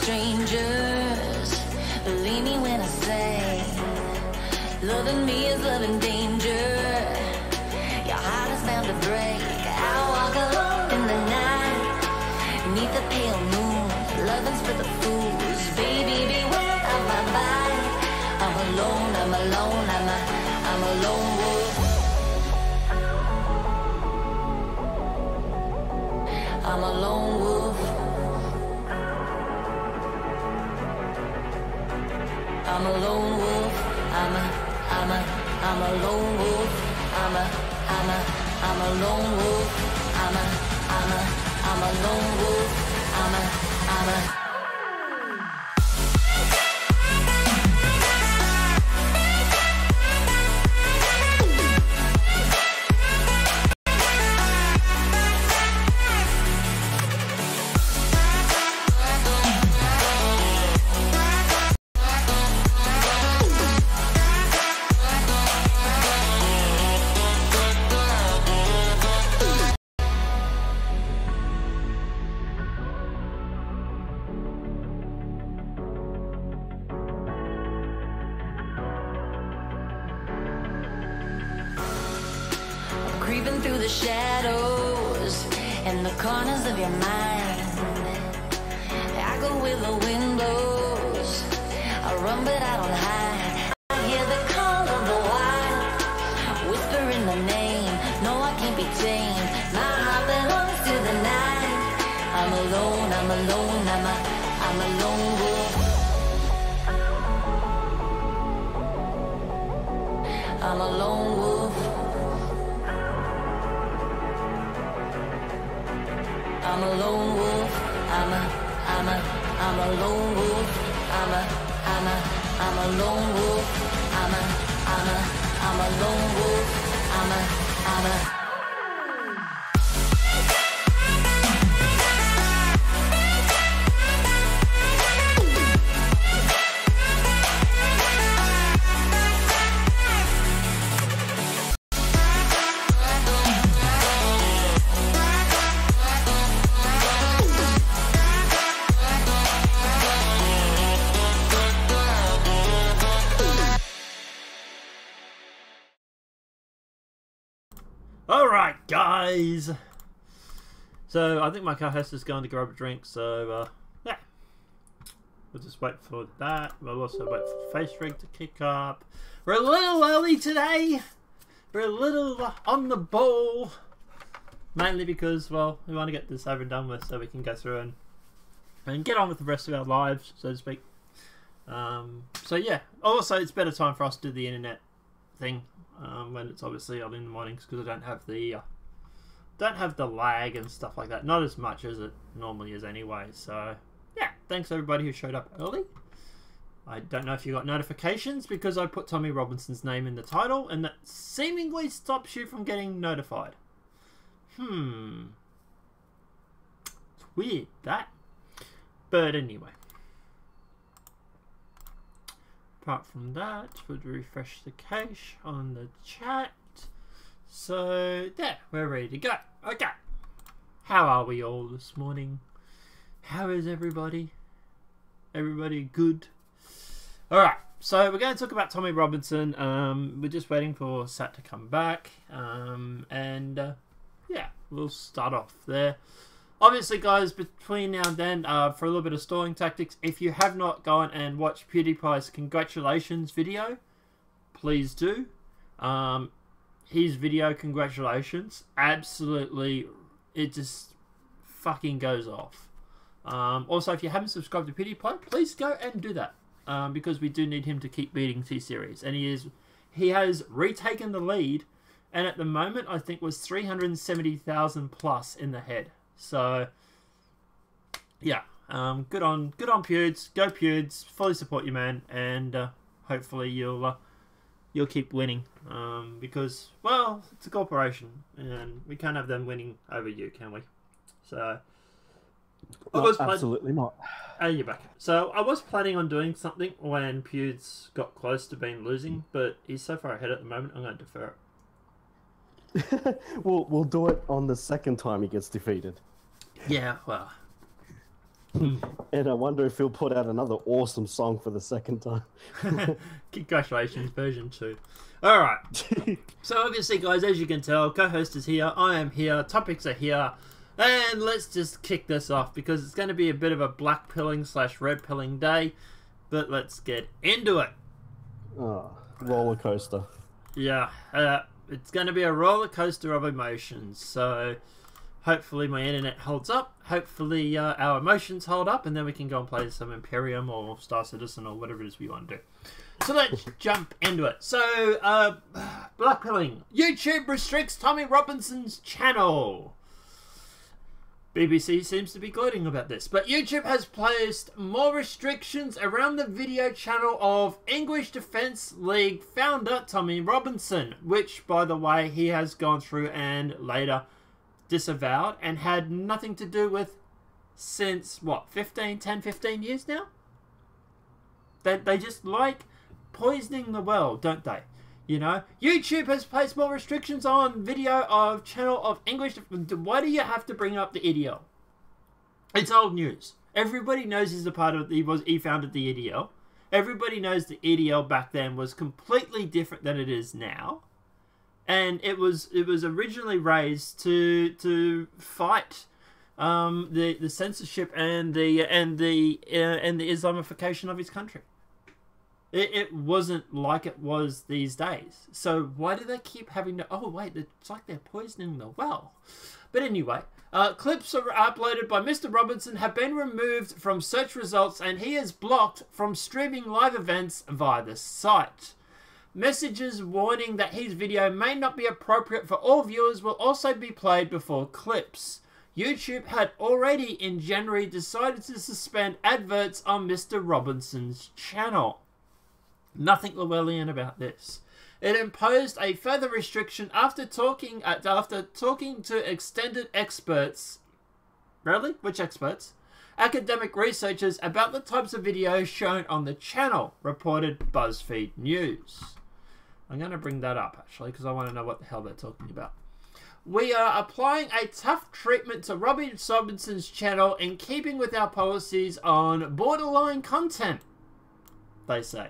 Strangers, believe me when I say, loving me is loving danger. Your heart is bound to break. I walk alone in the night, beneath the pale moon. Loving's for the fools. Baby, beware of my bite. I'm alone, I'm alone, I'm a lone wolf. I'm a lone wolf. I'm a lone wolf. I'm a lone wolf. I'm a lone wolf. I'm a lone wolf. I'm a creeping through the shadows and the corners of your mind. with the wind blows. I run but I don't hide. I hear the call of the wild, whispering my name. No, I can't be tamed. My heart belongs to the night. I'm alone, I'm alone, I'm a lone wolf. I'm a lone wolf. I'm a lone wolf. I'm a lone wolf. I'm a lone wolf. I'm a lone wolf. I'm a Alright guys, so I think my co-host is going to grab a drink, so yeah, we'll just wait for that. We'll also wait for face rig to kick up. We're a little early today, we're a little on the ball, mainly because, well, we want to get this over and done with so we can go through and get on with the rest of our lives, so to speak. So yeah, also it's better time for us to do the internet thing when it's obviously early in the mornings, because I don't have the lag and stuff like that, not as much as it normally is anyway. So yeah, thanks everybody who showed up early. I don't know if you got notifications because I put Tommy Robinson's name in the title, and that seemingly stops you from getting notified. It's weird, that. But anyway, apart from that, we'll refresh the cache on the chat. So yeah, we're ready to go. Okay, how are we all this morning? How is everybody? Everybody good? Alright, so we're going to talk about Tommy Robinson. We're just waiting for Sat to come back, and yeah, we'll start off there. Obviously, guys, between now and then, for a little bit of stalling tactics, if you have not gone and watched PewDiePie's congratulations video, please do. His video, congratulations, absolutely, it just fucking goes off. Also, if you haven't subscribed to PewDiePie, please go and do that, because we do need him to keep beating T-Series, and he has retaken the lead, and at the moment, I think was 370,000 plus in the head. So yeah, good on Pewds, go Pewds, fully support you, man, and hopefully you'll keep winning, because, well, it's a corporation and we can't have them winning over you, can we? So absolutely not. Oh, you're back. So I was planning on doing something when Pewds got close to being losing, but he's so far ahead at the moment, I'm going to defer it. We'll do it on the second time he gets defeated. Yeah, well. And I wonder if he'll put out another awesome song for the second time. Congratulations, version 2. Alright. So obviously, guys, as you can tell, co-host is here, I am here, topics are here, and let's just kick this off because it's going to be a bit of a black pilling / red pilling day, but let's get into it. Oh, roller coaster. Yeah, it's going to be a roller coaster of emotions, so hopefully my internet holds up, hopefully our emotions hold up, and then we can go and play some Imperium or Star Citizen or whatever it is we want to do. So let's jump into it. So, blackpilling. YouTube restricts Tommy Robinson's channel. BBC seems to be gloating about this, but YouTube has placed more restrictions around the video channel of English Defence League founder Tommy Robinson, which, by the way, he has gone through and later disavowed and had nothing to do with since, what, 10, 15 years now? They just like poisoning the well, don't they? You know, YouTube has placed more restrictions on video of channel of English. Why do you have to bring up the EDL? It's old news. Everybody knows he's a part of. He founded the EDL. Everybody knows the EDL back then was completely different than it is now, and it was originally raised to fight the censorship and the Islamification of his country. It wasn't like it was these days. So why do they keep having to... Oh, wait, it's like they're poisoning the well. But anyway, clips are uploaded by Mr. Roberson have been removed from search results, and he is blocked from streaming live events via the site. Messages warning that his video may not be appropriate for all viewers will also be played before clips. YouTube had already in January decided to suspend adverts on Mr. Roberson's channel. Nothing Llewellyn about this. It imposed a further restriction after talking to extended experts. Really? Which experts? Academic researchers about the types of videos shown on the channel, reported BuzzFeed News. I'm going to bring that up, actually, because I want to know what the hell they're talking about. We are applying a tough treatment to Roberson's channel in keeping with our policies on borderline content, they say.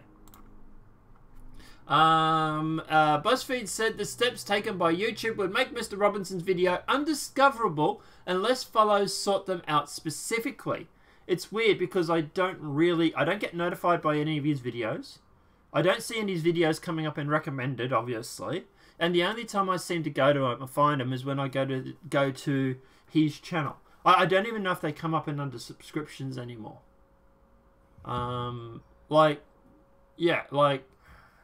BuzzFeed said the steps taken by YouTube would make Mr. Roberson's video undiscoverable unless follows sought them out specifically. It's weird because I don't get notified by any of his videos. I don't see any of his videos coming up in recommended, obviously. And the only time I seem to go to him and find him is when I go to his channel. I don't even know if they come up in under subscriptions anymore.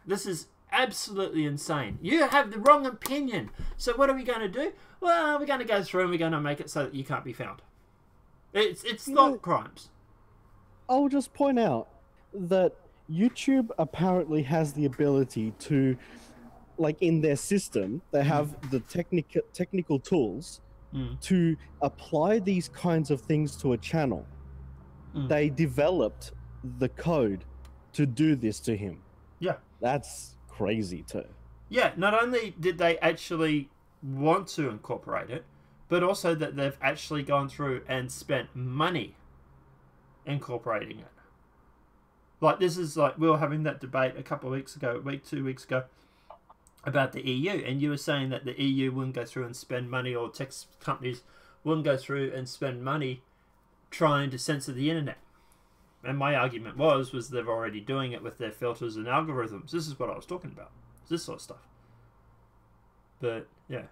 This is absolutely insane. You have the wrong opinion. So what are we going to do? Well, we're going to go through and we're going to make it so that you can't be found. It's not crimes. I'll just point out that YouTube apparently has the ability to, like in their system, they have the technical tools to apply these kinds of things to a channel. They developed the code to do this to him. Yeah. That's crazy too. Yeah, not only did they actually want to incorporate it, but also that they've actually gone through and spent money incorporating it. Like, this is like, we were having that debate a couple of weeks ago, 2 weeks ago, about the EU, and you were saying that the EU wouldn't go through and spend money, or tech companies wouldn't go through and spend money trying to censor the internet. And my argument was they're already doing it with their filters and algorithms. This is what I was talking about. This sort of stuff. But, yeah.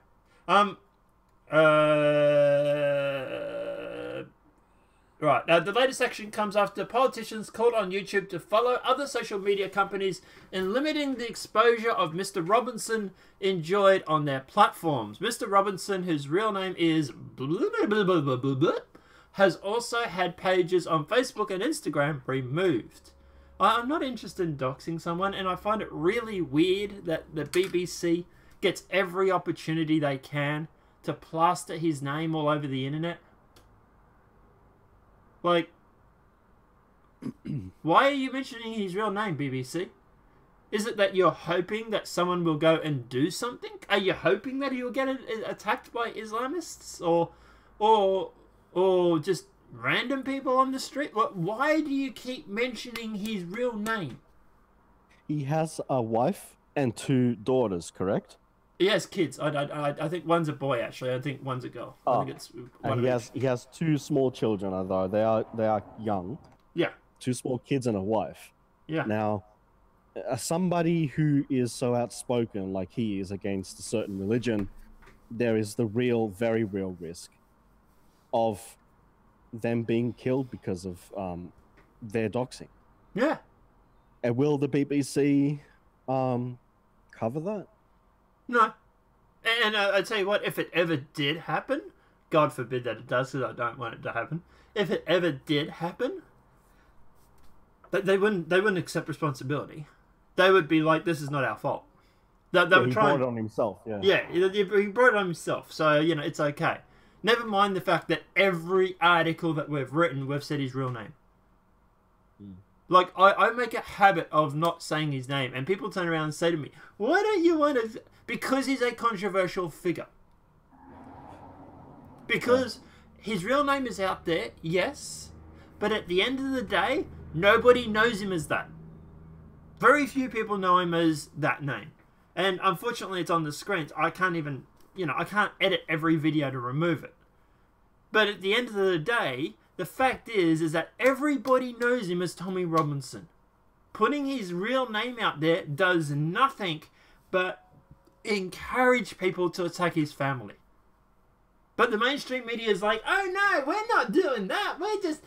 Right. Now, the latest action comes after politicians called on YouTube to follow other social media companies in limiting the exposure of Mr. Roberson enjoyed on their platforms. Mr. Roberson, whose real name is... has also had pages on Facebook and Instagram removed. I'm not interested in doxing someone, and I find it really weird that the BBC gets every opportunity they can to plaster his name all over the internet. Like, why are you mentioning his real name, BBC? Is it that you're hoping that someone will go and do something? Are you hoping that he will get attacked by Islamists? Or just random people on the street? Why do you keep mentioning his real name? He has a wife and 2 daughters, correct? He has kids. I think one's a boy, actually. I think one's a girl. I think it's one he has 2 small children, although they are young. Yeah. 2 small kids and a wife. Yeah. Now, somebody who is so outspoken like he is against a certain religion, there is the very real risk of them being killed because of their doxing. Yeah. And will the BBC cover that? No. And I tell you what, if it ever did happen, God forbid that it does, because I don't want it to happen. If it ever did happen, they wouldn't accept responsibility. They would be like, this is not our fault. They would try. He brought it on himself. Yeah. Yeah, he brought it on himself. So, it's okay. Never mind the fact that every article that we've written, we've said his real name. Like, I make a habit of not saying his name, and people turn around and say to me, why don't you want to... Because he's a controversial figure. Because his real name is out there, yes, but at the end of the day, nobody knows him as that. Very few people know him as that name. And unfortunately, it's on the screens. I can't even... I can't edit every video to remove it. But at the end of the day, the fact is that everybody knows him as Tommy Robinson. Putting his real name out there does nothing but encourage people to attack his family. But the mainstream media is like, oh no, we're not doing that. We're just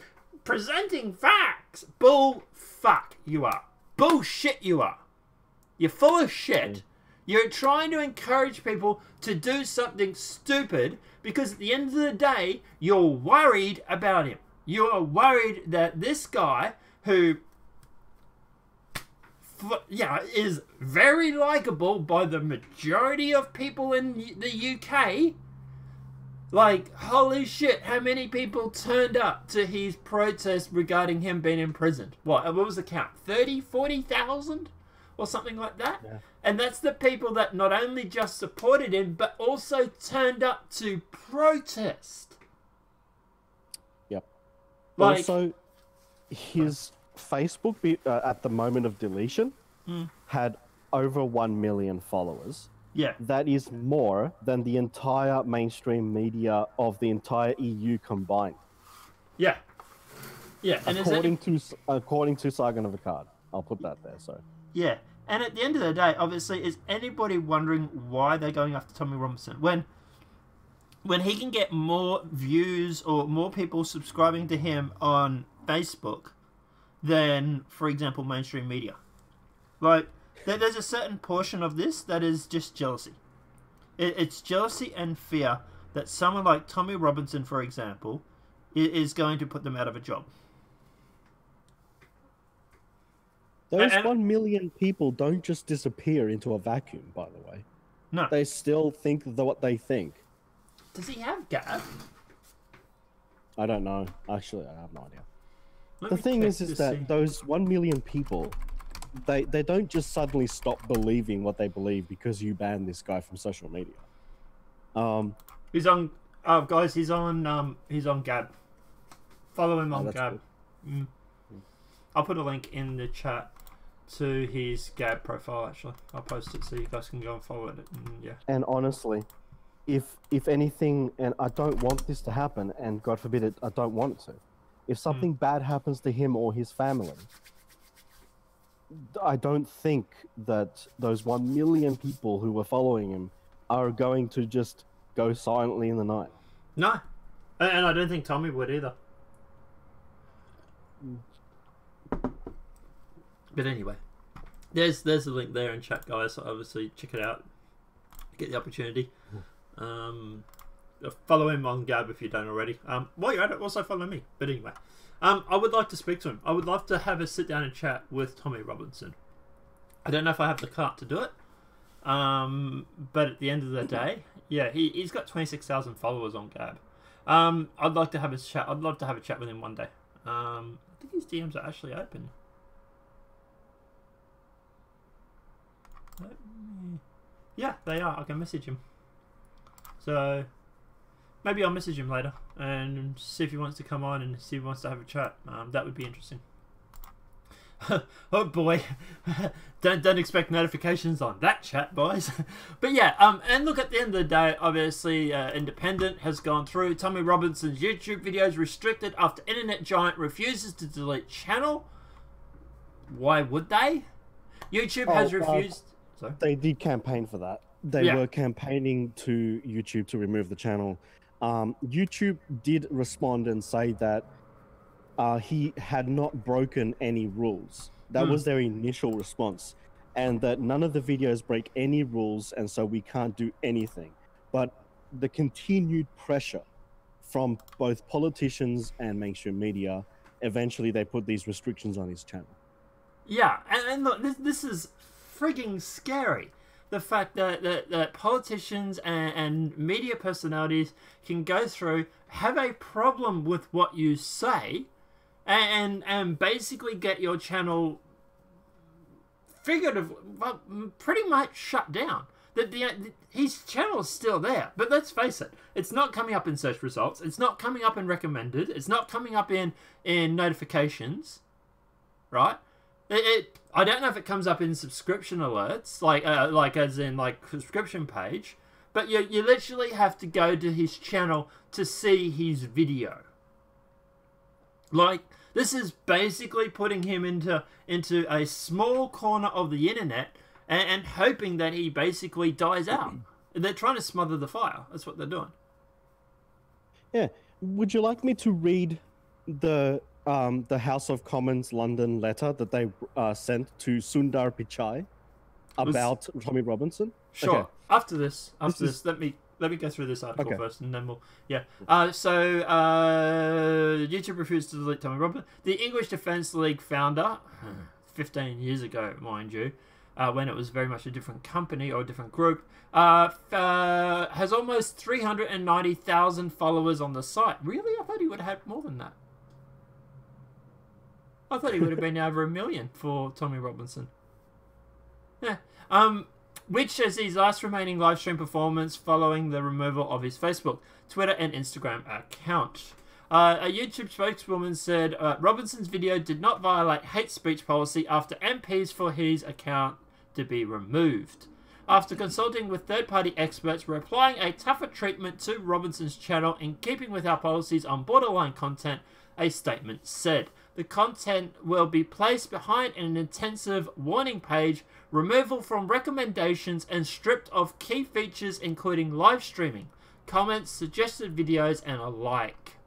presenting facts. Bull fuck you are. Bullshit you are. You're full of shit. You're trying to encourage people to do something stupid because at the end of the day, you're worried about him. You are worried that this guy who is very likable by the majority of people in the UK. Like, holy shit, how many people turned up to his protest regarding him being imprisoned? What was the count? 30, 40,000? Or something like that? Yeah. And that's the people that not only just supported him, but also turned up to protest. Yep. Like, also, his Facebook, at the moment of deletion, had over 1 million followers. Yeah. That is more than the entire mainstream media of the entire EU combined. Yeah. Yeah. And according to Sargon of Akkad. I'll put that there, so. Yeah. And at the end of the day, obviously, is anybody wondering why they're going after Tommy Robinson? When he can get more views or more people subscribing to him on Facebook than, for example, mainstream media. Like, there's a certain portion of this that is just jealousy. It's jealousy and fear that someone like Tommy Robinson, for example, is going to put them out of a job. Those 1 million people don't just disappear into a vacuum, by the way. No. They still think what they think. Does he have Gab? I don't know. Actually, I have no idea. The thing is that those 1 million people, they don't just suddenly stop believing what they believe because you banned this guy from social media. He's on, guys. He's on Gab. Follow him on Gab. I'll put a link in the chat to his Gab profile. Actually, I'll post it so you guys can go and follow it. Yeah. And honestly, if anything, and I don't want this to happen, and God forbid it, I don't want it to. If something bad happens to him or his family, I don't think that those 1 million people who were following him are going to just go silently in the night. No. And I don't think Tommy would either. But anyway, there's a link there in chat, guys. So obviously, check it out. Get the opportunity. Follow him on Gab if you don't already. While you're at it, also follow me. But anyway, I would like to speak to him. I would love to have a sit down and chat with Tommy Robinson. I don't know if I have the cart to do it. But at the end of the day, yeah, he's got 26,000 followers on Gab. I'd like to have a chat. I'd love to have a chat with him one day. I think his DMs are actually open. Yeah, they are. I can message him. So maybe I'll message him later and see if he wants to come on and see if he wants to have a chat. That would be interesting. Oh boy, don't expect notifications on that chat, boys. But yeah, and look, at the end of the day, obviously, Independent has gone through. Tommy Robinson's YouTube videos restricted after internet giant refuses to delete channel. Why would they? YouTube has refused. Sorry? They did campaign for that. They were campaigning to YouTube to remove the channel. YouTube did respond and say that he had not broken any rules. That was their initial response. And that none of the videos break any rules, and so we can't do anything. But the continued pressure from both politicians and mainstream media, eventually they put these restrictions on his channel. Yeah, and look, this is frigging scary. The fact that politicians and media personalities can go through, have a problem with what you say, and basically get your channel pretty much shut down. His channel is still there, but let's face it, it's not coming up in search results, it's not coming up in recommended, it's not coming up in notifications, right? I don't know if it comes up in subscription alerts, like as in like subscription page, but you literally have to go to his channel to see his video. Like, this is basically putting him into a small corner of the internet and hoping that he basically dies out. They're trying to smother the fire. That's what they're doing. Yeah. Would you like me to read the House of Commons London letter that they sent to Sundar Pichai about Tommy Robinson? Sure. Okay. After this, let me go through this article first, and then we'll... Yeah. YouTube refused to delete Tommy Robinson. The English Defence League founder, 15 years ago, mind you, when it was very much a different company or a different group, has almost 390,000 followers on the site. Really? I thought he would have had more than that. I thought he would have been over 1 million for Tommy Robinson. Yeah. Which is his last remaining live stream performance following the removal of his Facebook, Twitter, and Instagram account. A YouTube spokeswoman said Robinson's video did not violate hate speech policy after MPs for his account to be removed. After consulting with third-party experts, we're applying a tougher treatment to Robinson's channel in keeping with our policies on borderline content, a statement said. The content will be placed behind an intensive warning page, removal from recommendations, and stripped of key features including live streaming, comments, suggested videos, and alike.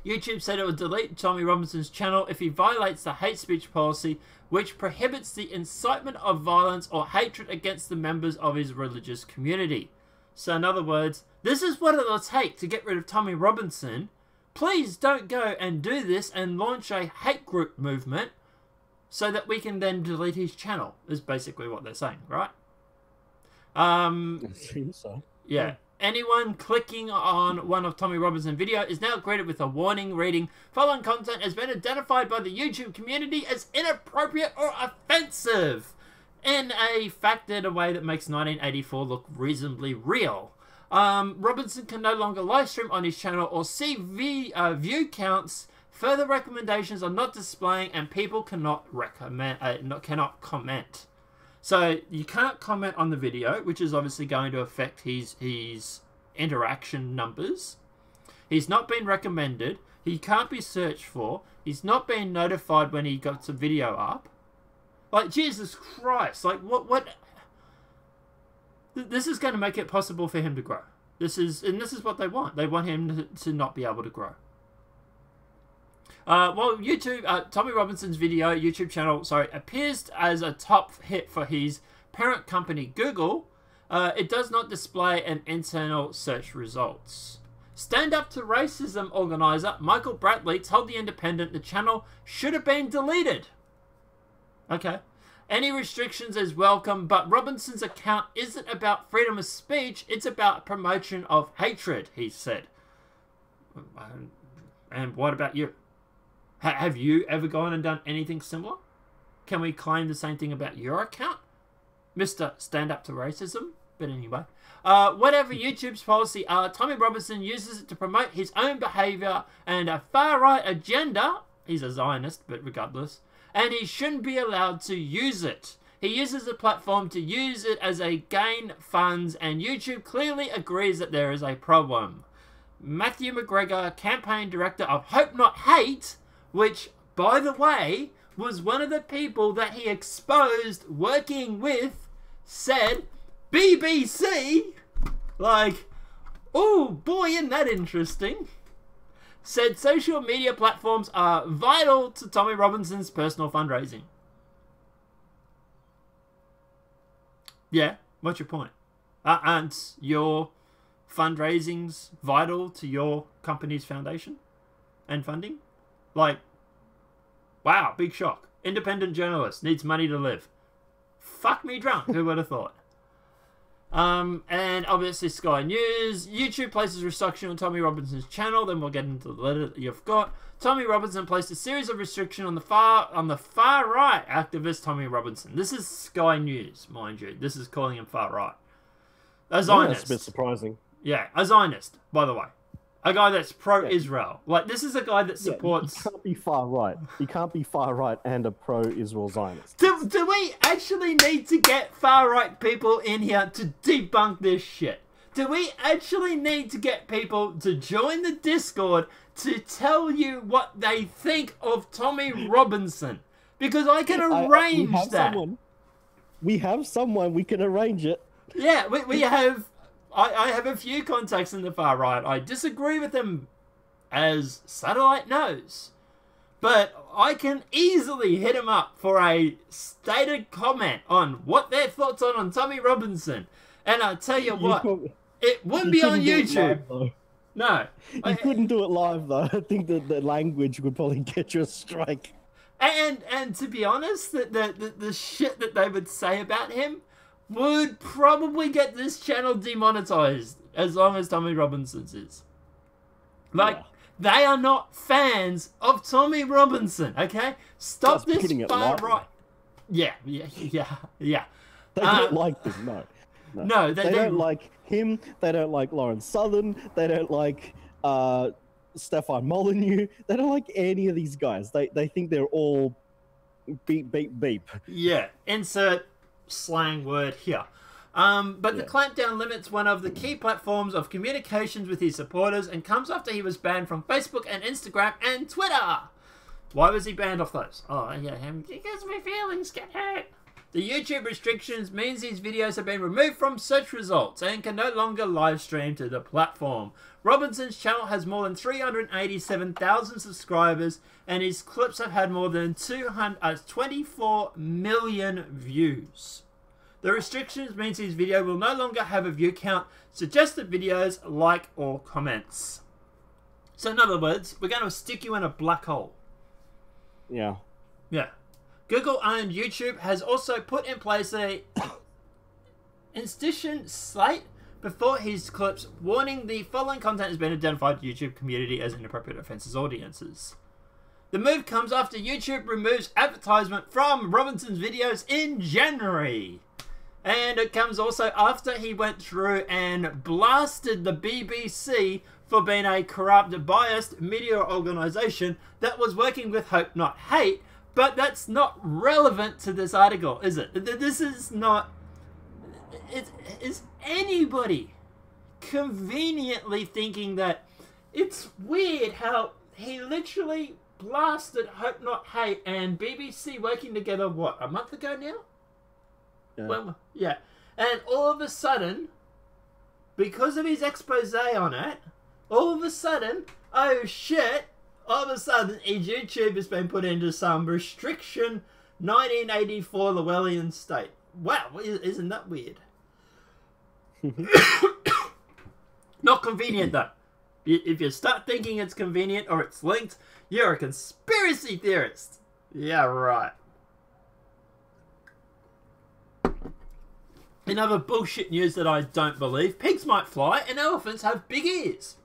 YouTube said it would delete Tommy Robinson's channel if he violates the hate speech policy, which prohibits the incitement of violence or hatred against the members of his religious community. So in other words, this is what it'll take to get rid of Tommy Robinson. Please don't go and do this and launch a hate group movement so that we can then delete his channel, is basically what they're saying, right? It seems so. Yeah. Anyone clicking on one of Tommy Robinson's video is now greeted with a warning reading, following content has been identified by the YouTube community as inappropriate or offensive in a factored way that makes 1984 look reasonably real. Robinson can no longer live stream on his channel or see view counts. Further recommendations are not displaying, and people cannot cannot comment. So you can't comment on the video, which is obviously going to affect his interaction numbers. He's not been recommended. He can't be searched for. He's not been notified when he got the video up. Like, Jesus Christ! Like, what? This is going to make it possible for him to grow. This is what they want. They want him to not be able to grow. Well, Tommy Robinson's video, YouTube channel, appears as a top hit for his parent company, Google. It does not display an internal search results. Stand Up to Racism organizer Michael Bradley told The Independent the channel should have been deleted. Okay. Any restrictions is welcome, but Robinson's account isn't about freedom of speech, it's about promotion of hatred, he said. And what about you? Have you ever gone and done anything similar? Can we claim the same thing about your account? Mr. Stand Up to Racism? But anyway. Whatever YouTube's policy are, Tommy Robinson uses it to promote his own behaviour and a far-right agenda. He's a Zionist, but regardless. And he shouldn't be allowed to use it. He uses the platform to use it as a gain funds, and YouTube clearly agrees that there is a problem. Matthew McGregor, campaign director of Hope Not Hate, which, by the way, was one of the people that he exposed working with, said, BBC, like, oh boy, isn't that interesting, said social media platforms are vital to Tommy Robinson's personal fundraising. Yeah, what's your point? Aren't your fundraisings vital to your company's foundation and funding? Like, wow, big shock. Independent journalist needs money to live. Fuck me drunk, who would have thought? And obviously Sky News. YouTube places restriction on Tommy Robinson's channel. Then we'll get into the letter that you've got. Tommy Robinson placed a series of restrictions on the far right activist Tommy Robinson. This is Sky News, mind you. This is calling him far right. A Zionist. That's a bit surprising. Yeah, a Zionist, by the way. A guy that's pro-Israel. Like, this is a guy that supports... You can't be far right. You can't be far right and a pro-Israel Zionist. Do we actually need to get far-right people in here to debunk this shit? Do we actually need to get people to join the Discord to tell you what they think of Tommy Robinson? Because I can arrange that. We have someone. We can arrange it. Yeah, we have... I have a few contacts in the far right. I disagree with them, as Satellite knows. But I can easily hit them up for a stated comment on what their thoughts are on Tommy Robinson. And I'll tell you what, it wouldn't be on YouTube. No. You couldn't do it live, though. I think that the language would probably get you a strike. And to be honest, the shit that they would say about him would probably get this channel demonetized as long as Tommy Robinson's is. Like, they are not fans of Tommy Robinson, okay? Stop this far right. Yeah. They don't like him, no. No, they don't like him. They don't like Lawrence Southern. They don't like Stefan Molyneux. They don't like any of these guys. They think they're all beep, beep, beep. Yeah, insert slang word here. But the clampdown limits one of the key platforms of communications with his supporters and comes after he was banned from Facebook and Instagram and Twitter. Why was he banned off those? Oh, yeah, because my feelings get hurt. The YouTube restrictions means his videos have been removed from search results and can no longer live stream to the platform. Robinson's channel has more than 387,000 subscribers and his clips have had more than 24 million views. The restrictions means his video will no longer have a view count, suggested videos, like, or comments. So in other words, we're going to stick you in a black hole. Yeah. Yeah. Google-owned YouTube has also put in place a institution slate before his clips, warning the following content has been identified to YouTube community as inappropriate offences audiences. The move comes after YouTube removes advertisement from Robinson's videos in January. And it comes also after he went through and blasted the BBC for being a corrupt, biased media organisation that was working with Hope Not Hate. But that's not relevant to this article, is it? This is not... Is anybody conveniently thinking that it's weird how he literally blasted Hope Not Hate and BBC working together, what, a month ago now? Yeah. Well, yeah. And all of a sudden, because of his expose on it, all of a sudden, oh shit, all of a sudden, his YouTube has been put into some restriction 1984 Llewellyn state. Wow, isn't that weird? Not convenient, though. If you start thinking it's convenient or it's linked, you're a conspiracy theorist. Yeah, right. In other bullshit news that I don't believe, pigs might fly and elephants have big ears.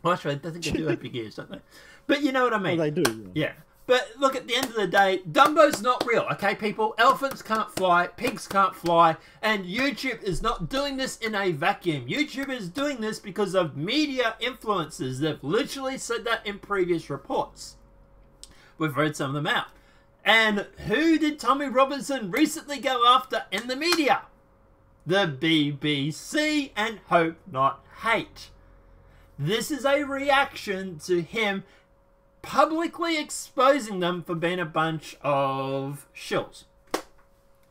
Well, actually, I think they do have big ears, don't they? But you know what I mean. Oh, they do. Yeah. But look, at the end of the day, Dumbo's not real, okay, people? Elephants can't fly, pigs can't fly, and YouTube is not doing this in a vacuum. YouTube is doing this because of media influences. They've literally said that in previous reports. We've read some of them out. And who did Tommy Robinson recently go after in the media? The BBC and Hope Not Hate. This is a reaction to him publicly exposing them for being a bunch of shills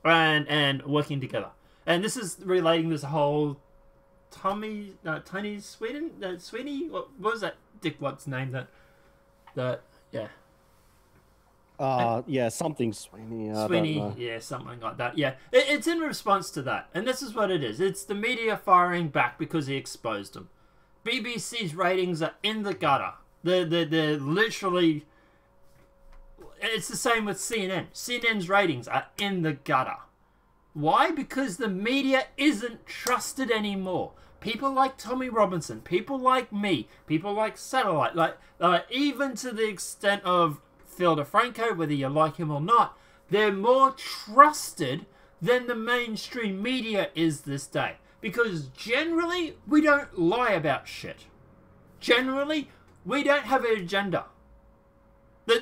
and working together. And this is relating this whole Tony Sweeney, what was that Dick Watts name yeah. Yeah, something Sweeney. Sweeney, yeah, something like that. Yeah, it's in response to that. And this is what it is. It's the media firing back because he exposed them. BBC's ratings are in the gutter. They're literally... It's the same with CNN. CNN's ratings are in the gutter. Why? Because the media isn't trusted anymore. People like Tommy Robinson, people like me, people like Satellite, like even to the extent of Phil DeFranco, whether you like him or not, they're more trusted than the mainstream media is this day. Because generally, we don't lie about shit. generally, we don't have an agenda.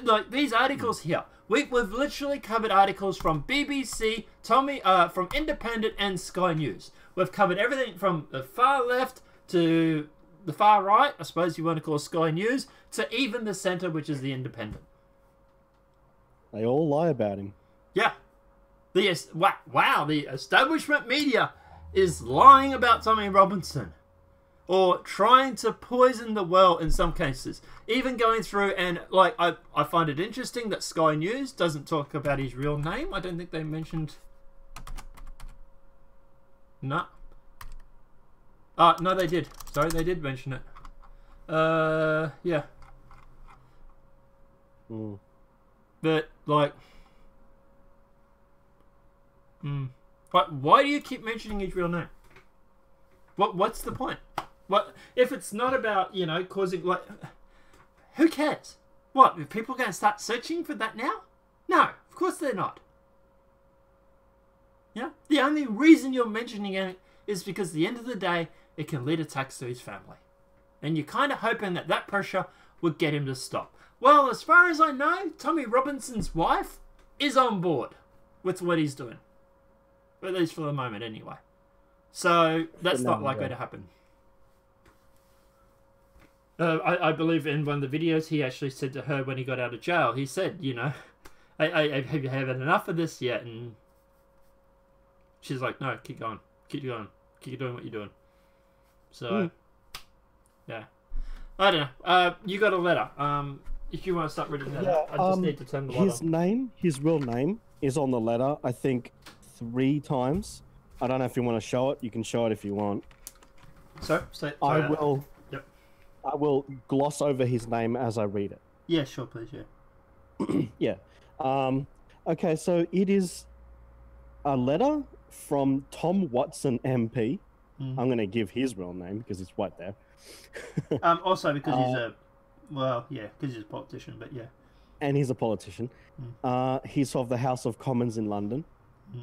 Like these articles here, we've literally covered articles from BBC, from Independent and Sky News. We've covered everything from the far left to the far right, I suppose you want to call Sky News, to even the centre, which is the Independent. They all lie about him. Yeah. The establishment media is lying about Tommy Robinson. Or trying to poison the well in some cases. Even going through and, like, I find it interesting that Sky News doesn't talk about his real name. I don't think they mentioned... No. No, they did. Sorry, they did mention it. Yeah. Mm. But, like... But why do you keep mentioning his real name? What's the point? What if it's not about, you know, causing, like, who cares? What, are people going to start searching for that now? No, of course they're not. Yeah, the only reason you're mentioning it is because at the end of the day, it can lead attacks to his family. And you're kind of hoping that that pressure would get him to stop. Well, as far as I know, Tommy Robinson's wife is on board with what he's doing. At least for the moment, anyway. So, that's not likely to happen. I believe in one of the videos he actually said to her when he got out of jail, he said, you know, have you had enough of this yet? And she's like, no, keep going, keep doing what you're doing. So, yeah. I don't know. You got a letter. If you want to start reading that out, I just need to turn the light on. His real name is on the letter, I think, 3 times. I don't know if you want to show it. You can show it if you want. I will. Yep. I will gloss over his name as I read it. Yeah, sure, please. Yeah. Yeah. Okay, so it is a letter from Tom Watson MP. I'm going to give his real name because it's right there. Also because because he's a politician, but yeah. And he's a politician. He's of the House of Commons in London.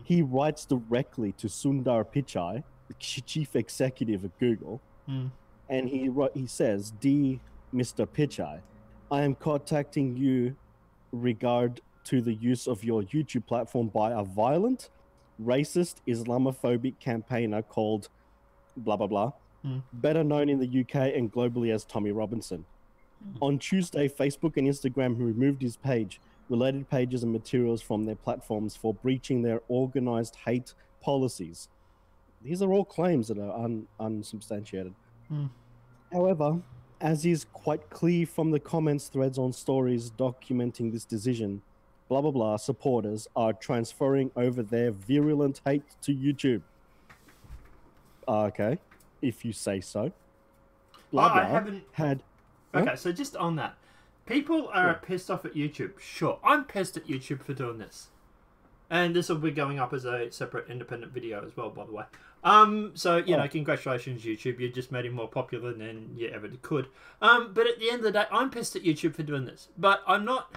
He writes directly to Sundar Pichai, the chief executive of Google, and he says, "Dear Mr. Pichai, I am contacting you regard to the use of your YouTube platform by a violent, racist, Islamophobic campaigner called blah blah blah, better known in the UK and globally as Tommy Robinson. On Tuesday, Facebook and Instagram removed his page, related pages and materials from their platforms for breaching their organized hate policies." These are all claims that are unsubstantiated. However, as is quite clear from the comments threads on stories documenting this decision, blah blah blah supporters are transferring over their virulent hate to YouTube. Okay, if you say so. Blah blah I haven't had. Okay, so just on that. People are pissed off at YouTube. Sure, I'm pissed at YouTube for doing this. And this will be going up as a separate independent video as well, by the way. So, you know, congratulations, YouTube. You just made him more popular than you ever could. But at the end of the day, I'm pissed at YouTube for doing this. But I'm not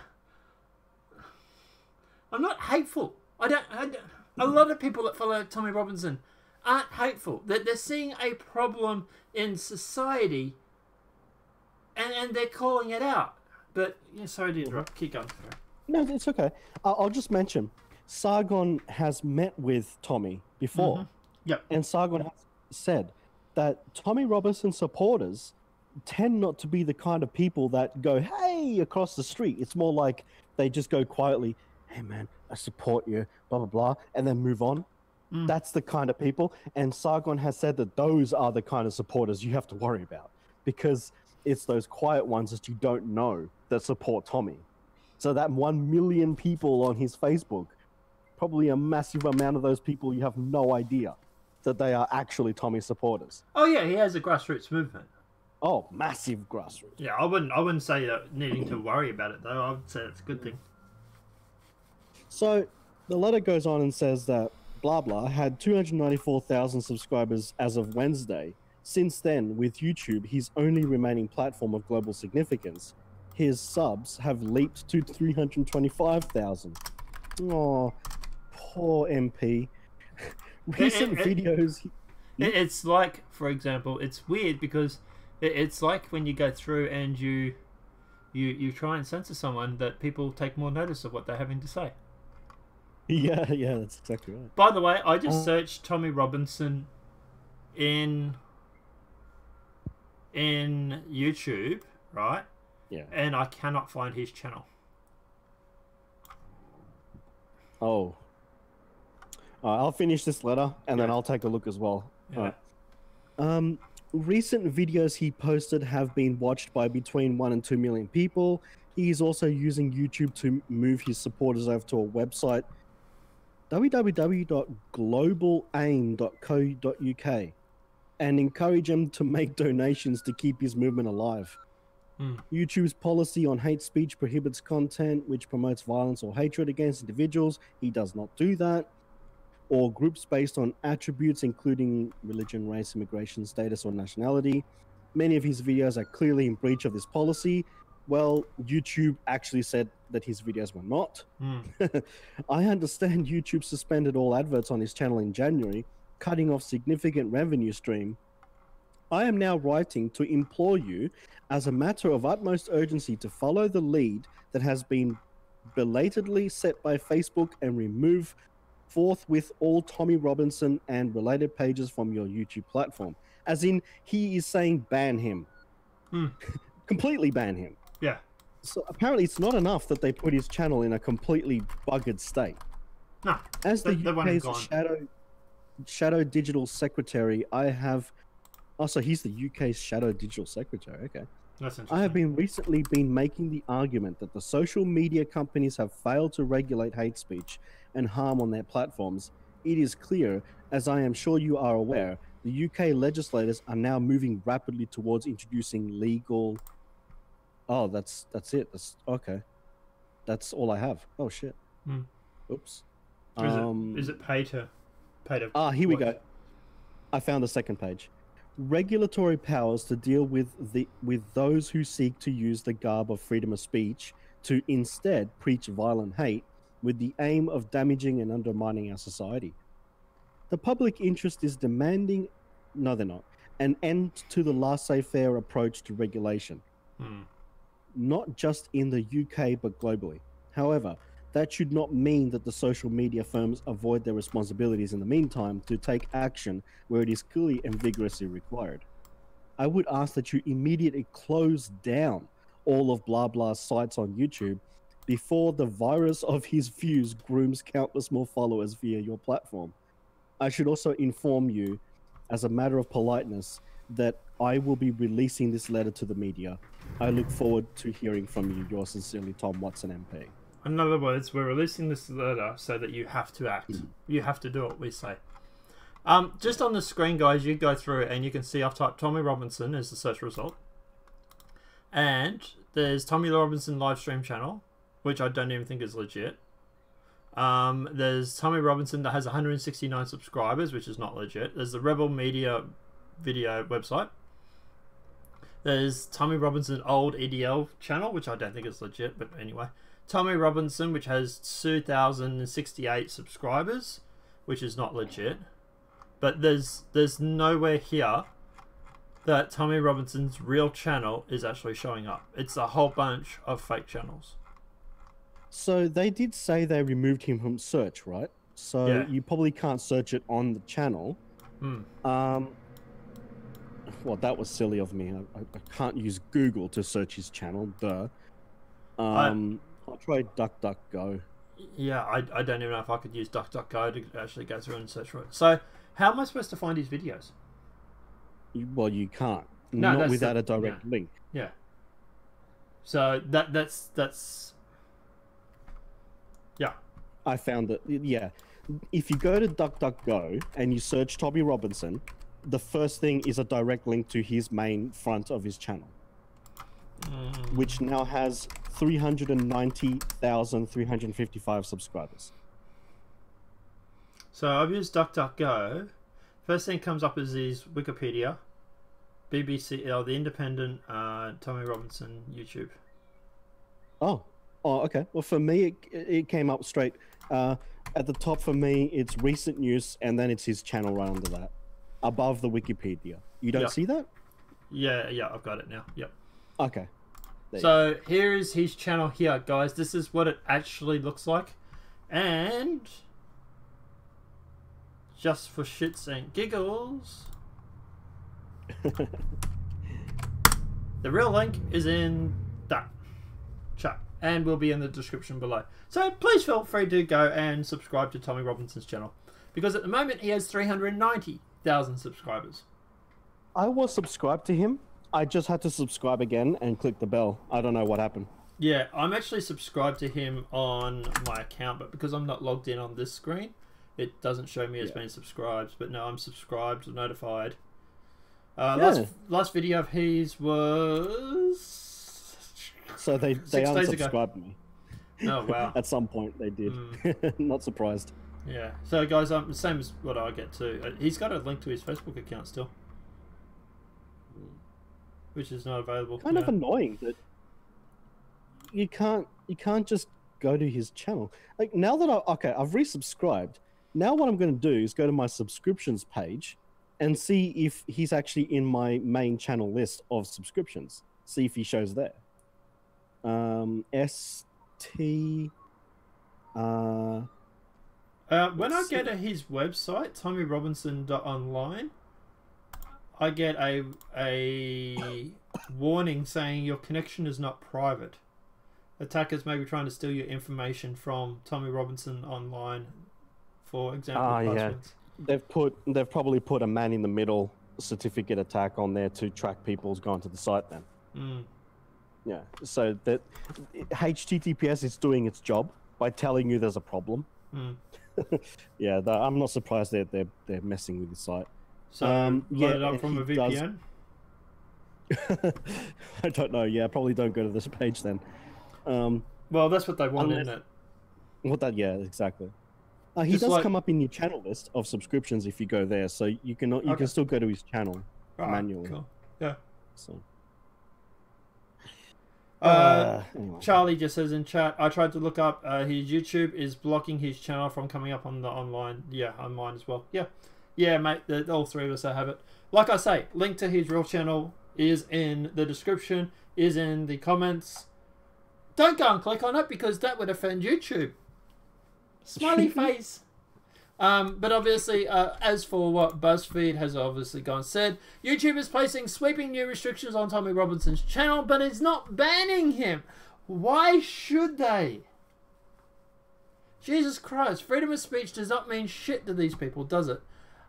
hateful. A lot of people that follow Tommy Robinson aren't hateful. They're seeing a problem in society and they're calling it out. But, yeah, sorry to interrupt. Keep going. No, it's okay. I'll just mention, Sargon has met with Tommy before. Yep. And Sargon has said that Tommy Robinson supporters tend not to be the kind of people that go, hey, across the street. It's more like they just go quietly, hey, man, I support you, blah, blah, blah, and then move on. That's the kind of people. And Sargon has said that those are the kind of supporters you have to worry about because it's those quiet ones that you don't know that support Tommy. So that 1 million people on his Facebook, probably a massive amount of those people, you have no idea that they are actually Tommy supporters. Oh yeah, he has a grassroots movement. Oh, massive grassroots. Yeah, I wouldn't say that needing to worry about it though. I would say it's a good thing. So the letter goes on and says that blah blah had 294,000 subscribers as of Wednesday. Since then, with YouTube, his only remaining platform of global significance, his subs have leaped to 325,000. Oh, poor MP. Recent videos... It's like, for example, it's weird because It's like when you go through and you try and censor someone, that people take more notice of what they're having to say. Yeah, yeah, that's exactly right. By the way, I just searched Tommy Robinson in YouTube, right? Yeah. And I cannot find his channel. Oh. I'll finish this letter and then I'll take a look as well. Yeah. Recent videos he posted have been watched by between 1 and 2 million people. He is also using YouTube to move his supporters over to a website, www.globalaim.co.uk, and encourage him to make donations to keep his movement alive. YouTube's policy on hate speech prohibits content which promotes violence or hatred against individuals. He does not do that. Or groups based on attributes including religion, race, immigration status, or nationality. Many of his videos are clearly in breach of this policy. Well, YouTube actually said that his videos were not. I understand YouTube suspended all adverts on his channel in January, cutting off significant revenue stream. I am now writing to implore you, as a matter of utmost urgency, to follow the lead that has been belatedly set by Facebook and remove forthwith all Tommy Robinson and related pages from your YouTube platform. As in, he is saying ban him. Completely ban him. Yeah. So apparently it's not enough that they put his channel in a completely buggered state. No. As the they want him UK's gone. shadow digital secretary, I have... Oh, so he's the UK's shadow digital secretary. Okay. That's interesting. I have recently been making the argument that the social media companies have failed to regulate hate speech and harm on their platforms. It is clear, as I am sure you are aware, the UK legislators are now moving rapidly towards introducing legal... Oh, that's it. That's okay. That's all I have. Oh shit. Oops. Is it pay to? Here we go. I found the second page. Regulatory powers to deal with those who seek to use the garb of freedom of speech to instead preach violent hate with the aim of damaging and undermining our society. The public interest is demanding, no they're not, an end to the laissez-faire approach to regulation. Not just in the UK but globally. However, that should not mean that the social media firms avoid their responsibilities in the meantime to take action where it is clearly and vigorously required. I would ask that you immediately close down all of blah blah's sites on YouTube before the virus of his views grooms countless more followers via your platform. I should also inform you, as a matter of politeness, that I will be releasing this letter to the media. I look forward to hearing from you. Yours sincerely, Tom Watson, MP. In other words, we're releasing this letter so that you have to act. You have to do what we say. Just on the screen, guys, you go through and you can see I've typed Tommy Robinson as the search result. And there's Tommy Robinson live stream channel, which I don't even think is legit. There's Tommy Robinson that has 169 subscribers, which is not legit. There's the Rebel Media video website. There's Tommy Robinson old EDL channel, which I don't think is legit, but anyway. Tommy Robinson, which has 2,068 subscribers, which is not legit. But there's nowhere here that Tommy Robinson's real channel is actually showing up. It's a whole bunch of fake channels. So they did say they removed him from search, right? So Yeah. you probably can't search it on the channel. Well, that was silly of me. I can't use Google to search his channel, duh. I'll try DuckDuckGo. Yeah, I don't even know if I could use DuckDuckGo to actually go through and search for it. So, how am I supposed to find his videos? Well, you can't. No, Not without a direct link. Yeah. So that's yeah. I found that, yeah. If you go to DuckDuckGo and you search Tommy Robinson, the first thing is a direct link to his main front of his channel, which now has 390,355 subscribers. So I've used DuckDuckGo. First thing comes up is his Wikipedia, BBC, the Independent, Tommy Robinson YouTube. Oh, okay. Well, for me, it came up straight. At the top for me, it's recent news, and then it's his channel right under that, above the Wikipedia. You don't see that? Yeah, I've got it now. Yep. Okay. So here is his channel here, guys. This is what it actually looks like. And just for shits and giggles, the real link is in that chat and will be in the description below. So please feel free to go and subscribe to Tommy Robinson's channel, because at the moment he has 390,000 subscribers. I was subscribed to him. I just had to subscribe again and click the bell. I don't know what happened. Yeah, I'm actually subscribed to him on my account, but because I'm not logged in on this screen, it doesn't show me as being subscribed. But no, I'm subscribed, notified. Last video of his was... So they unsubscribed me. Oh, wow. At some point they did. Not surprised. Yeah. So guys, the same as what I get too. He's got a link to his Facebook account still, which is not available. Kind of annoying that you can't just go to his channel. Like, now that I've resubscribed. Now what I'm going to do is go to my subscriptions page and see if he's actually in my main channel list of subscriptions. See if he shows there. ST. When I go to his website, TommyRobinson.online, I get a warning saying your connection is not private. Attackers may be trying to steal your information from Tommy Robinson online, for example. Passwords. They've probably put a man in the middle certificate attack on there to track people's gone to the site then. Yeah, so that HTTPS is doing its job by telling you there's a problem. Yeah, I'm not surprised they're messing with the site. So load it up from a VPN? I don't know. Yeah, probably don't go to this page then. Well, that's what they want, isn't it? Yeah, exactly. He does come up in your channel list of subscriptions if you go there, so you can still go to his channel manually. Cool. Yeah. So. Anyway. Charlie just says in chat, I tried to look up his YouTube is blocking his channel from coming up on the online. Yeah, on mine as well. Yeah, mate. All three of us have it. Like I say, link to his real channel is in the description, is in the comments. Don't go and click on it because that would offend YouTube. Smiley face. But obviously, as for what BuzzFeed has obviously gone said, YouTube is placing sweeping new restrictions on Tommy Robinson's channel, but it's not banning him. Why should they? Jesus Christ, freedom of speech does not mean shit to these people, does it?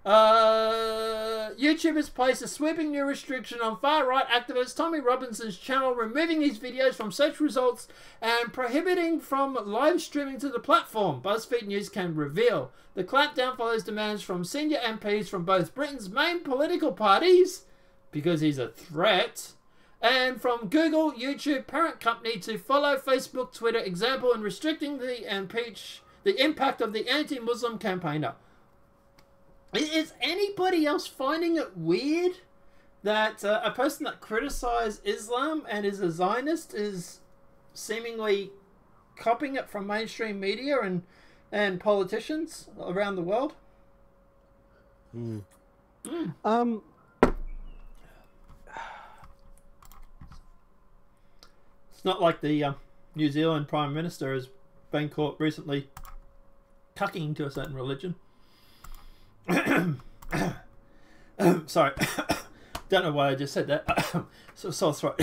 YouTube has placed a sweeping new restriction on far-right activist Tommy Robinson's channel, removing his videos from search results and prohibiting from live streaming to the platform, BuzzFeed News can reveal. The clampdown follows demands from senior MPs from both Britain's main political parties, because he's a threat, and from Google, YouTube parent company to follow Facebook, Twitter example in restricting the impact of the anti-Muslim campaigner. Is anybody else finding it weird that a person that criticizes Islam and is a Zionist is seemingly copying it from mainstream media and politicians around the world? It's not like the New Zealand Prime Minister has been caught recently cucking to a certain religion. Sorry. Don't know why I just said that. So sore throat.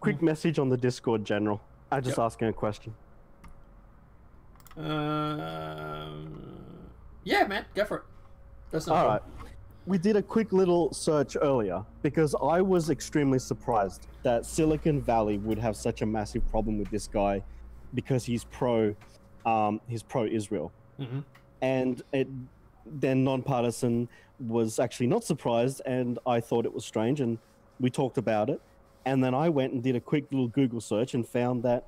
Quick message on the Discord, General. I'm just asking a question. Yeah, man, go for it. That's not all right. We did a quick little search earlier because I was extremely surprised that Silicon Valley would have such a massive problem with this guy because he's pro-Israel. And then Nonpartisan was actually not surprised, and I thought it was strange, and we talked about it. And then I went and did a quick little Google search and found that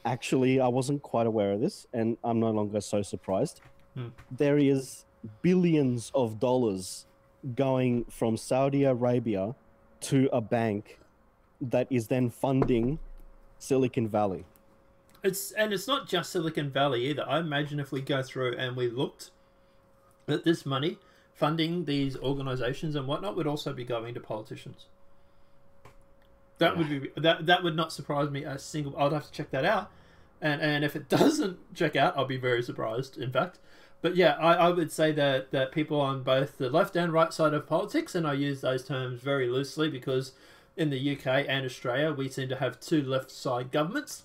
actually I wasn't quite aware of this, and I'm no longer so surprised. There is billions of dollars going from Saudi Arabia to a bank that is then funding Silicon Valley. It's not just Silicon Valley either. I imagine if we go through and we looked at this money funding these organizations and whatnot would also be going to politicians. That would be that would not surprise me a single. I'd have to check that out, and if it doesn't check out, I'll be very surprised. In fact, but yeah, I would say that people on both the left and right side of politics, and I use those terms very loosely because in the UK and Australia we seem to have two left side governments.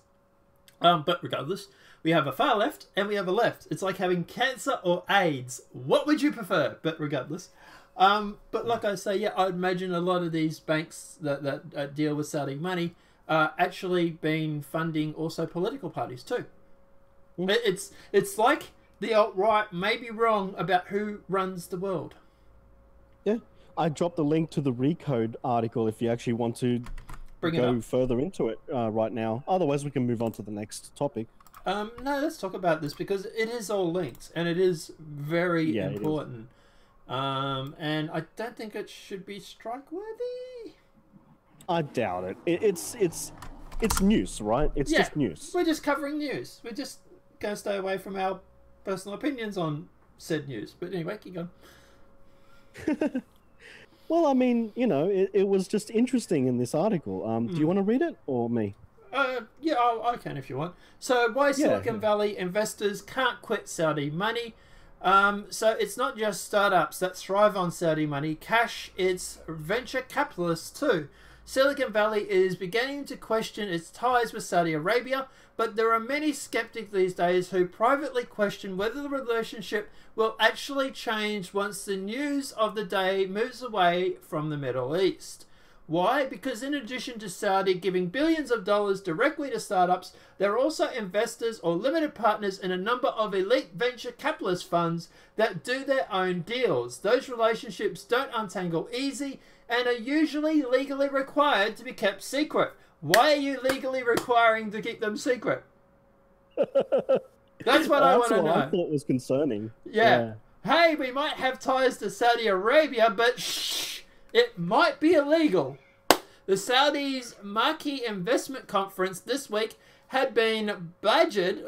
But regardless, we have a far left and we have a left. It's like having cancer or AIDS. What would you prefer? But regardless. But like I say, yeah, I'd imagine a lot of these banks that deal with Saudi money actually been funding also political parties too. It's like the alt-right may be wrong about who runs the world. Yeah. I dropped the link to the Recode article if you actually want to go further into it right now. Otherwise, we can move on to the next topic. No, let's talk about this because it is all linked and it is very important. And I don't think it should be strike-worthy. I doubt it. It's news, right? It's just news. We're just covering news. We're just going to stay away from our personal opinions on said news. But anyway, keep going. Well, I mean, you know, it was just interesting in this article. Do you want to read it or me? Yeah, I can if you want. So, why Silicon Valley investors can't quit Saudi money. So, it's not just startups that thrive on Saudi money. Cash, it's venture capitalists too. Silicon Valley is beginning to question its ties with Saudi Arabia, but there are many skeptics these days who privately question whether the relationship will actually change once the news of the day moves away from the Middle East. Why? Because in addition to Saudi giving billions of dollars directly to startups, there are also investors or limited partners in a number of elite venture capitalist funds that do their own deals. Those relationships don't untangle easy and are usually legally required to be kept secret. Why are you legally requiring to keep them secret? That's what I want to know. I thought was concerning. Yeah. Hey, we might have ties to Saudi Arabia, but shh, it might be illegal. The Saudis' marquee investment conference this week had been beleaguered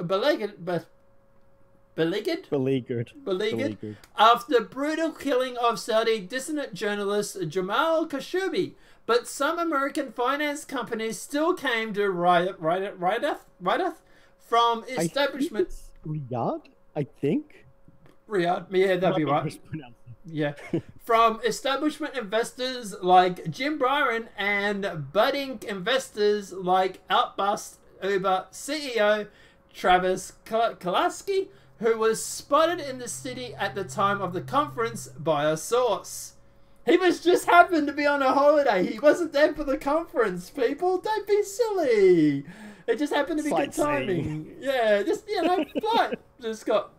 after brutal killing of Saudi dissident journalist Jamal Khashoggi. But some American finance companies still came to Riyadh from establishment. Riyadh, I think. Riyadh, yeah, that'd be right. Yeah, from establishment investors like Jim Byron and budding investors like Outbust Uber CEO Travis Kalanick, who was spotted in the city at the time of the conference by a source. He was just happened to be on a holiday. He wasn't there for the conference, people. Don't be silly. It just happened to be good timing. Yeah, just, you know, flight just got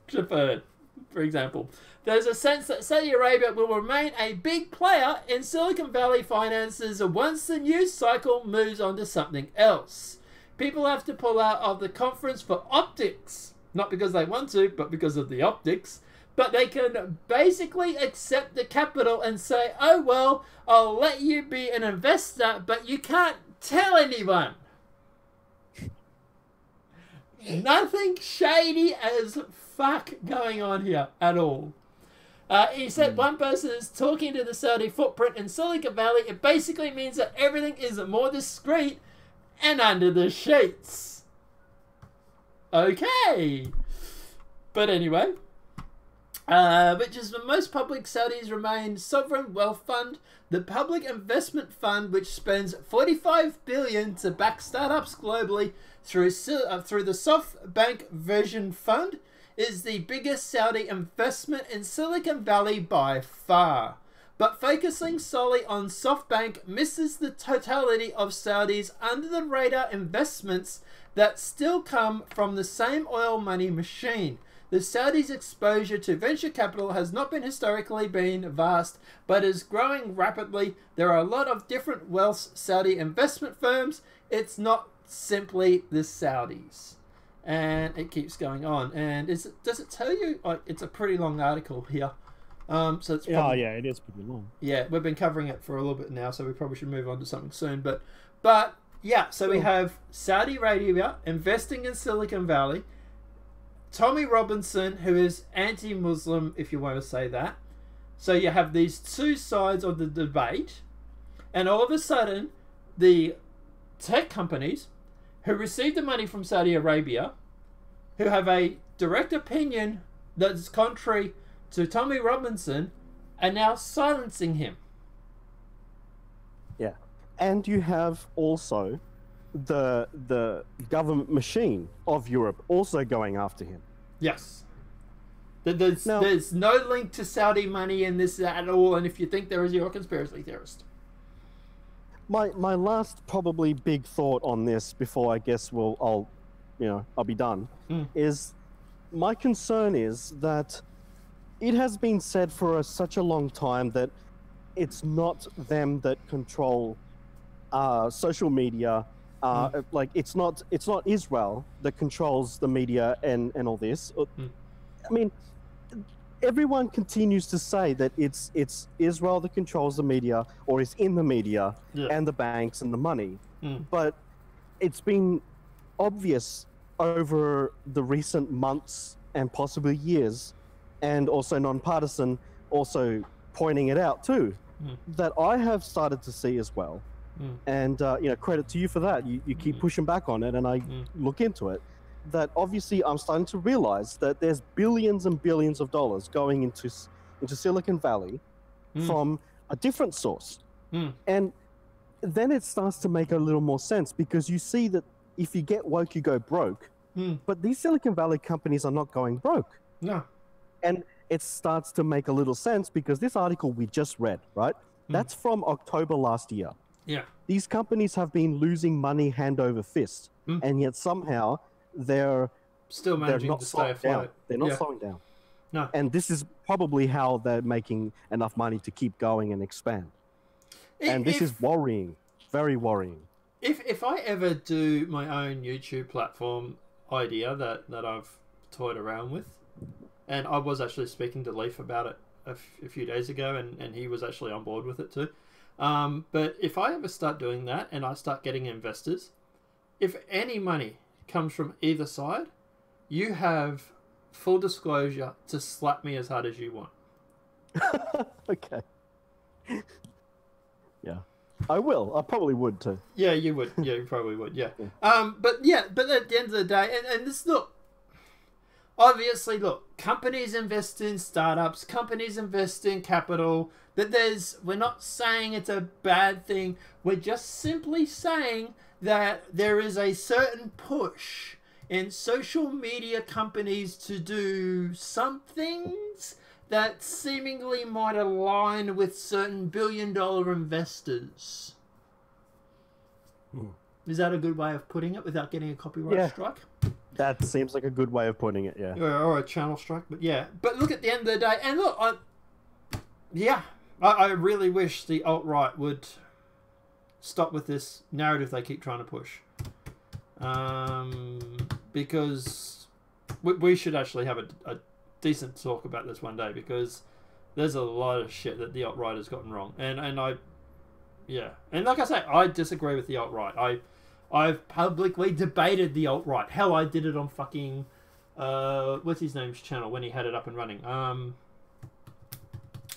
deferred, for example. There's a sense that Saudi Arabia will remain a big player in Silicon Valley finances once the news cycle moves on to something else. People have to pull out of the conference for optics. Not because they want to, but because of the optics. But they can basically accept the capital and say, oh, well, I'll let you be an investor, but you can't tell anyone. Nothing shady as fuck going on here at all. He said one person is talking to the Saudi footprint in Silicon Valley. It basically means that everything is more discreet and under the sheets. Okay. But anyway, which is the most public Saudis remain Sovereign Wealth Fund, the public investment fund which spends $45 billion to back startups globally through the SoftBank Version Fund, is the biggest Saudi investment in Silicon Valley by far. But focusing solely on SoftBank misses the totality of Saudi's under-the-radar investments that still come from the same oil money machine. The Saudis' exposure to venture capital has not historically been vast, but is growing rapidly. There are a lot of different wealth Saudi investment firms. It's not simply the Saudis. And it keeps going on. And does it tell you? Like, it's a pretty long article here. So it's probably, yeah, it is pretty long. Yeah, we've been covering it for a little bit now, so we probably should move on to something soon. But yeah, so we have Saudi Arabia investing in Silicon Valley. Tommy Robinson, who is anti-Muslim, if you want to say that. So you have these two sides of the debate, and all of a sudden, the tech companies who receive the money from Saudi Arabia, who have a direct opinion that's contrary to Tommy Robinson, are now silencing him. Yeah. And you have also the government machine of Europe also going after him. Yes. There's no link to Saudi money in this at all, and if you think there is, you're a conspiracy theorist. My last probably big thought on this before I guess I'll be done is my concern is that it has been said for such a long time that it's not them that control social media. Like it's not Israel that controls the media and all this. I mean, everyone continues to say that it's Israel that controls the media or is in the media and the banks and the money. But it's been obvious over the recent months and possibly years, and also nonpartisan also pointing it out too, that I have started to see as well. And credit to you for that. You keep pushing back on it, and I look into it. That obviously I'm starting to realize that there's billions and billions of dollars going into Silicon Valley from a different source. And then it starts to make a little more sense, because you see that if you get woke, you go broke. But these Silicon Valley companies are not going broke. No. And it starts to make a little sense, because this article we just read, right? That's from October last year. Yeah. These companies have been losing money hand over fist, and yet somehow they're still managing to stay afloat. They're not slowing down. No. And this is probably how they're making enough money to keep going and expand. And this is worrying, very worrying. If I ever do my own YouTube platform idea that I've toyed around with, and I was actually speaking to Leaf about it a few days ago, and he was actually on board with it too. But if I ever start doing that and I start getting investors, if any money comes from either side, you have full disclosure to slap me as hard as you want. Okay. Yeah. I will. I probably would too. Yeah, you would. Yeah, you probably would. Yeah. But at the end of the day, and this, look, obviously, look, companies invest in startups, companies invest in capital. We're not saying it's a bad thing. We're just simply saying that there is a certain push in social media companies to do some things that seemingly might align with certain billion-dollar investors. Is that a good way of putting it without getting a copyright strike? That seems like a good way of putting it, yeah. Or a channel strike, but yeah. But look, at the end of the day, and look, I really wish the alt-right would stop with this narrative they keep trying to push. Because we should actually have a decent talk about this one day, because there's a lot of shit that the alt-right has gotten wrong. And like I say, I disagree with the alt-right. I've publicly debated the alt-right. Hell, I did it on fucking what's his name's channel when he had it up and running.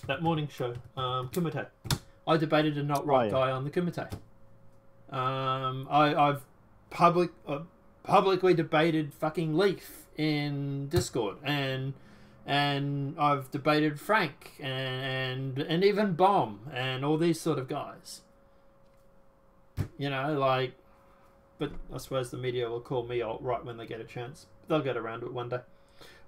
That morning show, Kumite. I debated an alt-right guy on the Kumite. I've publicly debated fucking Leaf in Discord, and I've debated Frank and even Bomb and all these sort of guys. But I suppose the media will call me alt-right when they get a chance. They'll get around to it one day.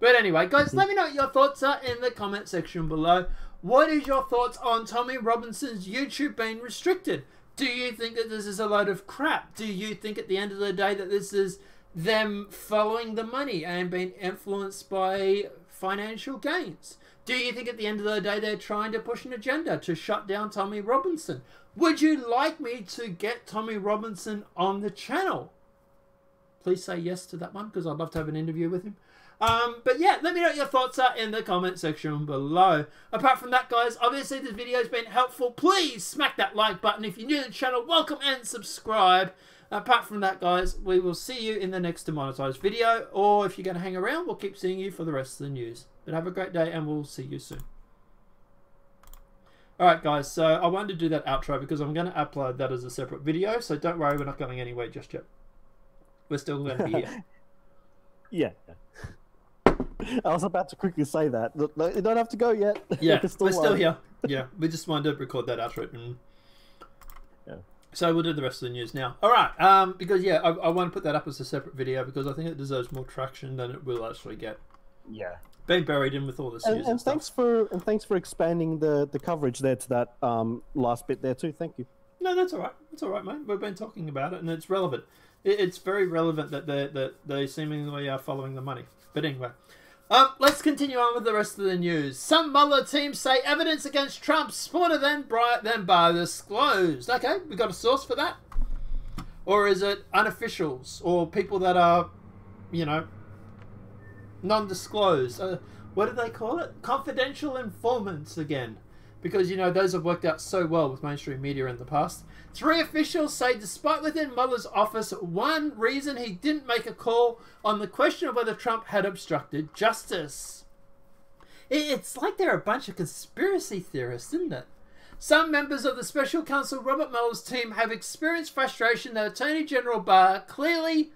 But anyway, guys, let me know what your thoughts are in the comment section below. What is your thoughts on Tommy Robinson's YouTube being restricted? Do you think that this is a load of crap? Do you think at the end of the day that this is them following the money and being influenced by financial gains? Do you think at the end of the day they're trying to push an agenda to shut down Tommy Robinson? Would you like me to get Tommy Robinson on the channel? Please say yes to that one, because I'd love to have an interview with him. But yeah, let me know what your thoughts are in the comment section below. Apart from that, guys, obviously this video has been helpful. Please smack that like button. If you're new to the channel, welcome and subscribe. Apart from that, guys, we will see you in the next demonetized video. Or if you're going to hang around, we'll keep seeing you for the rest of the news. But have a great day, and we'll see you soon. Alright guys, so I wanted to do that outro because I'm going to upload that as a separate video, so don't worry, we're not going anywhere just yet. We're still going to be here. Yeah. I was about to quickly say that. Look, you don't have to go yet. Yeah, we're still here. Yeah, we just wanted to record that outro. And... yeah. So we'll do the rest of the news now. Alright, because yeah, I want to put that up as a separate video because I think it deserves more traction than it will actually get. Yeah. Being buried in with all this news and thanks for expanding the coverage there to that last bit there too. Thank you. No, that's alright. That's alright, mate. We've been talking about it and it's relevant. It's very relevant that they seemingly are following the money. But anyway. Let's continue on with the rest of the news. Some Mueller teams say evidence against Trump smaller than Barr disclosed. Okay, we got a source for that? Or is it unofficials or people that are, you know, non-disclosed? What do they call it? Confidential informants again. Because, you know, those have worked out so well with mainstream media in the past. 3 officials say despite within Mueller's office, one reason he didn't make a call on the question of whether Trump had obstructed justice. It's like they're a bunch of conspiracy theorists, isn't it? Some members of the special counsel Robert Mueller's team have experienced frustration that Attorney General Barr clearly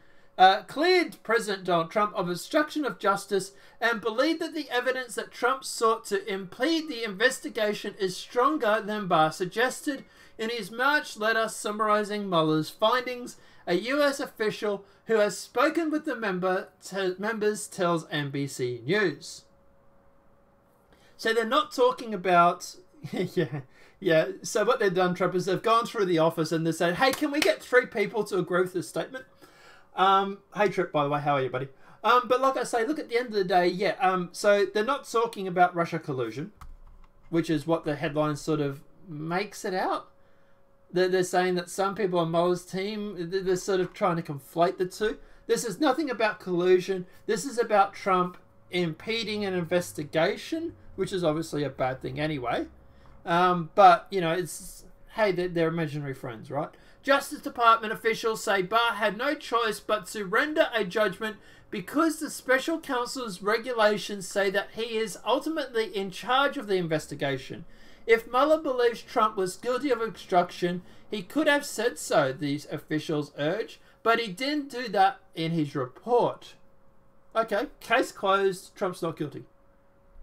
cleared President Donald Trump of obstruction of justice and believe that the evidence that Trump sought to impede the investigation is stronger than Barr suggested. In his March letter summarizing Mueller's findings, a U.S. official who has spoken with the members tells NBC News. So they're not talking about... yeah. So what they've done, Trump, is they've gone through the office and they said, hey, can we get 3 people to agree with this statement? Hey, Trip, by the way, how are you, buddy? But like I say, look, at the end of the day, yeah, so they're not talking about Russia collusion, which is what the headline sort of makes it out. They're saying that some people on Mueller's team, they're sort of trying to conflate the two. This is nothing about collusion. This is about Trump impeding an investigation, which is obviously a bad thing anyway. But, you know, it's, hey, they're imaginary friends, right? Justice Department officials say Barr had no choice but to render a judgment because the special counsel's regulations say that he is ultimately in charge of the investigation. If Mueller believes Trump was guilty of obstruction, he could have said so, these officials urge, but he didn't do that in his report. Okay, case closed, Trump's not guilty.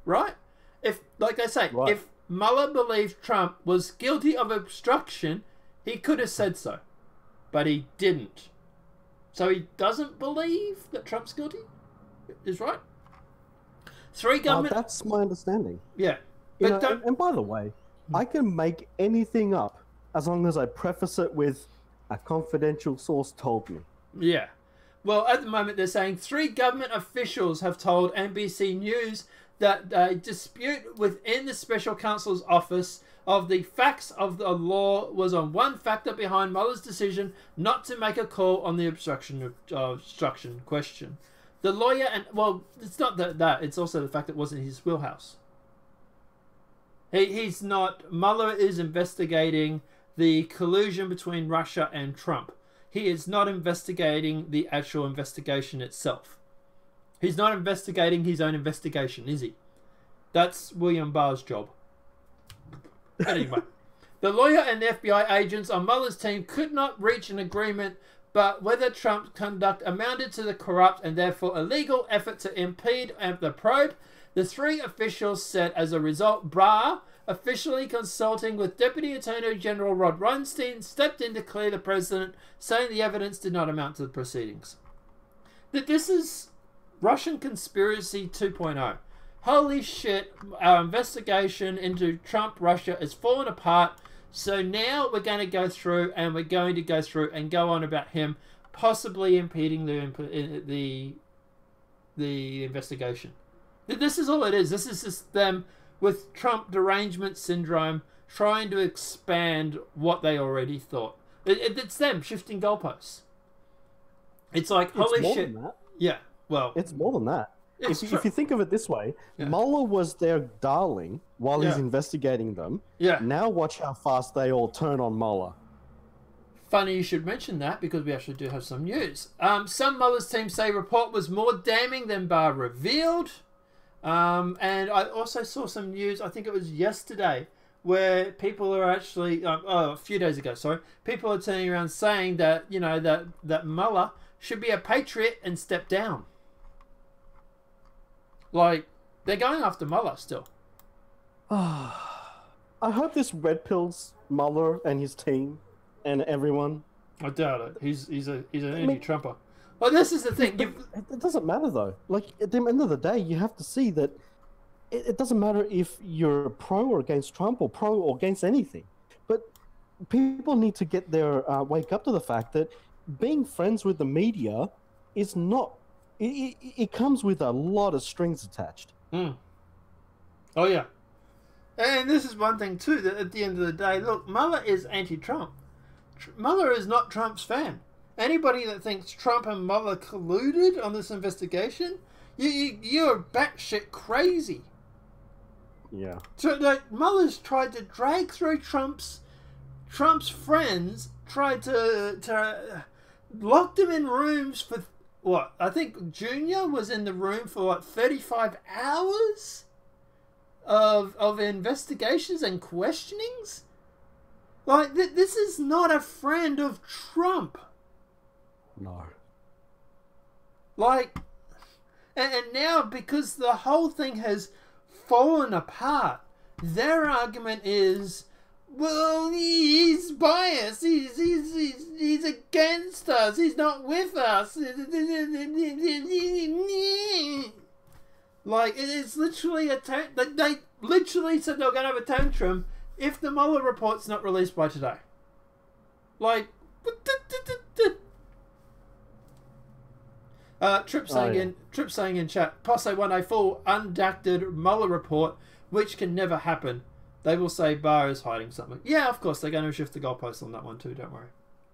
Right? If, like they say, right. If Mueller believed Trump was guilty of obstruction, he could have said so, but he didn't. So he doesn't believe that Trump's guilty? Is right? 3 government... that's my understanding. Yeah. You know, and by the way, I can make anything up as long as I preface it with a confidential source told me. Yeah. Well, at the moment they're saying 3 government officials have told NBC News that a dispute within the special counsel's office of the facts of the law was on one factor behind Mueller's decision not to make a call on the obstruction question. The lawyer and, well, it's not that, it's also the fact that it wasn't his wheelhouse. He's not... Mueller is investigating the collusion between Russia and Trump. He is not investigating the actual investigation itself. He's not investigating his own investigation, is he? That's William Barr's job. But anyway, the lawyer and the FBI agents on Mueller's team could not reach an agreement but whether Trump's conduct amounted to the corrupt and therefore illegal effort to impede the probe. The 3 officials said as a result, Barr, officially consulting with Deputy Attorney General Rod Rosenstein, stepped in to clear the president, saying the evidence did not amount to the proceedings. That this is Russian conspiracy 2.0. Holy shit, our investigation into Trump Russia has fallen apart. So now we're going to go through and go on about him possibly impeding the investigation. This is all it is. This is just them with Trump derangement syndrome trying to expand what they already thought. It's them shifting goalposts. It's like, holy shit. Yeah, well... It's more than that. If you think of it this way, yeah. Mueller was their darling while he's investigating them. Yeah. Now watch how fast they all turn on Mueller. Funny you should mention that because we actually do have some news. Some Mueller's team say report was more damning than Barr revealed. And I also saw some news, I think it was yesterday, where people are actually, a few days ago, sorry, people are turning around saying that, you know, that Mueller should be a patriot and step down. Like, they're going after Mueller still. I hope this red pills Mueller and his team and everyone. I doubt it. He's an anti-Trumper. Well, this is the thing. It doesn't matter though. Like at the end of the day, you have to see that it doesn't matter if you're pro or against Trump or pro or against anything. But people need to get their wake up to the fact that being friends with the media is not. It comes with a lot of strings attached. Mm. Oh yeah. And this is one thing too, that at the end of the day, look, Mueller is anti-Trump. Mueller is not Trump's fan. Anybody that thinks Trump and Mueller colluded on this investigation, you're batshit crazy. Yeah. So like, Mueller's tried to drag through Trump's friends, tried to lock them in rooms for what? I think Junior was in the room for what, 35 hours of investigations and questionings. Like this is not a friend of Trump. No. Like, and now because the whole thing has fallen apart, their argument is, well, he's biased. He's against us. He's not with us. Like, it's literally they literally said they're going to have a tantrum if the Mueller report's not released by today. Like, Trip saying in chat, Posse want a full undacted Mueller report, which can never happen. They will say Barr is hiding something. Yeah, of course, they're going to shift the goalposts on that one too, don't worry.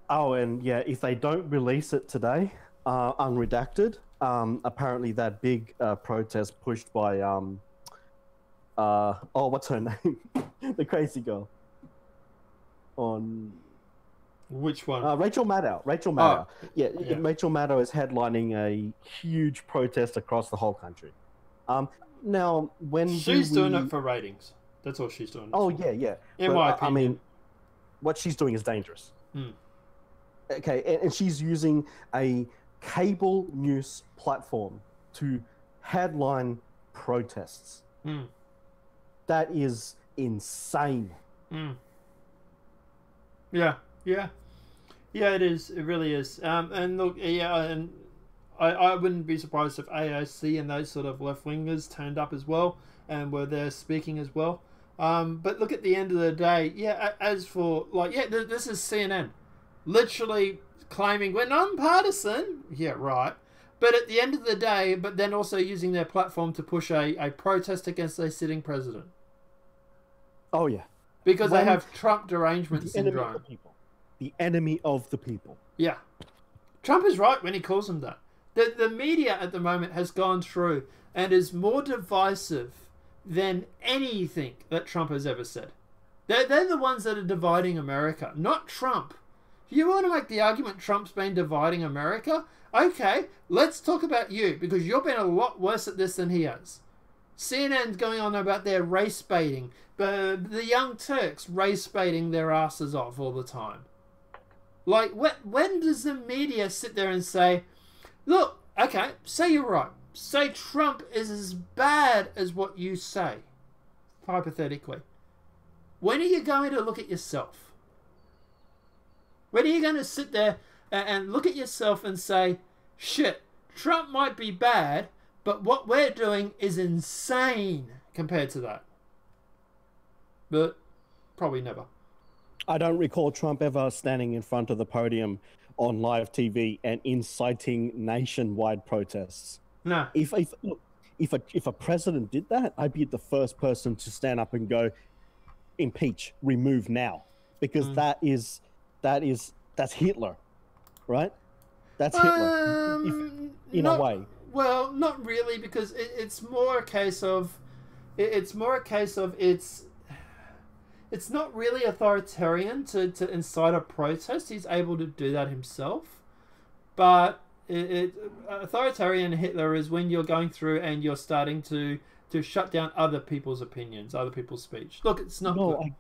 Oh, and yeah, if they don't release it today, unredacted, apparently that big protest pushed by, what's her name? The crazy girl. On... Which one? Rachel Maddow. Rachel Maddow. Oh, yeah, yeah, Rachel Maddow is headlining a huge protest across the whole country. Now, when she's doing it for ratings. That's all she's doing. Oh, yeah. In my opinion. I mean, what she's doing is dangerous. Hmm. Okay, and she's using a cable news platform to headline protests. Hmm. That is insane. Hmm. Yeah, it is. It really is. And look, yeah, and I wouldn't be surprised if AOC and those sort of left wingers turned up as well and were there speaking as well. But look, at the end of the day, yeah. As for this is CNN, literally claiming we're nonpartisan. Yeah, right. But at the end of the day, but then also using their platform to push a protest against a sitting president. Oh yeah. Because they have Trump derangement syndrome. The enemy of the people. Yeah. Trump is right when he calls them that. The media at the moment has gone through and is more divisive than anything that Trump has ever said. They're the ones that are dividing America, not Trump. If you want to make the argument Trump's been dividing America, okay, let's talk about you, because you've been a lot worse at this than he has. CNN's going on about their race baiting, but the Young Turks race baiting their asses off all the time. Like, when does the media sit there and say, look, okay, say you're right. Say Trump is as bad as what you say, hypothetically. When are you going to look at yourself? When are you going to sit there and look at yourself and say, shit, Trump might be bad, but what we're doing is insane compared to that? But probably never. I don't recall Trump ever standing in front of the podium on live TV and inciting nationwide protests. No. If a president did that, I'd be the first person to stand up and go, impeach, remove now, because that's Hitler, right? That's Hitler, in a way. Well, not really, because it's more a case of it's not really authoritarian to incite a protest. He's able to do that himself, but authoritarian Hitler is when you're going through and you're starting to to shut down other people's opinions, other people's speech. Look, it's not No, good.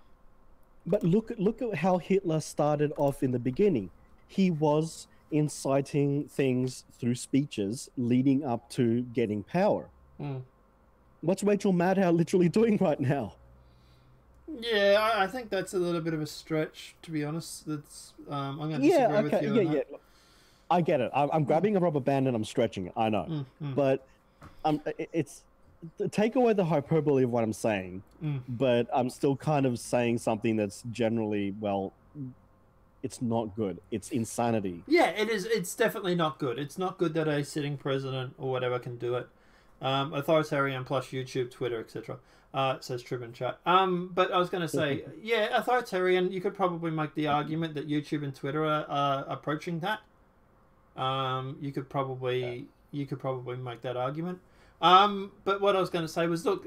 but look at how Hitler started off in the beginning. He was inciting things through speeches leading up to getting power. Mm. What's Rachel Maddow literally doing right now? Yeah, I think that's a little bit of a stretch, to be honest. That's I'm going to disagree with you on that. I get it. I'm grabbing a rubber band and I'm stretching it. I know, but it's take away the hyperbole of what I'm saying. But I'm still kind of saying something that's generally, well, it's not good. It's insanity. Yeah, it is. It's definitely not good. It's not good that a sitting president or whatever can do it. Authoritarian plus YouTube, Twitter, etc. Says Tribune Chat. But I was going to say, yeah, authoritarian. You could probably make the argument that YouTube and Twitter are approaching that. You could probably make that argument. But what I was going to say was, look,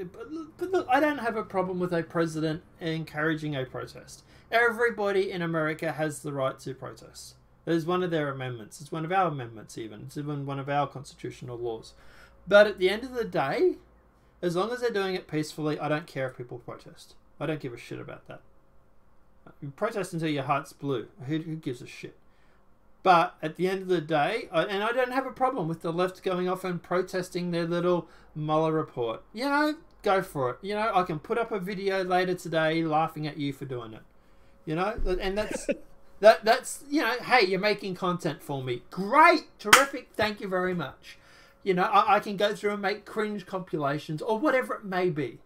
I don't have a problem with a president encouraging a protest. Everybody in America has the right to protest. It is one of their amendments. It's one of our amendments even. It's even one of our constitutional laws. But at the end of the day, as long as they're doing it peacefully, I don't care if people protest. I don't give a shit about that. You protest until your heart's blue. Who gives a shit? But at the end of the day, and I don't have a problem with the left going off and protesting their little Mueller report. You know, go for it. You know, I can put up a video later today laughing at you for doing it. You know, and that's that's you know, hey, you're making content for me. Great, terrific, thank you very much. You know, I can go through and make cringe compilations or whatever it may be.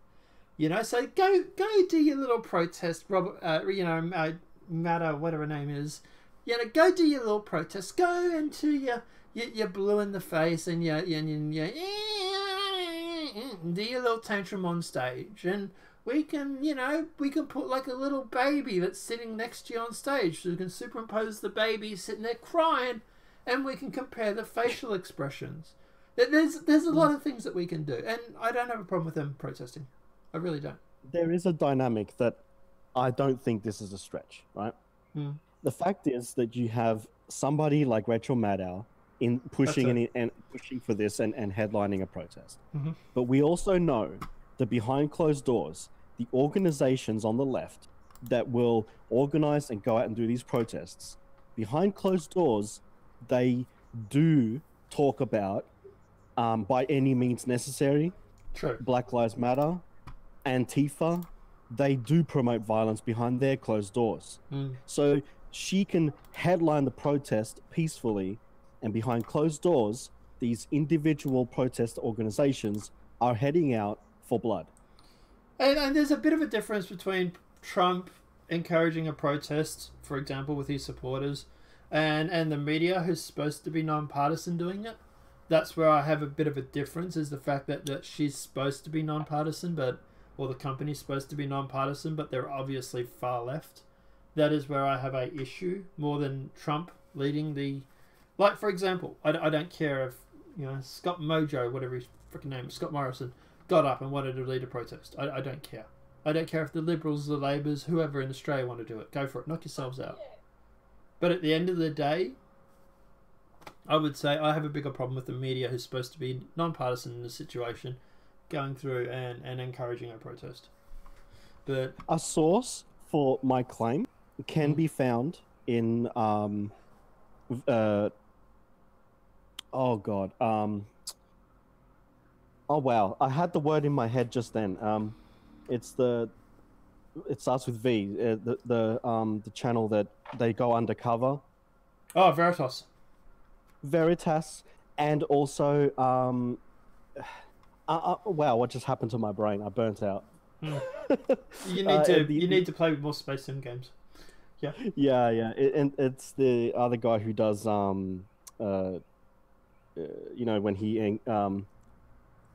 You know, so go do your little protest, Robert. Matter, whatever her name is. You know, go do your little protest. Go into your blue in the face and your do your little tantrum on stage, and we can put like a little baby that's sitting next to you on stage, so we can superimpose the baby sitting there crying, and we can compare the facial expressions. There's a lot of things that we can do, and I don't have a problem with them protesting. I really don't. There is a dynamic that I don't think this is a stretch, right? The fact is that you have somebody like Rachel Maddow in pushing and pushing for this and headlining a protest. But we also know that behind closed doors, the organizations on the left that will organize and go out and do these protests, behind closed doors, they do talk about, by any means necessary, Black Lives Matter, Antifa, they do promote violence behind their closed doors. So she can headline the protest peacefully, and behind closed doors, these individual protest organizations are heading out for blood. And there's a bit of a difference between Trump encouraging a protest, for example, with his supporters, and the media, who's supposed to be nonpartisan, doing it. That's where I have a bit of a difference, is the fact that she's supposed to be nonpartisan, or the company's supposed to be nonpartisan, but they're obviously far left. That is where I have a issue, more than Trump leading the... Like, for example, I don't care if, Scott Mojo, whatever his freaking name is, Scott Morrison, got up and wanted to lead a protest. I don't care. I don't care if the Liberals, the Labours, whoever in Australia want to do it. Go for it. Knock yourselves out. But at the end of the day, I would say I have a bigger problem with the media, who's supposed to be non-partisan in this situation, going through and encouraging a protest. But a source for my claim can be found in oh wow, I had the word in my head just then. It starts with V. The channel that they go undercover. Oh, Veritas, and also wow, what just happened to my brain? I burnt out. You need to play with more Space Sim games. Yeah. And it's the other guy who does when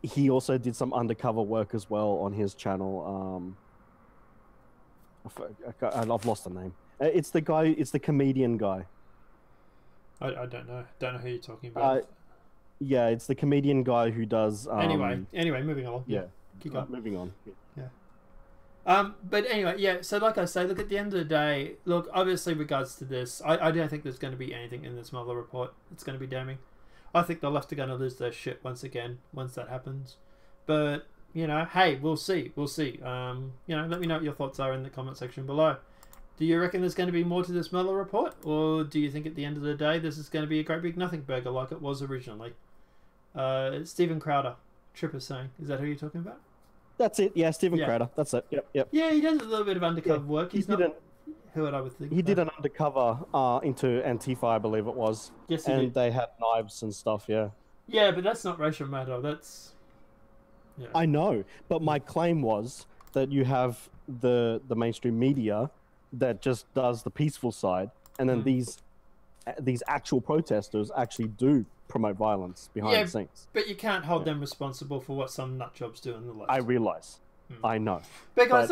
he also did some undercover work as well on his channel. I've lost the name. It's the guy. It's the comedian guy. I don't know. Don't know who you're talking about. Yeah, it's the comedian guy who does. Anyway, moving along. Yeah, keep going. Moving on. Yeah. But anyway, yeah. So like I say, look, at the end of the day, look, obviously, regards to this, I don't think there's going to be anything in this Mueller report that's going to be damning. I think the left are going to lose their shit once again once that happens. But you know, hey, we'll see. We'll see. You know, let me know what your thoughts are in the comment section below. Do you reckon there's going to be more to this Mueller report? Or do you think at the end of the day this is going to be a great big nothing burger like it was originally? Stephen Crowder, Tripper saying. Is that who you're talking about? That's it. Yeah, Stephen Crowder. That's it. Yep. Yeah, he does a little bit of undercover work. He's not who I would think. He did an undercover into Antifa, I believe it was. Yes, he did. They had knives and stuff, yeah. Yeah, but that's not racial matter. That's... Yeah. I know, but my claim was that you have the mainstream media that just does the peaceful side, and then these actual protesters actually do promote violence behind the scenes. But you can't hold them responsible for what some nutjobs do in the left. I realise. I know. Because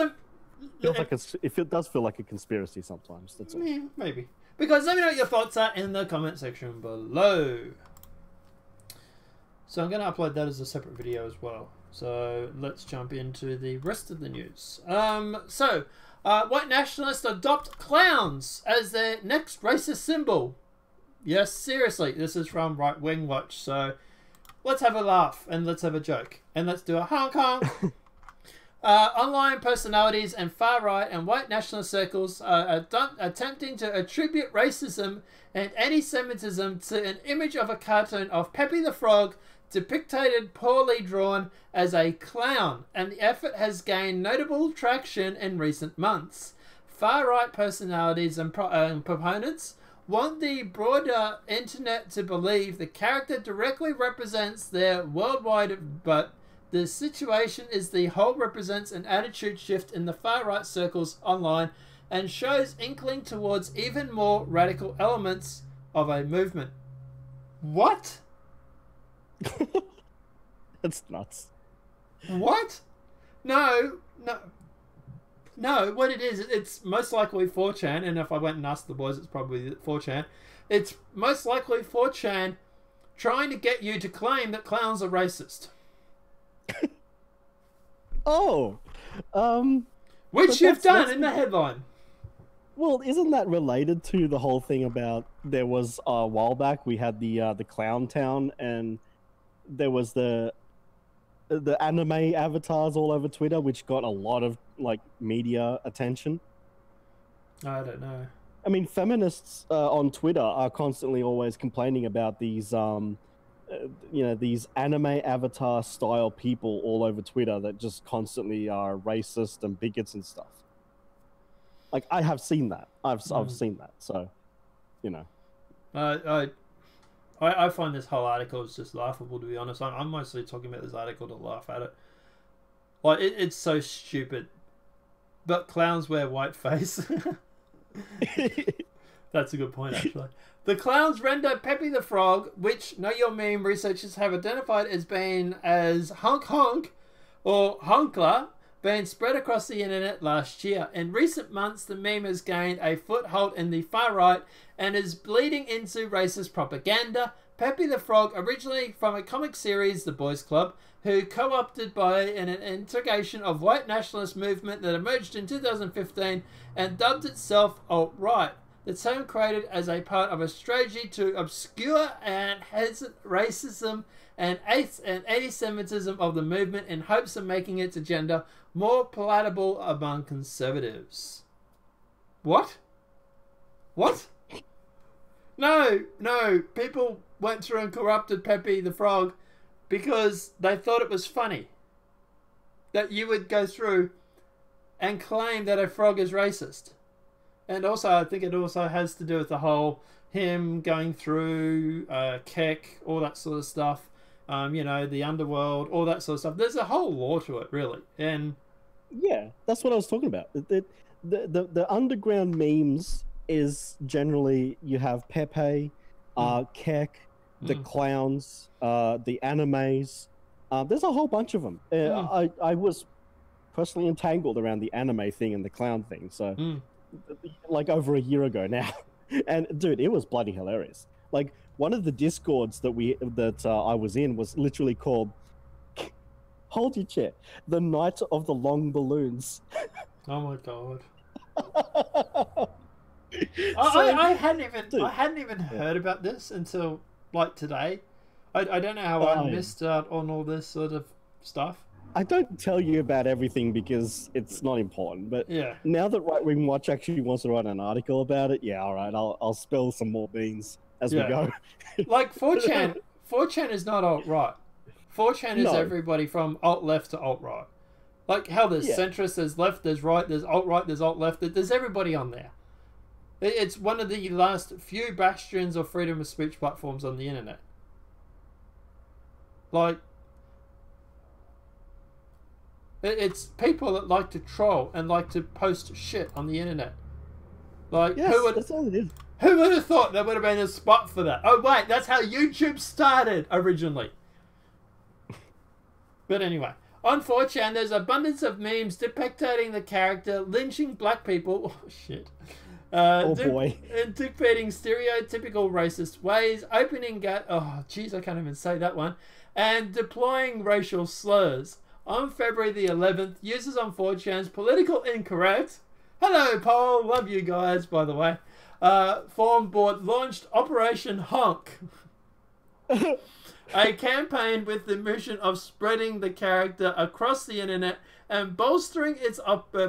it does feel like a conspiracy sometimes. That's all. Yeah, maybe. Because let me know what your thoughts are in the comment section below. So I'm going to upload that as a separate video as well. So let's jump into the rest of the news. White nationalists adopt clowns as their next racist symbol. Yes, seriously, this is from Right Wing Watch. So let's have a laugh and let's have a joke. And let's do a honk honk. Online personalities and far-right and white nationalist circles are attempting to attribute racism and anti-Semitism to an image of a cartoon of Pepe the Frog depicted poorly drawn as a clown, and the effort has gained notable traction in recent months. Far-right personalities and proponents want the broader internet to believe the character directly represents their worldwide, but the situation is the whole represents an attitude shift in the far-right circles online and shows inkling towards even more radical elements of a movement. What? That's nuts. What? No. What it is, it's most likely 4chan, and if I went and asked the boys, it's probably 4chan. It's most likely 4chan trying to get you to claim that clowns are racist. Which you've done in the headline. Well, isn't that related to the whole thing about there was a while back we had the Clown Town, and there was the anime avatars all over Twitter, which got a lot of media attention. I don't know. I mean, feminists on Twitter are constantly always complaining about these these anime avatar style people all over Twitter that just constantly are racist and bigots and stuff. I have seen that. I've seen that. So, I find this whole article is just laughable, to be honest. I'm mostly talking about this article to laugh at it. It's so stupid. But clowns wear white face. That's a good point, actually. The clowns render Pepe the Frog, which Know Your Meme researchers have identified as being as honk honk or honkler, being spread across the internet last year. In recent months, the meme has gained a foothold in the far right and is bleeding into racist propaganda. Pepe the Frog, originally from a comic series, The Boys Club, who co-opted by an integration of white nationalist movement that emerged in 2015 and dubbed itself alt-right. The term created as a part of a strategy to obscure and racism and anti-Semitism of the movement in hopes of making its agenda more palatable among conservatives. What? No. People went through and corrupted Pepe the Frog because they thought it was funny that you would go through and claim that a frog is racist. And also, I think it also has to do with the whole him going through Keck, all that sort of stuff. The underworld, all that sort of stuff. There's a whole lore to it, really. And yeah, that's what I was talking about. The underground memes is generally you have Pepe, Keck, the clowns, the animes. There's a whole bunch of them. I was personally entangled around the anime thing and the clown thing. So. Over a year ago now, and dude, it was bloody hilarious. One of the discords that I was in was literally called "Hold Your Chair," the Night of the Long Balloons. Oh my god! I hadn't even heard about this until today. I don't know how I missed out on all this sort of stuff. I don't tell you about everything because it's not important. But Yeah. now that Right Wing Watch actually wants to write an article about it, yeah, all right, I'll spill some more beans as we go. Like 4chan, 4chan is not alt-right. 4chan is No. everybody from alt-left to alt-right. Like how there's Yeah. centrist, there's left, there's right, there's alt-right, there's alt-left. There's everybody on there. It's one of the last few bastions of freedom of speech platforms on the internet. Like, it's people that like to troll and like to post shit on the internet. Like, Yes, that's all it is. who would have thought there would have been a spot for that? Oh wait, that's how YouTube started originally. But anyway, on 4chan there's abundance of memes depicting the character lynching black people. Oh shit. Oh boy. Depicting stereotypical racist ways, opening oh jeez, I can't even say that one. And deploying racial slurs. On February the 11th, users on 4chan's Political Incorrect, hello Paul, love you guys by the way, forum board launched Operation Honk, a campaign with the mission of spreading the character across the internet and bolstering its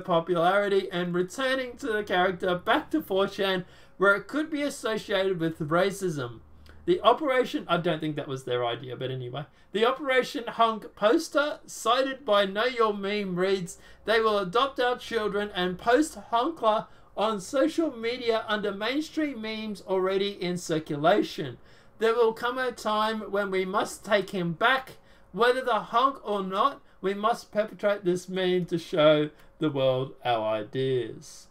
popularity and returning to the character back to 4chan where it could be associated with racism. The Operation, I don't think that was their idea, but anyway. The Operation Honk poster, cited by Know Your Meme, reads, they will adopt our children and post Honkler on social media under mainstream memes already in circulation. There will come a time when we must take him back. Whether the honk or not, we must perpetrate this meme to show the world our ideas.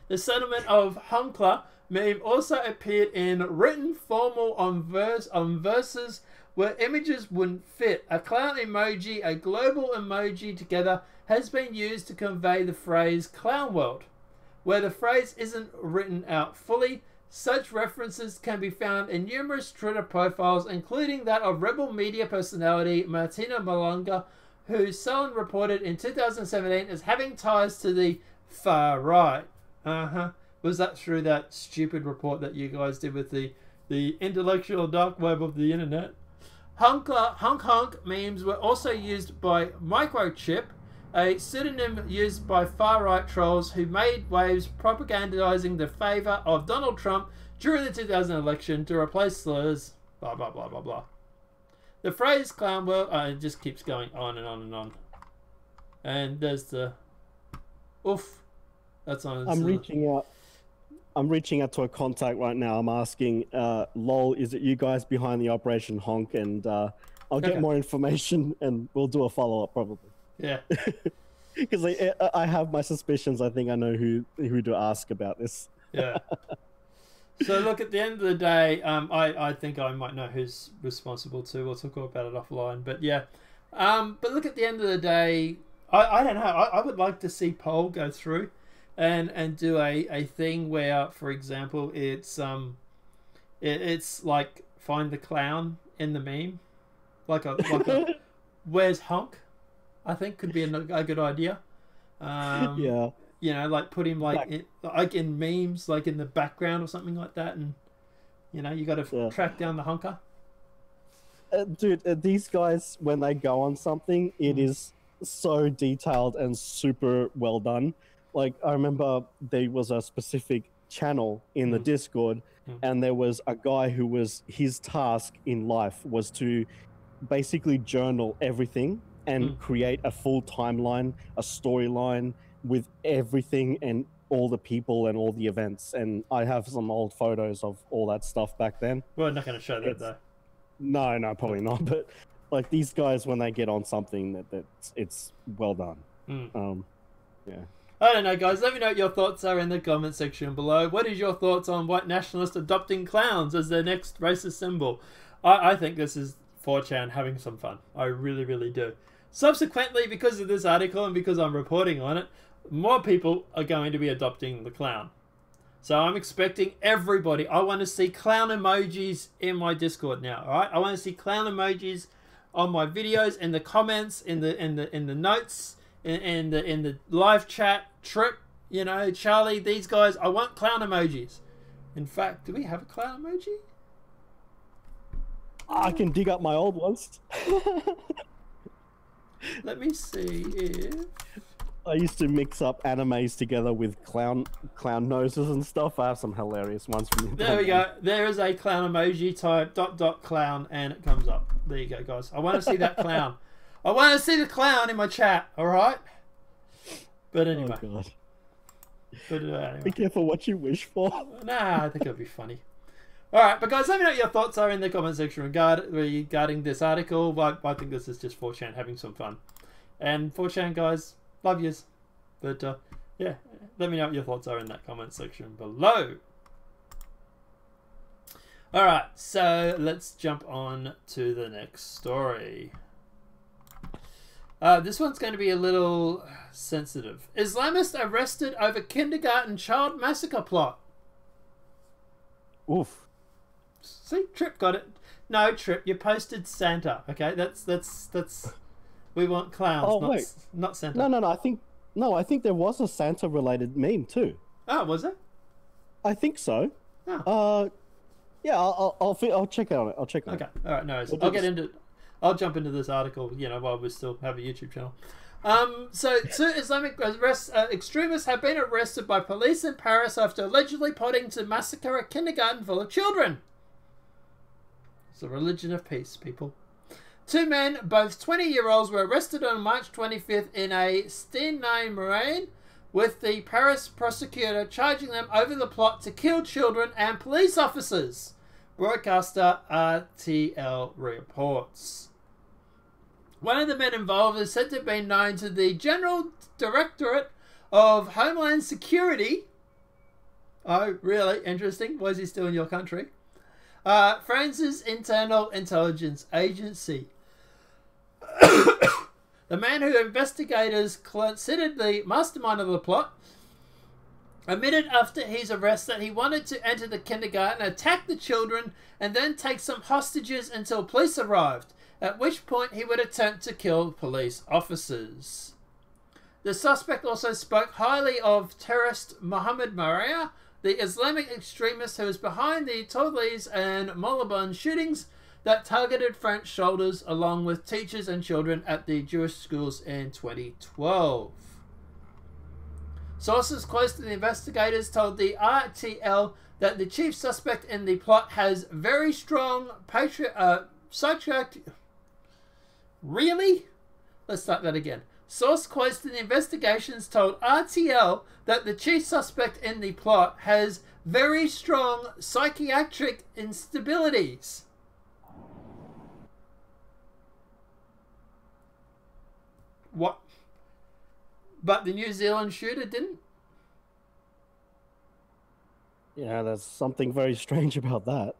The settlement of Honkler meme also appeared in written formal on verses where images wouldn't fit. A clown emoji, a global emoji together has been used to convey the phrase clown world. Where the phrase isn't written out fully, such references can be found in numerous Twitter profiles, including that of Rebel media personality Martina Malonga, who Sullen reported in 2017 as having ties to the far right. Was that through that stupid report that you guys did with the intellectual dark web of the internet? Honk memes were also used by Microchip, a pseudonym used by far-right trolls who made waves propagandizing the favor of Donald Trump during the 2000 election to replace slurs, blah, blah, blah, blah, blah. The phrase clown world, it just keeps going on and on and on. And there's the, oof, that's on. I'm reaching out to a contact right now. I'm asking, lol, is it you guys behind the Operation Honk? And I'll get more information and we'll do a follow-up probably. Yeah. Because I have my suspicions. I think I know who to ask about this. Yeah. So look, at the end of the day, I think I might know who's responsible too. We'll talk about it offline. But yeah. But look, at the end of the day, I don't know. I would like to see Poll go through and do a thing where, for example, it's like find the clown in the meme, like a where's Honk? I think could be a good idea. Yeah. You know, like put him like in memes, like in the background or something like that, and you know, you got to track down the honker. Dude, these guys, when they go on something, it is so detailed and super well done. Like, I remember there was a specific channel in the Discord, and there was a guy who was, his task in life was to basically journal everything and create a full timeline, a storyline with everything and all the people and all the events. And I have some old photos of all that stuff back then. We're not going to show that though. No, probably not. But like, these guys, when they get on something, it's well done. Yeah. I don't know, guys. Let me know what your thoughts are in the comment section below. What is your thoughts on white nationalists adopting clowns as their next racist symbol? I think this is 4chan having some fun. I really, really do. Subsequently, because of this article and because I'm reporting on it, more people are going to be adopting the clown. So I'm expecting everybody. I want to see clown emojis in my Discord now. All right, I want to see clown emojis on my videos, in the comments, in the notes, in the live chat. Trip, you know, Charlie, these guys. I want clown emojis. In fact, do we have a clown emoji? I can dig up my old ones. Let me see if... I used to mix up animes together with clown noses and stuff. I have some hilarious ones from There we go. There is a clown emoji. Type ... clown and it comes up. There you go, guys. I want to see that clown. I want to see the clown in my chat. All right. But anyway. Oh, God. But anyway. Be careful what you wish for. Nah, I think it'll be funny. All right, but guys, let me know what your thoughts are in the comment section regarding this article. I think this is just 4chan having some fun. And 4chan, guys, love yous. But yeah, let me know what your thoughts are in that comment section below. All right, so let's jump on to the next story. This one's going to be a little sensitive. Islamists arrested over kindergarten child massacre plot. Oof. See, Trip got it. No, Trip, you posted Santa. Okay, that's. We want clowns, not Santa. No. I think there was a Santa-related meme too. Oh, was it? I think so. Oh. Yeah, I'll check on it. I'll check on it. Okay, all right, no worries. I'll jump into this article, while we still have a YouTube channel. So two Islamic extremists have been arrested by police in Paris after allegedly plotting to massacre a kindergarten full of children. It's a religion of peace, people. Two men, both 20-year-olds, were arrested on March 25th in a Stenay-Marine, with the Paris prosecutor charging them over the plot to kill children and police officers. Broadcaster RTL reports. One of the men involved is said to have been known to the General Directorate of Homeland Security. Oh, really? Interesting. Why is he still in your country? France's Internal Intelligence Agency. The man who investigators considered the mastermind of the plot admitted after his arrest that he wanted to enter the kindergarten, attack the children, and then take some hostages until police arrived, at which point he would attempt to kill police officers. The suspect also spoke highly of terrorist Mohammed Maria, the Islamic extremist who was behind the Toulouse and Moulin shootings that targeted French soldiers along with teachers and children at the Jewish schools in 2012. Sources close to the investigators told the RTL that the chief suspect in the plot has very strong Really? Let's start that again. Source close to the investigations told RTL that the chief suspect in the plot has very strong psychiatric instabilities. What? But the New Zealand shooter didn't? Yeah, there's something very strange about that.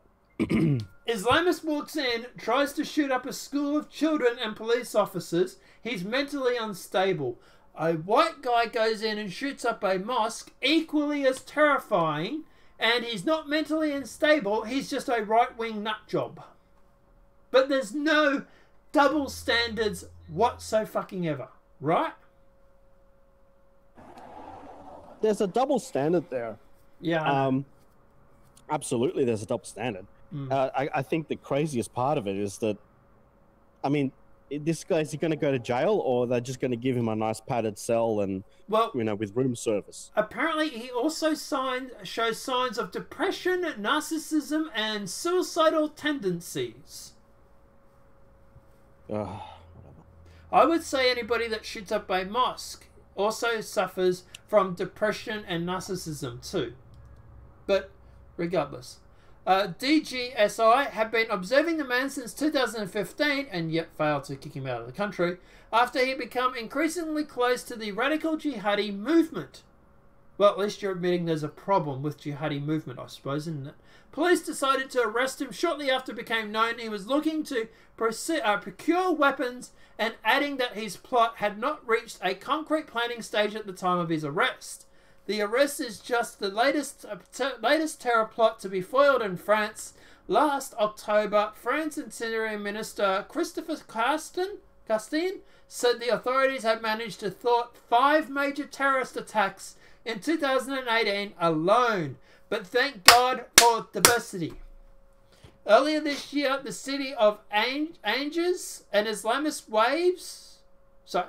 Islamist walks in, tries to shoot up a school of children and police officers. He's mentally unstable. A white guy goes in and shoots up a mosque, equally as terrifying, and he's not mentally unstable, he's just a right-wing nutjob. But there's no double standards whatsoever, right? There's a double standard there. Yeah. Absolutely, there's a double standard. I think the craziest part of it is that, I mean, this guy's going to go to jail, or they're just going to give him a nice padded cell and, with room service. Apparently, he also shows signs of depression, narcissism, and suicidal tendencies. Whatever. I would say anybody that shoots up a mosque also suffers from depression and narcissism too. But regardless, DGSI have been observing the man since 2015 and yet failed to kick him out of the country after he became increasingly close to the radical jihadi movement. Well, at least you're admitting there's a problem with jihadi movement, I suppose, isn't it? Police decided to arrest him shortly after it became known he was looking to procure weapons, and adding that his plot had not reached a concrete planning stage at the time of his arrest. The arrest is just the latest terror plot to be foiled in France. Last October, France Interior Minister Christopher Castien said the authorities had managed to thwart 5 major terrorist attacks in 2018 alone. But thank God for diversity. Earlier this year, the city of Angers and Islamist waves So,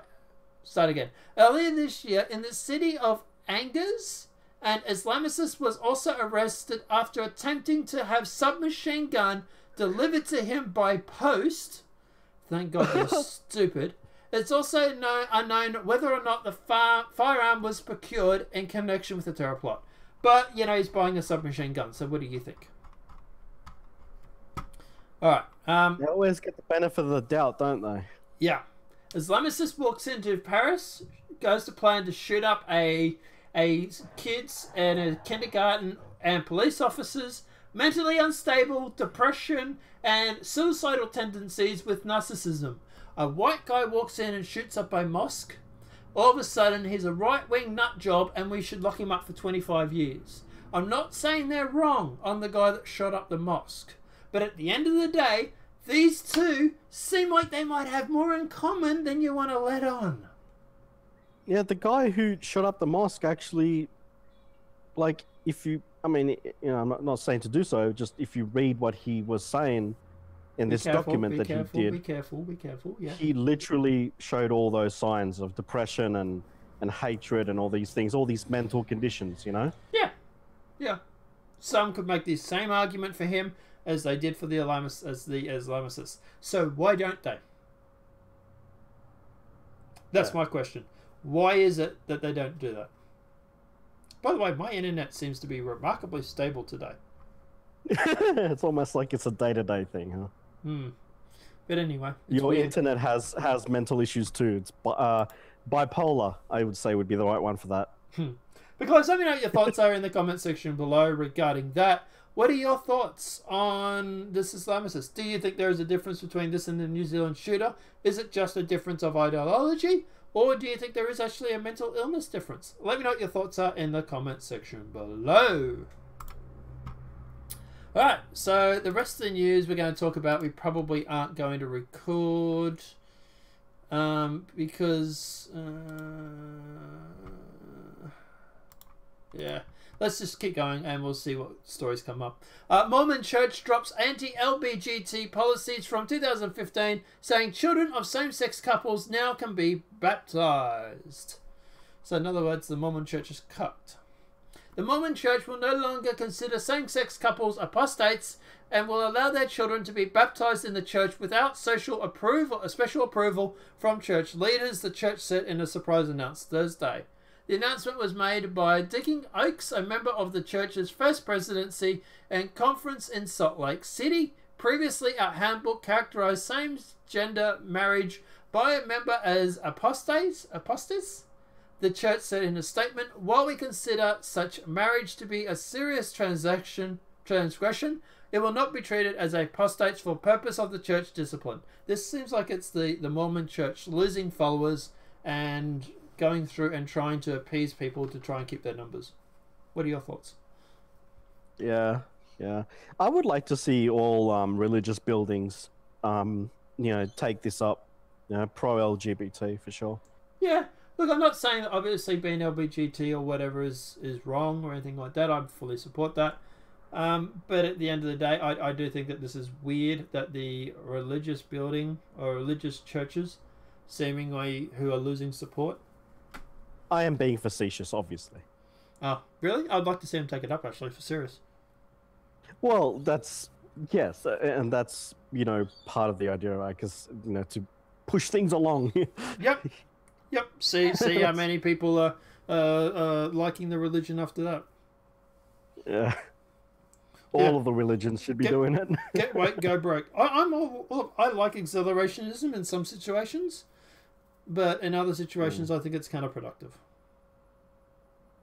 start again. Earlier this year, in the city of Angers, an Islamist was also arrested after attempting to have submachine gun delivered to him by post. Thank God they're stupid. It's also unknown whether or not the firearm was procured in connection with the terror plot. But, you know, he's buying a submachine gun, so what do you think? Alright. They always get the benefit of the doubt, don't they? Yeah. Islamist walks into Paris, goes to plan to shoot up a kids and a kindergarten and police officers, mentally unstable, depression, and suicidal tendencies with narcissism. A white guy walks in and shoots up a mosque. All of a sudden, he's a right-wing nut job and we should lock him up for 25 years. I'm not saying they're wrong on the guy that shot up the mosque. But at the end of the day, these two seem like they might have more in common than you want to let on. Yeah, the guy who shot up the mosque actually, like, if you, I mean, you know, I'm not saying to do so, just if you read what he was saying in this document that he did. Be careful, yeah. He literally showed all those signs of depression and hatred and all these things, all these mental conditions, you know? Yeah. Some could make the same argument for him as they did for the Islamists. So why don't they? That's my question. Why is it that they don't do that? By the way, my internet seems to be remarkably stable today. It's almost like it's a day-to-day thing, huh? But anyway, your internet has mental issues too. It's bipolar, I would say, would be the right one for that. Because let me know what your thoughts are in the comment section below regarding that. What are your thoughts on this Islamist? Do you think there is a difference between this and the New Zealand shooter? Is it just a difference of ideology? Or do you think there is actually a mental illness difference? Let me know what your thoughts are in the comment section below. Alright, so the rest of the news we're going to talk about, we probably aren't going to record because yeah, let's just keep going and we'll see what stories come up. Mormon Church drops anti-LGBT policies from 2015, saying children of same-sex couples now can be baptized. So in other words, the Mormon Church is cut. The Mormon Church will no longer consider same-sex couples apostates and will allow their children to be baptized in the church without special approval from church leaders, the church said in a surprise announcement Thursday. The announcement was made by Dicking Oakes, a member of the church's first presidency and conference in Salt Lake City. Previously, our handbook characterized same-gender marriage by a member as apostas. The church said in a statement, while we consider such marriage to be a serious transgression, it will not be treated as apostates for purpose of the church discipline. This seems like it's the Mormon Church losing followers and going through and trying to appease people to try and keep their numbers. What are your thoughts? Yeah. I would like to see all religious buildings, take this up. Pro-LGBT for sure. Yeah. Look, I'm not saying that obviously being LGBT or whatever is wrong or anything like that. I fully support that. But at the end of the day, I do think that this is weird that the religious building or religious churches seemingly who are losing support. I am being facetious, obviously. Oh, really? I'd like to see them take it up, actually, for serious. Well, yes, and that's, part of the idea, right? Because, to push things along. Yep. See how many people are liking the religion after that. Yeah. All of the religions should be doing it. Get weight, go broke. I like exhilarationism in some situations, but in other situations, I think it's counterproductive.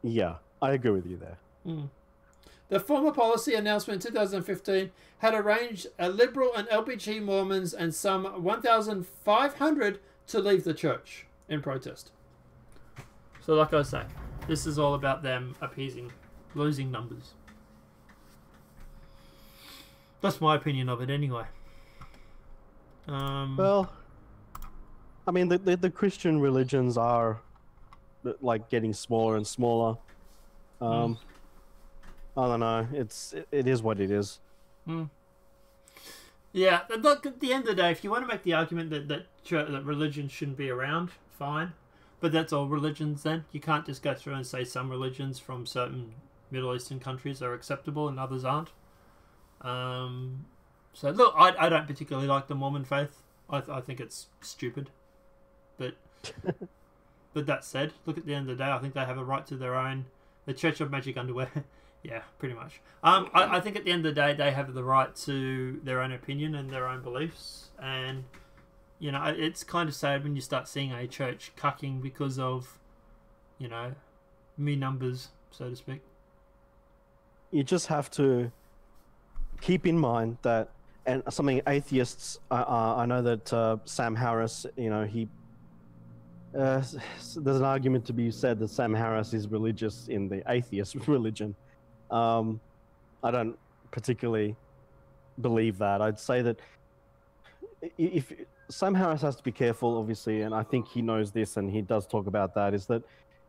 Yeah, I agree with you there. The former policy announcement in 2015 had arranged liberal and LBG Mormons and some 1,500 to leave the church in protest. So like I say, this is all about them appeasing losing numbers. That's my opinion of it anyway. Well, I mean, the Christian religions are like getting smaller and smaller. I don't know. It is what it is. Yeah, look, at the end of the day, if you want to make the argument that religion shouldn't be around, fine. But that's all religions then. You can't just go through and say some religions from certain Middle Eastern countries are acceptable and others aren't. So look, I don't particularly like the Mormon faith. I think it's stupid. But that said, look, at the end of the day, I think they have a right to their own. The Church of Magic Underwear. Yeah, pretty much. I think at the end of the day, they have the right to their own opinion and their own beliefs. And, you know, it's kind of sad when you start seeing a church cucking because of, you know, mere numbers, so to speak. You just have to keep in mind that, and something atheists, I know that Sam Harris, you know, there's an argument to be said that Sam Harris is religious in the atheist religion. I don't particularly believe that. I'd say that if Sam Harris has to be careful, obviously, and I think he knows this, and he does talk about that, is that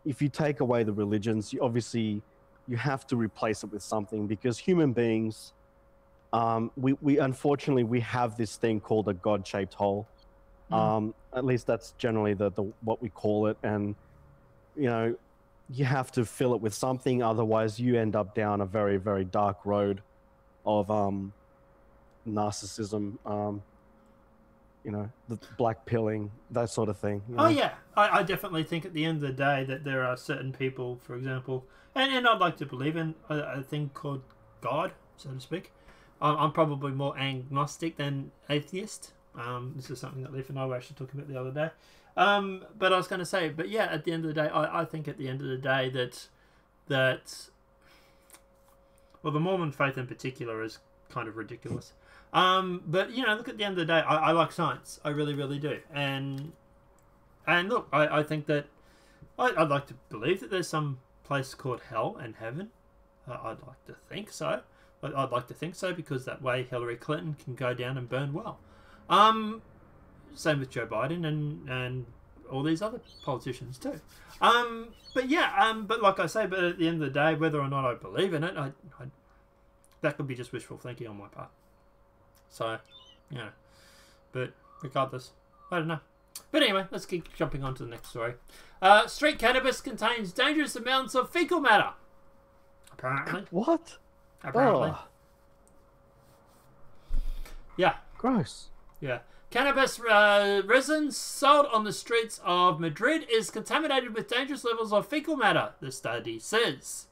if you take away the religions, you have to replace it with something, because human beings, we unfortunately we have this thing called a God-shaped hole. At least that's generally the what we call it, and you know, you have to fill it with something, otherwise you end up down a very, very dark road of narcissism, you know, the black pilling, that sort of thing. You know? Oh yeah, I definitely think at the end of the day that there are certain people, for example, and I'd like to believe in a thing called God, so to speak. I'm probably more agnostic than atheist. This is something that Leif and I were actually talking about the other day. But I was going to say, but yeah, at the end of the day, I think at the end of the day that well, the Mormon faith in particular is kind of ridiculous. But you know, look, at the end of the day, I like science. I really, really do. And look, I think that I'd like to believe that there's some place called hell and heaven. I'd like to think so. I'd like to think so, because that way Hillary Clinton can go down and burn well. Same with Joe Biden and all these other politicians too. But yeah, but like I say, but at the end of the day, whether or not I believe in it, that could be just wishful thinking on my part. So, yeah. But regardless, I don't know. But anyway, let's keep jumping on to the next story. Street cannabis contains dangerous amounts of fecal matter. Apparently. What? Apparently. Oh. Yeah. Gross. Yeah. Cannabis resin sold on the streets of Madrid is contaminated with dangerous levels of fecal matter, the study says.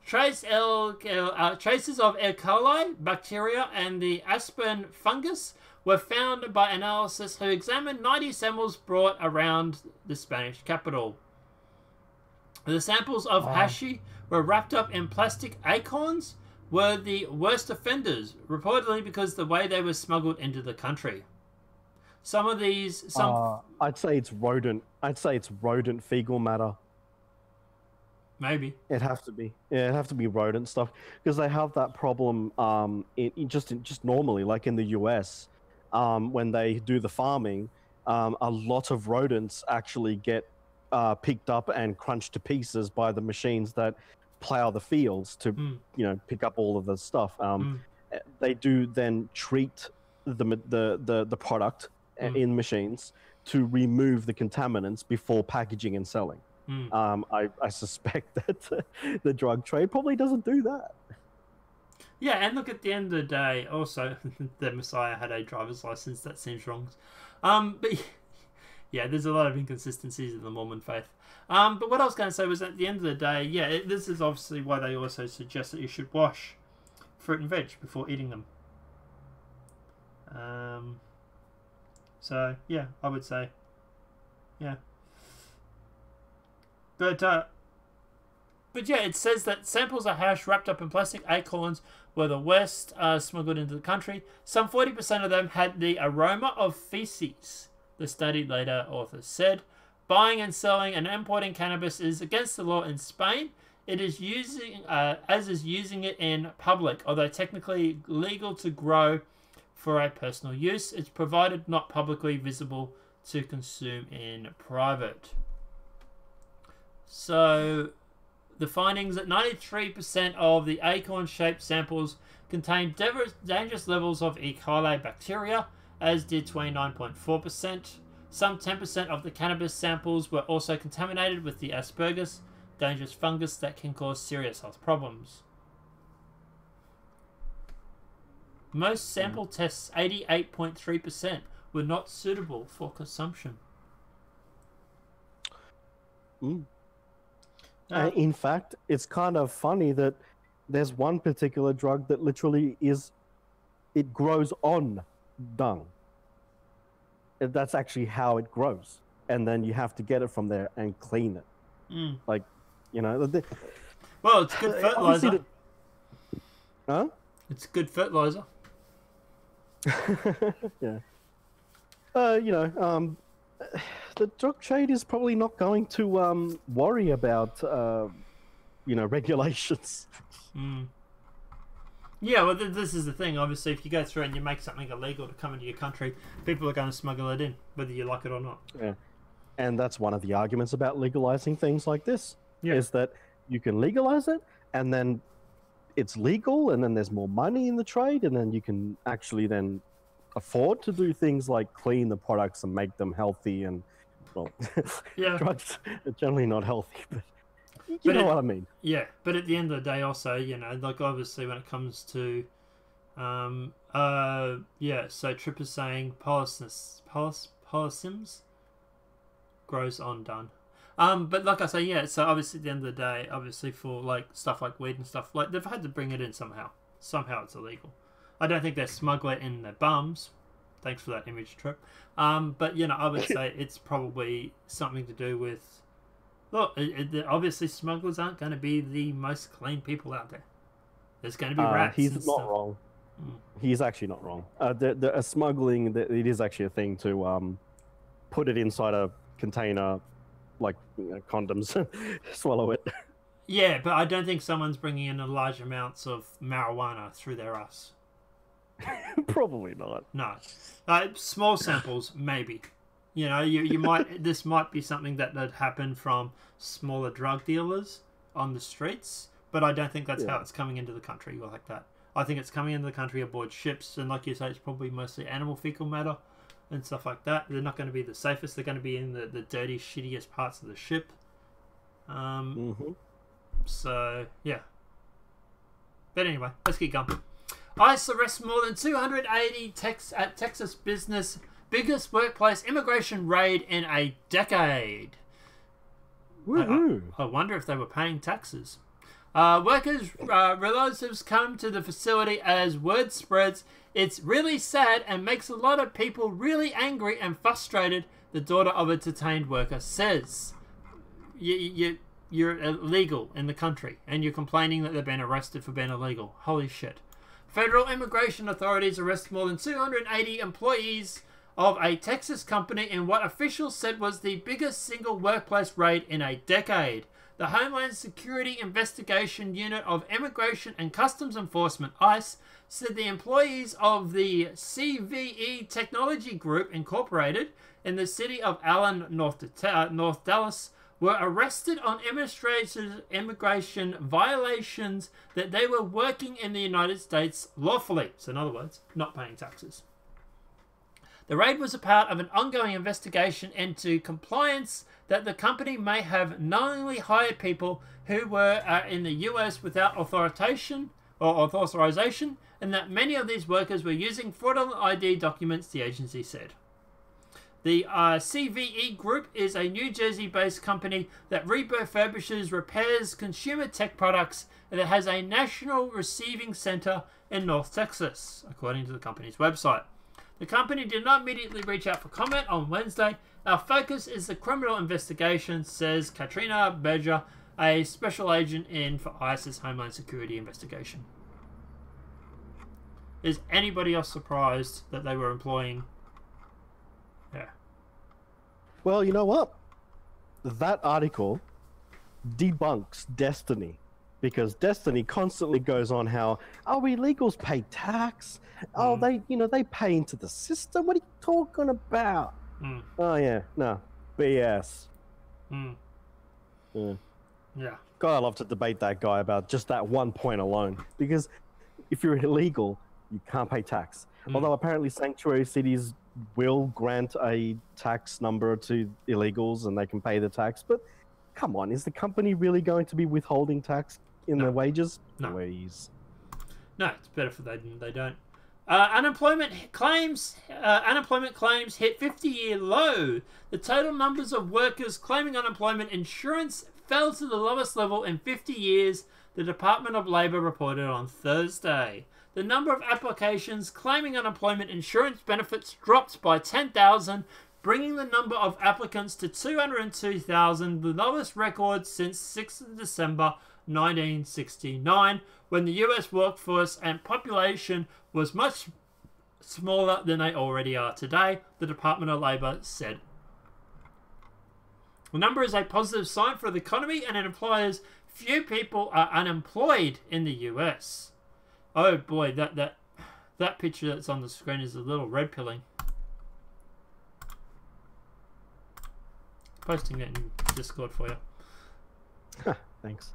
Traces of E. coli, bacteria, and the aspen fungus were found by analysis who examined 90 samples brought around the Spanish capital. The samples of hashi were wrapped up in plastic acorns were the worst offenders, reportedly because the way they were smuggled into the country. I'd say it's rodent. I'd say it's rodent fecal matter. Maybe. It'd have to be. Yeah, it'd have to be rodent stuff, because they have that problem just normally, like in the US, when they do the farming, a lot of rodents actually get picked up and crunched to pieces by the machines that plow the fields to pick up all of the stuff. They do then treat the product in machines to remove the contaminants before packaging and selling. I suspect that the drug trade probably doesn't do that. Yeah, and look, at the end of the day, also, the Messiah had a driver's license. That seems wrong. But yeah, there's a lot of inconsistencies in the Mormon faith. But what I was going to say was, at the end of the day, yeah, this is obviously why they also suggest that you should wash fruit and veg before eating them. So, yeah, I would say, yeah. But yeah, it says that samples of hash wrapped up in plastic acorns were the worst smuggled into the country. Some 40% of them had the aroma of feces, the study later authors said. Buying and selling and importing cannabis is against the law in Spain. It is using it in public, although technically legal to grow for a personal use. It's provided not publicly visible to consume in private. So, the findings that 93% of the acorn-shaped samples contained dangerous levels of E. coli bacteria, as did 29.4%. Some 10% of the cannabis samples were also contaminated with the aspergillus, dangerous fungus that can cause serious health problems. Most sample tests, 88.3%, were not suitable for consumption. In fact, it's kind of funny that there's one particular drug that literally it grows on dung. That's actually how it grows. And then you have to get it from there and clean it. Like, you know. Well, it's good fertilizer. Huh? It's good fertilizer. Yeah. You know, the drug trade is probably not going to worry about, you know, regulations. Yeah, well, this is the thing. Obviously, if you go through and you make something illegal to come into your country, people are going to smuggle it in, whether you like it or not. Yeah. And that's one of the arguments about legalizing things like this, Yeah. is that you can legalize it, and then it's legal, and then there's more money in the trade, and then you can actually then afford to do things like clean the products and make them healthy. And, well, Yeah. drugs are generally not healthy, but you know what I mean. Yeah, but at the end of the day, also, you know, like obviously when it comes to, yeah, so Trip is saying polysims grows on done. But like I say, yeah, so obviously at the end of the day, obviously for like stuff like weed and stuff, like they've had to bring it in somehow. Somehow it's illegal. I don't think they smuggle it in their bums. Thanks for that image, Trip. But, you know, I would say it's probably something to do with... Look, obviously smugglers aren't going to be the most clean people out there. There's going to be rats. He's and not stuff. wrong. He's actually not wrong. The smuggling, it is actually a thing to put it inside a container, like, you know, condoms, swallow it. Yeah, but I don't think someone's bringing in large amounts of marijuana through their ass. Probably not. No. Small samples, maybe. You know, you might. This might be something that would happen from smaller drug dealers on the streets, but I don't think that's how it's coming into the country like that. I think it's coming into the country aboard ships, and like you say, it's probably mostly animal fecal matter and stuff like that. They're not going to be the safest. They're going to be in the dirty, shittiest parts of the ship. So, yeah. But anyway, let's keep going. ICE arrests more than 280 at Texas business. Biggest workplace immigration raid in a decade. I wonder if they were paying taxes. Workers' relatives come to the facility as word spreads. It's really sad and makes a lot of people really angry and frustrated, the daughter of a detained worker says. You're illegal in the country, and you're complaining that they've been arrested for being illegal. Holy shit. Federal immigration authorities arrested more than 280 employees of a Texas company in what officials said was the biggest single workplace raid in a decade. The Homeland Security Investigation Unit of Immigration and Customs Enforcement, ICE, said the employees of the CVE Technology Group Incorporated in the city of Allen, North Dallas, were arrested on immigration violations that they were working in the United States lawfully. So in other words, not paying taxes. The raid was a part of an ongoing investigation into compliance that the company may have knowingly hired people who were in the US without authorization, and that many of these workers were using fraudulent ID documents, the agency said. The CVE Group is a New Jersey-based company that refurbishes, repairs consumer tech products, and that has a national receiving center in North Texas, according to the company's website. The company did not immediately reach out for comment on Wednesday. Our focus is the criminal investigation, says Katrina Berger, a special agent for ICE's Homeland Security investigation. Is anybody else surprised that they were employing... Yeah. Well, you know what? That article debunks Destiny, because Destiny constantly goes on how, oh, illegals pay tax. Oh, they pay into the system. What are you talking about? Oh, yeah, no, BS. Yeah. God, I love to debate that guy about just that one point alone, because if you're illegal, you can't pay tax. Although apparently sanctuary cities will grant a tax number to illegals and they can pay the tax. But come on, is the company really going to be withholding tax in their wages? No. Please. No, it's better for they than they don't. Unemployment claims hit 50-year low. The total numbers of workers claiming unemployment insurance fell to the lowest level in 50 years, the Department of Labour reported on Thursday. The number of applications claiming unemployment insurance benefits dropped by 10,000, bringing the number of applicants to 202,000, the lowest record since 6th of December 1969, when the US workforce and population was much smaller than they already are today, the Department of Labour said. The number is a positive sign for the economy and it implies few people are unemployed in the US. Oh boy, that picture that's on the screen is a little red pilling. Posting it in Discord for you. Thanks.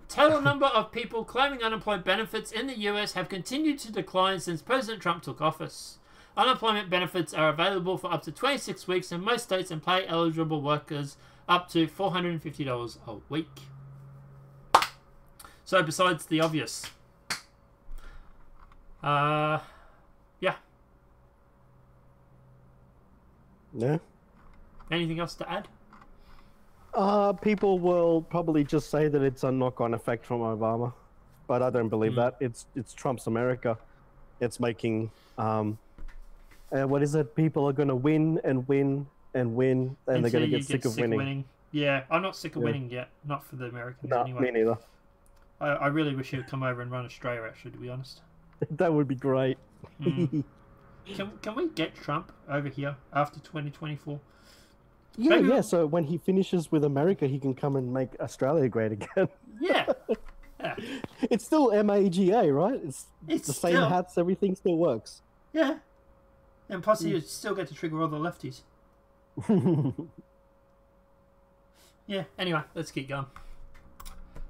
Total number of people claiming unemployment benefits in the US have continued to decline since President Trump took office. Unemployment benefits are available for up to 26 weeks in most states and pay eligible workers up to $450 a week. So besides the obvious. Yeah. Yeah. Anything else to add? People will probably just say that it's a knock-on effect from Obama, but I don't believe that. It's Trump's America. It's making what is it? People are going to win and win and win, and they're going to get sick of winning. Yeah, I'm not sick of winning yet. Not for the Americans anyway. Me neither. I really wish he would come over and run Australia, actually, to be honest. That would be great. Can we get Trump over here after 2024? Yeah. So when he finishes with America, he can come and make Australia great again. Yeah. It's still MAGA, right? It's the same hats. Everything still works. Yeah. And plus, you still get to trigger all the lefties. Yeah. Anyway, let's keep going.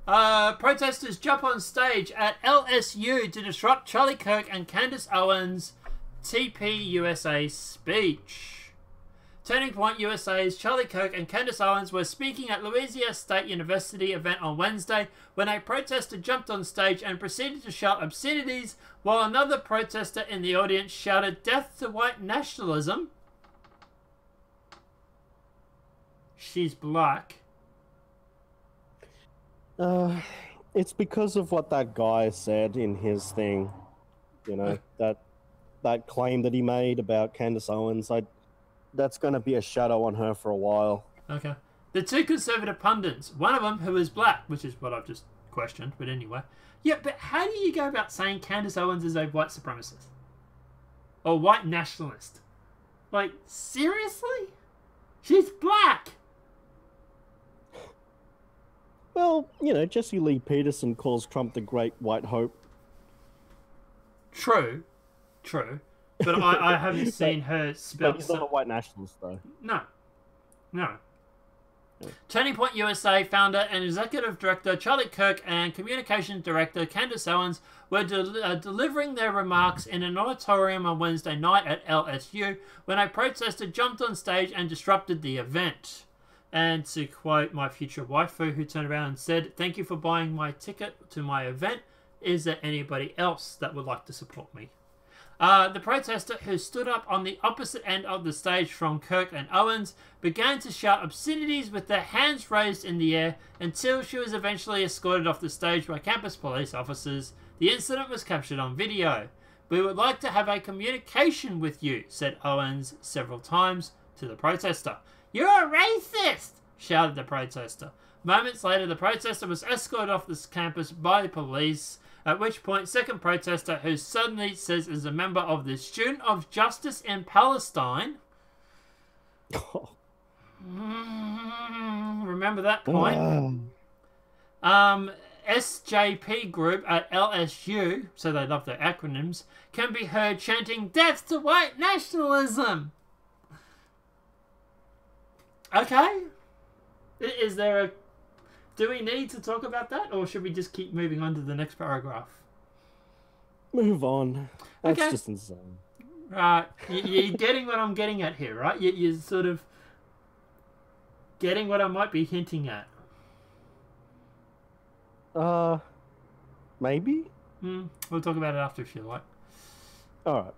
Protesters jump on stage at LSU to disrupt Charlie Kirk and Candace Owens' TPUSA speech. Turning Point USA's Charlie Kirk and Candace Owens were speaking at Louisiana State University event on Wednesday when a protester jumped on stage and proceeded to shout obscenities while another protester in the audience shouted "Death to white nationalism." She's black. It's because of what that guy said in his thing. You know, that claim that he made about Candace Owens. That's going to be a shadow on her for a while. Okay. The two conservative pundits, one of them who is black, which is what I've just questioned, but anyway. Yeah, but how do you go about saying Candace Owens is a white supremacist? Or white nationalist? Like, seriously? She's black! Well, you know, Jesse Lee Peterson calls Trump the Great White Hope. True. But I haven't seen her spell. But he's not a white nationalist, though. No. Turning Point USA founder and executive director Charlie Kirk and communications director Candace Owens were delivering their remarks in an auditorium on Wednesday night at LSU when a protester jumped on stage and disrupted the event. And to quote my future waifu, who turned around and said, "Thank you for buying my ticket to my event. Is there anybody else that would like to support me?" The protester, who stood up on the opposite end of the stage from Kirk and Owens, began to shout obscenities with their hands raised in the air until she was eventually escorted off the stage by campus police officers. The incident was captured on video. "We would like to have a communication with you," said Owens several times to the protester. "You're a racist!" shouted the protester. Moments later, the protester was escorted off this campus by police, at which point second protester, who suddenly says is a member of the Student of Justice in Palestine. Remember that point? SJP group at LSU, so they love their acronyms, can be heard chanting "Death to white nationalism!" Okay. Is there a... Do we need to talk about that, or should we just keep moving on to the next paragraph? Move on. That's Okay. just insane. Right. You're getting what I'm getting at here, right? You're sort of getting what I might be hinting at. Maybe? We'll talk about it after if you like. Alright.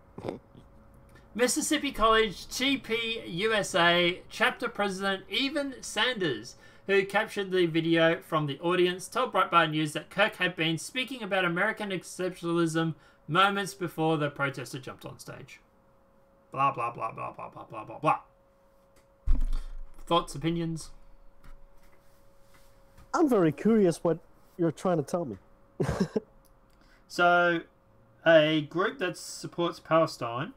Mississippi College TP USA chapter president Evan Sanders, who captured the video from the audience, told Breitbart News that Kirk had been speaking about American exceptionalism moments before the protester jumped on stage. Blah, blah, blah, blah, blah, blah, blah, blah, blah. Thoughts, opinions? I'm very curious what you're trying to tell me. So, a group that supports Palestine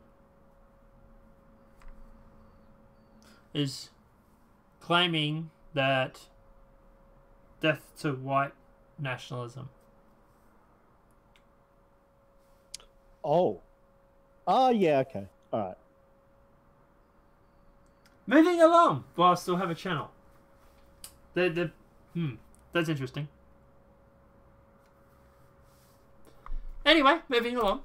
is claiming that death to white nationalism. Oh. Oh, yeah, okay. Alright. Moving along, while I still have a channel. That's interesting. Anyway, moving along.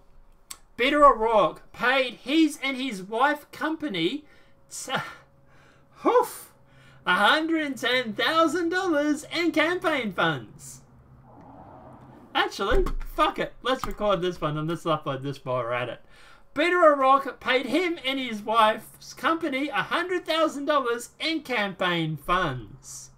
Beto O'Rourke paid his and his wife company $110,000 in campaign funds. Actually, fuck it. Let's record this one and let's upload this while we're at it. Beto O'Rourke paid him and his wife's company $100,000 in campaign funds.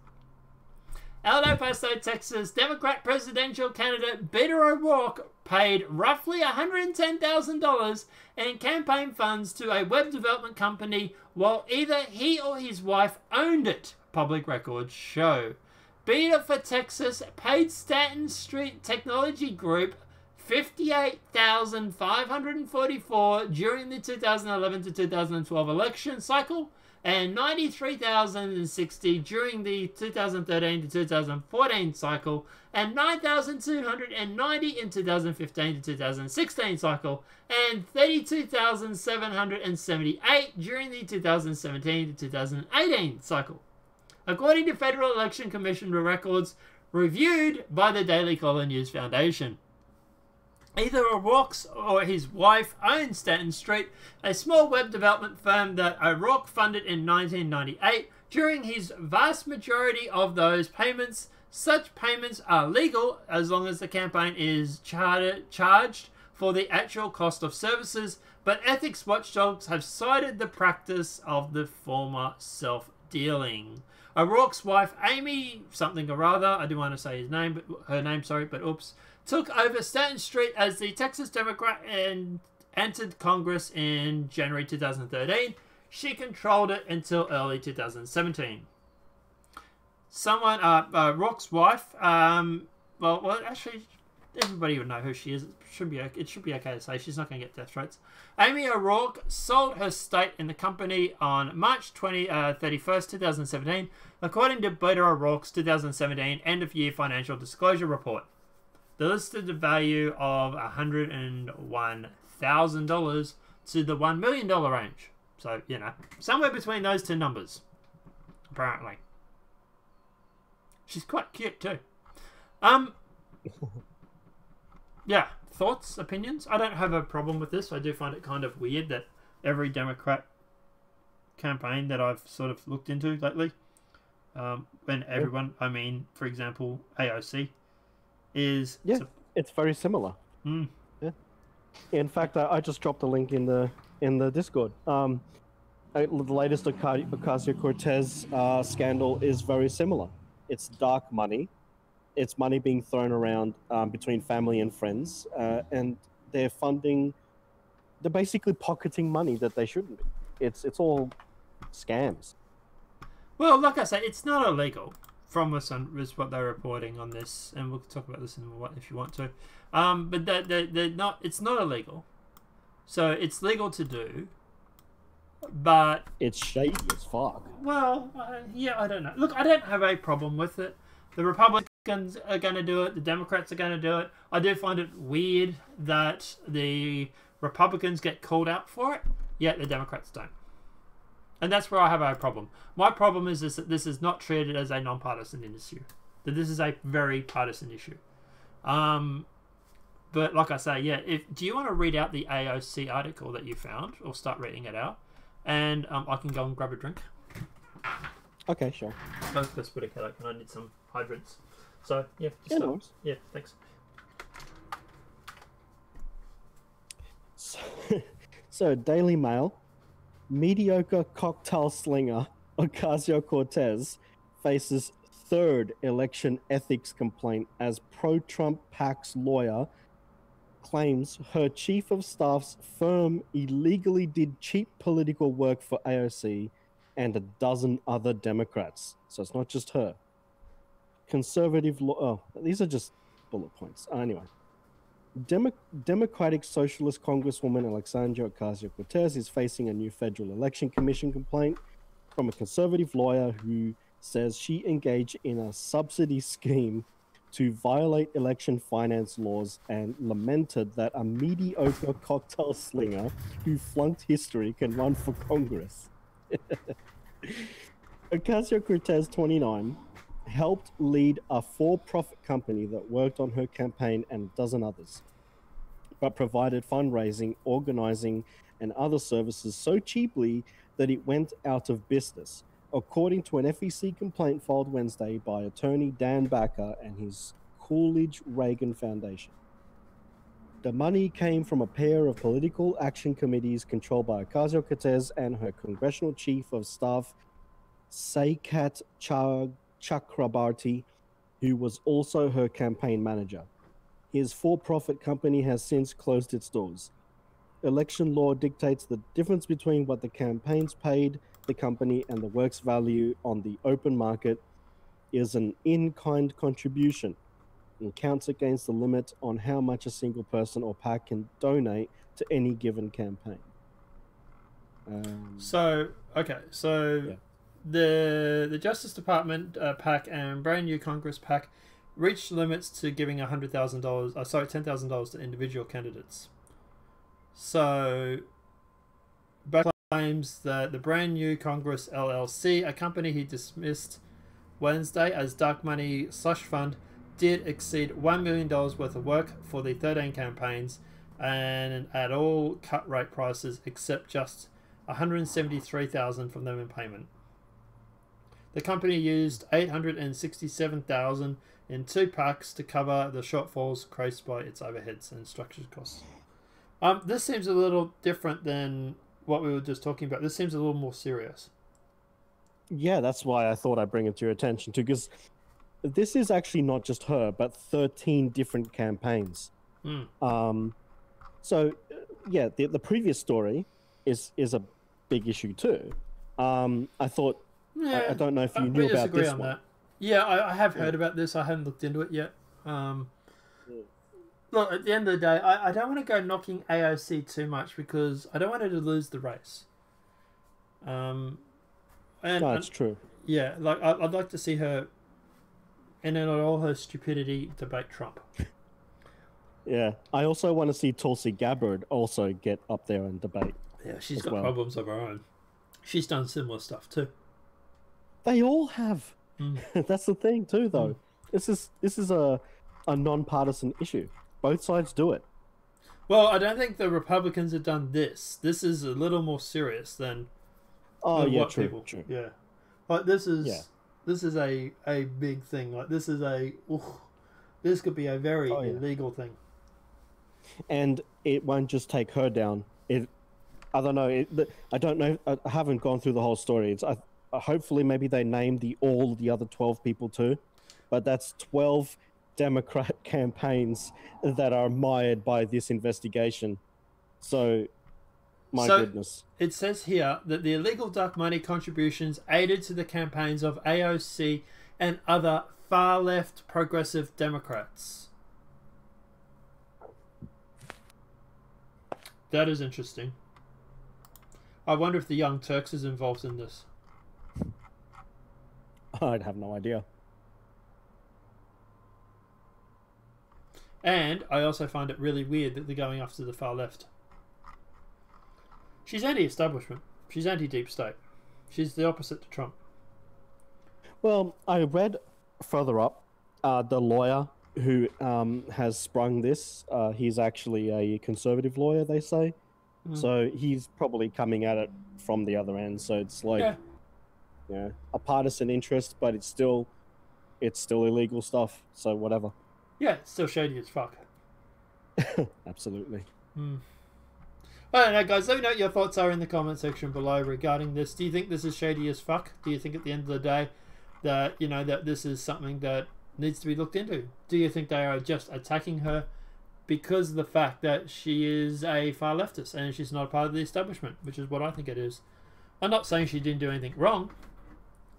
El Paso, Texas Democrat presidential candidate Beto O'Rourke paid roughly $110,000 in campaign funds to a web development company while either he or his wife owned it, public records show. Beto for Texas paid Stanton Street Technology Group $58,544 during the 2011 to 2012 election cycle and $93,060 during the 2013 to 2014 cycle and $9,290 in 2015 to 2016 cycle and $32,778 during the 2017 to 2018 cycle, according to Federal Election Commission records reviewed by the Daily Caller News Foundation. Either O'Rourke or his wife owned Stanton Street, a small web development firm that O'Rourke funded in 1998. During his vast majority of those payments, such payments are legal as long as the campaign is charged for the actual cost of services, but ethics watchdogs have cited the practice of the former self-dealing. O'Rourke's wife, Amy something or other, I didn't want to say her name, but oops, took over Stanton Street as the Texas Democrat and entered Congress in January 2013. She controlled it until early 2017. O'Rourke's wife, well, actually, everybody would know who she is. It should be okay to say. She's not going to get death threats. Amy O'Rourke sold her stake in the company on March 31st, 2017, according to Beto O'Rourke's 2017 end-of-year financial disclosure report. They listed the value of $101,000 to the $1 million range. So, somewhere between those two numbers, apparently. She's quite cute, too. Yeah, thoughts, opinions? I don't have a problem with this. I do find it kind of weird that every Democrat campaign that I've sort of looked into lately, when everyone, for example, AOC, is... Yeah, it's very similar. Yeah. In fact, I just dropped a link in the Discord. The latest Ocasio-Cortez scandal is very similar. It's dark money. It's money being thrown around between family and friends, and they're basically pocketing money that they shouldn't be. It's all scams. Well, like I say, it's not illegal. From us is what they're reporting on this, and we'll talk about this in what if you want to. But they're not. It's not illegal, so it's legal to do. But it's shady as fuck. Well, yeah, I don't know. Look, I don't have a problem with it. The Republicans are going to do it. The Democrats are going to do it. I do find it weird that the Republicans get called out for it, yet the Democrats don't. And that's where I have a problem. My problem is that this is not treated as a non-partisan issue. That this is a very partisan issue. But like I say, yeah. Do you want to read out the AOC article that you found, or start reading it out, and I can go and grab a drink. Okay, sure. Let's put a kettle, and I need some hydrants. So yeah, just Yeah, start. no worries. Yeah, thanks. So Daily Mail, mediocre cocktail slinger Ocasio-Cortez faces third election ethics complaint as pro-Trump PAC's lawyer claims her chief of staff's firm illegally did cheap political work for AOC and a dozen other Democrats. So it's not just her. Conservative law. Oh, these are just bullet points. Anyway. Democratic Socialist Congresswoman Alexandria Ocasio-Cortez is facing a new Federal Election Commission complaint from a conservative lawyer who says she engaged in a subsidy scheme to violate election finance laws and lamented that a mediocre cocktail slinger who flunked history can run for Congress. Ocasio-Cortez, 29, helped lead a for-profit company that worked on her campaign and a dozen others, but provided fundraising, organizing, and other services so cheaply that it went out of business, according to an FEC complaint filed Wednesday by attorney Dan Backer and his Coolidge Reagan Foundation. The money came from a pair of political action committees controlled by Ocasio-Cortez and her congressional chief of staff, Saikat Chakrabarti, who was also her campaign manager. His for-profit company has since closed its doors. Election law dictates the difference between what the campaigns paid the company and the work's value on the open market is an in-kind contribution and counts against the limit on how much a single person or PAC can donate to any given campaign. Yeah. The Justice Department PAC and brand new Congress PAC reached limits to giving $10,000 to individual candidates. So, Baker claims that the brand new Congress LLC, a company he dismissed Wednesday as dark money slush fund, did exceed $1 million worth of work for the 13 campaigns and at all cut rate prices except just $173,000 from them in payment. The company used $867,000 in 2 PACs to cover the shortfalls caused by its overheads and structured costs. This seems a little different than what we were just talking about. This seems a little more serious. Yeah, that's why I thought I'd bring it to your attention too, because this is actually not just her, but 13 different campaigns. So, yeah, the previous story is a big issue too. I thought, yeah, I don't know if you knew about this one. That. Yeah, I have heard about this. I haven't looked into it yet. Look, at the end of the day, I don't want to go knocking AOC too much because I don't want her to lose the race. No, it's true. Yeah, like I'd like to see her, and in all her stupidity, debate Trump. Yeah, I also want to see Tulsi Gabbard also get up there and debate. Yeah, she's got problems of her own. She's done similar stuff too. They all have. That's the thing too, though. This is a non-partisan issue. Both sides do it. Well, I don't think the Republicans have done this. This is a little more serious than. True. Yeah, like this is a big thing. Like this is this could be a very illegal thing. And it won't just take her down. I don't know. I don't know. I haven't gone through the whole story. Hopefully maybe they named all the other 12 people too, but that's 12 Democrat campaigns that are mired by this investigation. So, goodness. It says here that the illegal dark money contributions aided to the campaigns of AOC and other far-left progressive Democrats. That is interesting. I wonder if the Young Turks is involved in this. I'd have no idea. And I also find it really weird that they're going after the far left. She's anti-establishment. She's anti-deep state. She's the opposite to Trump. Well, I read further up, the lawyer who has sprung this. He's actually a conservative lawyer, they say. So he's probably coming at it from the other end. So it's like, Yeah. A partisan interest, but it's still illegal stuff. So whatever. Yeah, it's still shady as fuck. Absolutely. I don't know, guys. Let me know what your thoughts are in the comment section below regarding this. Do you think this is shady as fuck? Do you think at the end of the day that, that this is something that needs to be looked into? Do you think they are just attacking her because of the fact that she is a far leftist and she's not a part of the establishment, which is what I think it is? I'm not saying she didn't do anything wrong,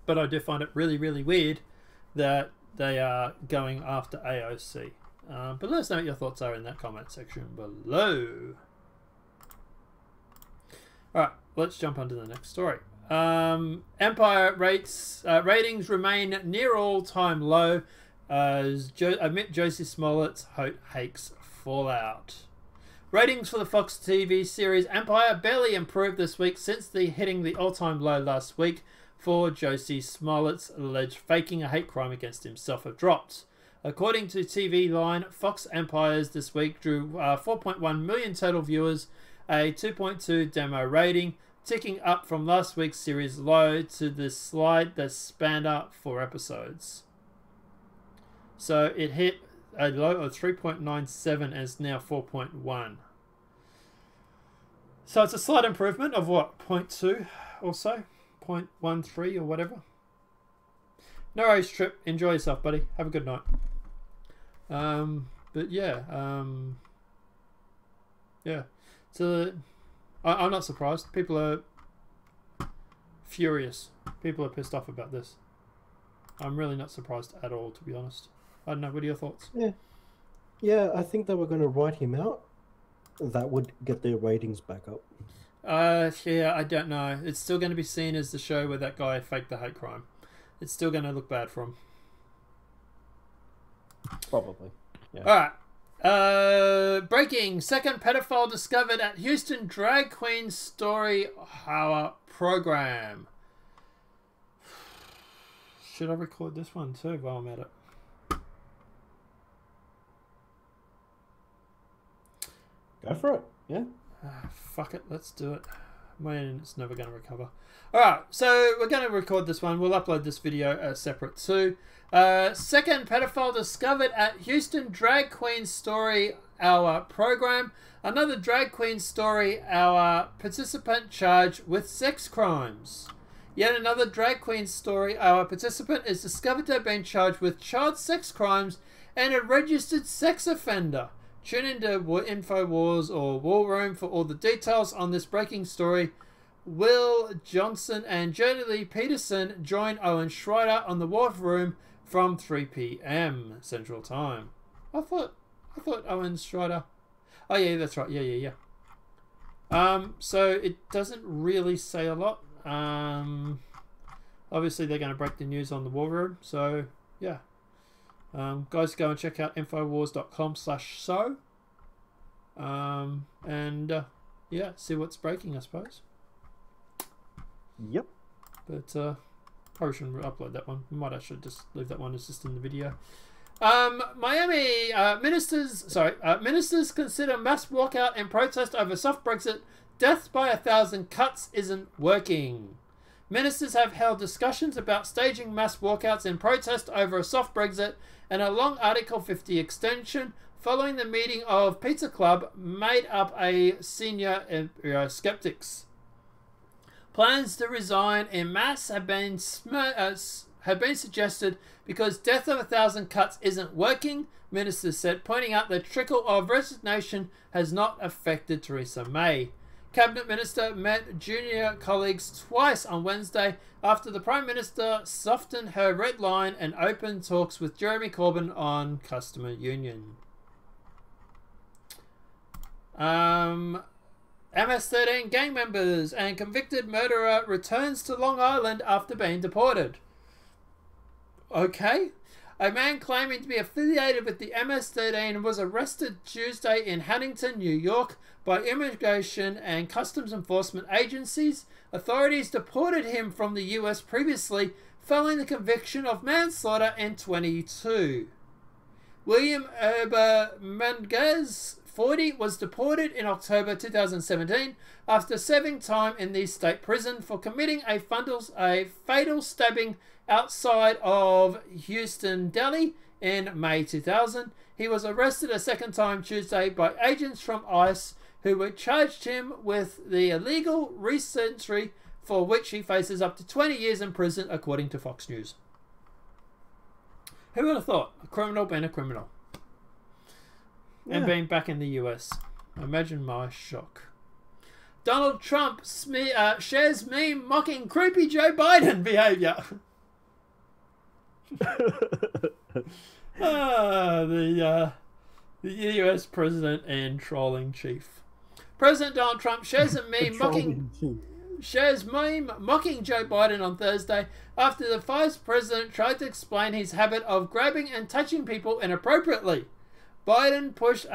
but I do find it really, really weird that they are going after AOC. But let us know what your thoughts are in that comment section below. Alright, let's jump on to the next story. Empire ratings remain near all-time low as amid Josie Smollett's Hakes fallout. Ratings for the Fox TV series Empire barely improved this week since hitting the all-time low last week for Josie Smollett's alleged faking a hate crime against himself have dropped. According to TV Line, Fox Empires this week drew 4.1 million total viewers, a 2.2 demo rating, ticking up from last week's series low to the slide that spanned out 4 episodes. So it hit a low of 3.97 and is now 4.1. So it's a slight improvement of what, 0.2 or so? 0.13 or whatever. No worries, Trip. Enjoy yourself, buddy. Have a good night. But yeah, yeah. So I'm not surprised. People are furious. People are pissed off about this. I'm really not surprised at all, to be honest. I don't know. What are your thoughts? Yeah, I think they were going to write him out. That would get their ratings back up. Yeah, I don't know. It's still going to be seen as the show where that guy faked the hate crime. It's still going to look bad for him. Probably. Yeah. Alright. Breaking. Second pedophile discovered at Houston drag queen story hour program. Should I record this one too while I'm at it? Go for it. Yeah. Fuck it. Let's do it. My internet's never going to recover. Alright, so we're going to record this one. We'll upload this video separate too. Second pedophile discovered at Houston drag queen story hour program. Another drag queen story hour participant charged with sex crimes. Yet another drag queen story hour participant is discovered to have been charged with child sex crimes and a registered sex offender. Tune into InfoWars or War Room for all the details on this breaking story. Will Johnson and Jodie Lee Peterson join Owen Schreider on the War Room from 3 p.m. Central Time. I thought Owen Schreider. Oh yeah, that's right. Yeah. So it doesn't really say a lot. Obviously they're going to break the news on the War Room. So yeah. Guys, go and check out infowars.com/so. Yeah, see what's breaking, I suppose. Yep. But probably shouldn't upload that one. We might actually just leave that one as just in the video. Miami ministers consider mass walkout in protest over soft Brexit. Death by 1,000 cuts isn't working. Ministers have held discussions about staging mass walkouts in protest over a soft Brexit and a long Article 50 extension following the meeting of Pizza Club made up a senior skeptics. Plans to resign en masse have been suggested because death of 1,000 cuts isn't working, ministers said, pointing out the trickle of resignation has not affected Theresa May. Cabinet Minister met junior colleagues twice on Wednesday after the Prime Minister softened her red line and opened talks with Jeremy Corbyn on customer union. MS-13 gang members and convicted murderer returns to Long Island after being deported. Okay. A man claiming to be affiliated with the MS-13 was arrested Tuesday in Huntington, New York by immigration and customs enforcement agencies. Authorities deported him from the US previously following the conviction of manslaughter in 2022. William Obermangaz, 40, was deported in October 2017 after serving time in the state prison for committing a fatal stabbing outside of Houston, Delhi in May 2000. He was arrested a second time Tuesday by agents from ICE who charged him with the illegal re-entry, for which he faces up to 20 years in prison, according to Fox News. Who would have thought? A criminal being a criminal. Yeah. And being back in the US. Imagine my shock. Donald Trump shares meme mocking creepy Joe Biden behavior. The US president and trolling chief. President Donald Trump shares a meme mocking Joe Biden on Thursday after the vice president tried to explain his habit of grabbing and touching people inappropriately. Biden pushed...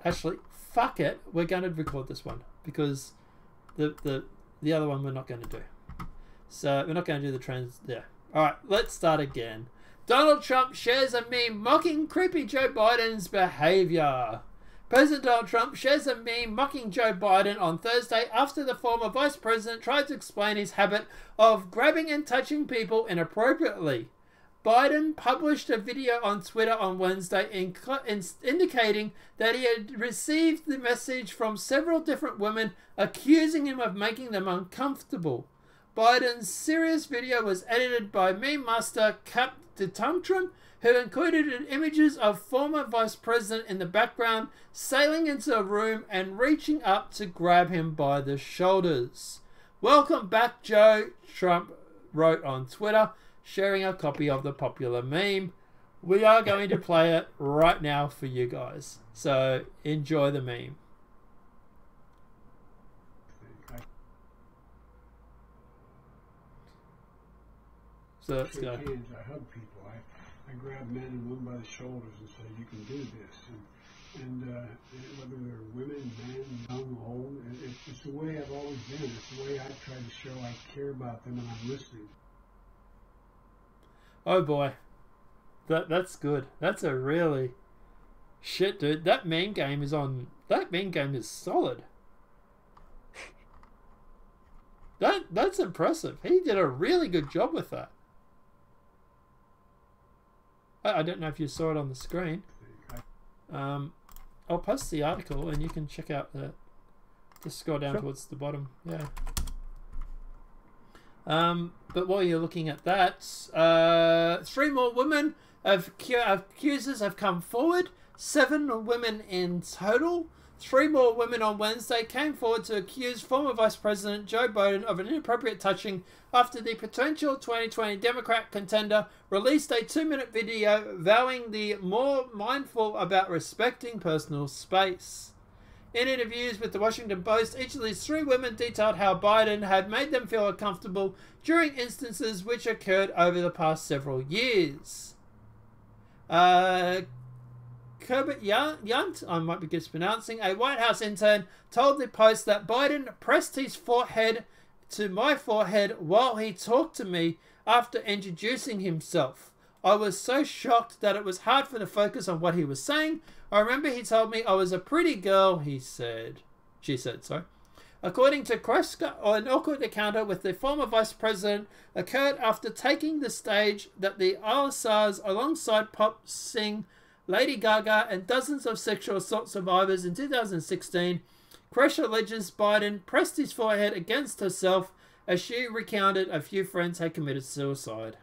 actually, fuck it. We're going to record this one because the other one we're not going to do. So we're not going to do the trans... Yeah. Alright, let's start again. Donald Trump shares a meme mocking creepy Joe Biden's behavior. President Donald Trump shares a meme mocking Joe Biden on Thursday after the former vice president tried to explain his habit of grabbing and touching people inappropriately. Biden published a video on Twitter on Wednesday indicating that he had received the message from several different women accusing him of making them uncomfortable. Biden's serious video was edited by meme master Cap DeTantrum, who included images of former vice president in the background sailing into a room and reaching up to grab him by the shoulders. Welcome back, Joe, Trump wrote on Twitter, sharing a copy of the popular meme. We are going to play it right now for you guys, so enjoy the meme. So let's go. I hug people. I grab men and women by the shoulders and say, "You can do this." And whether they're women, men, young, old, it's the way I've always been. It's the way I try to show I care about them and I'm listening. Oh boy, that's good. That's a really shit, dude. That meme game is on. That meme game is solid. That's impressive. He did a really good job with that. I don't know if you saw it on the screen. I'll post the article and you can check out the... Just scroll down towards the bottom. Yeah. But while you're looking at that, 3 more women accusers have come forward. 7 women in total. 3 more women on Wednesday came forward to accuse former Vice President Joe Biden of an inappropriate touching after the potential 2020 Democrat contender released a 2-minute video vowing the more mindful about respecting personal space. In interviews with the Washington Post, each of these 3 women detailed how Biden had made them feel uncomfortable during instances which occurred over the past several years. Herbert Yunt, I might be mispronouncing, a White House intern, told the Post that Biden pressed his forehead to my forehead while he talked to me after introducing himself. I was so shocked that it was hard for me to focus on what he was saying. I remember he told me I was a pretty girl, she said. According to Kreska, an awkward encounter with the former vice president occurred after taking the stage that the Al-Assars alongside pop sing Lady Gaga and dozens of sexual assault survivors in 2016. Kresh alleges Biden pressed his forehead against herself as she recounted a few friends had committed suicide.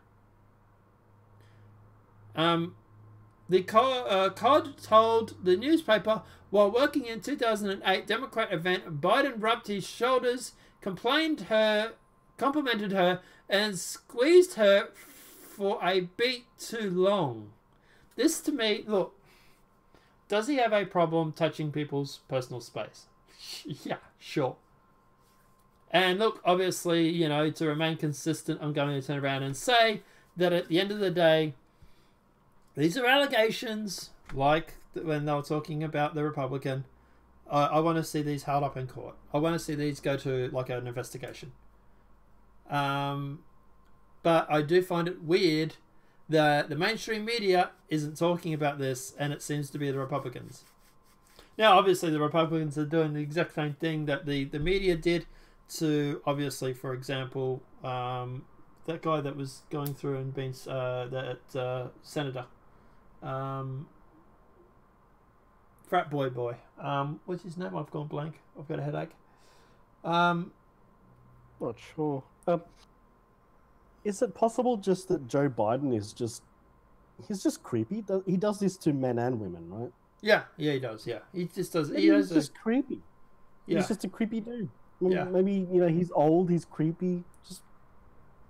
The COD told the newspaper while working in 2008 Democrat event, Biden rubbed his shoulders, complimented her, and squeezed her for a beat too long. This to me, look, does he have a problem touching people's personal space? Yeah, sure. And look, obviously, you know, to remain consistent, I'm going to turn around and say that at the end of the day, these are allegations, like when they were talking about the Republican. I want to see these held up in court. I want to see these go to, like, an investigation. But I do find it weird The mainstream media isn't talking about this, and it seems to be the Republicans. Now, obviously, the Republicans are doing the exact same thing that the media did to, obviously, for example, that guy that was going through and being that senator, frat boy. What's his name? I've gone blank. I've got a headache. Not sure. Is it possible just that Joe Biden is he's just creepy? He does this to men and women, right? Yeah, he does. Yeah, he just does. He's just creepy. Yeah. He's just a creepy dude. Yeah. Maybe he's old, he's creepy.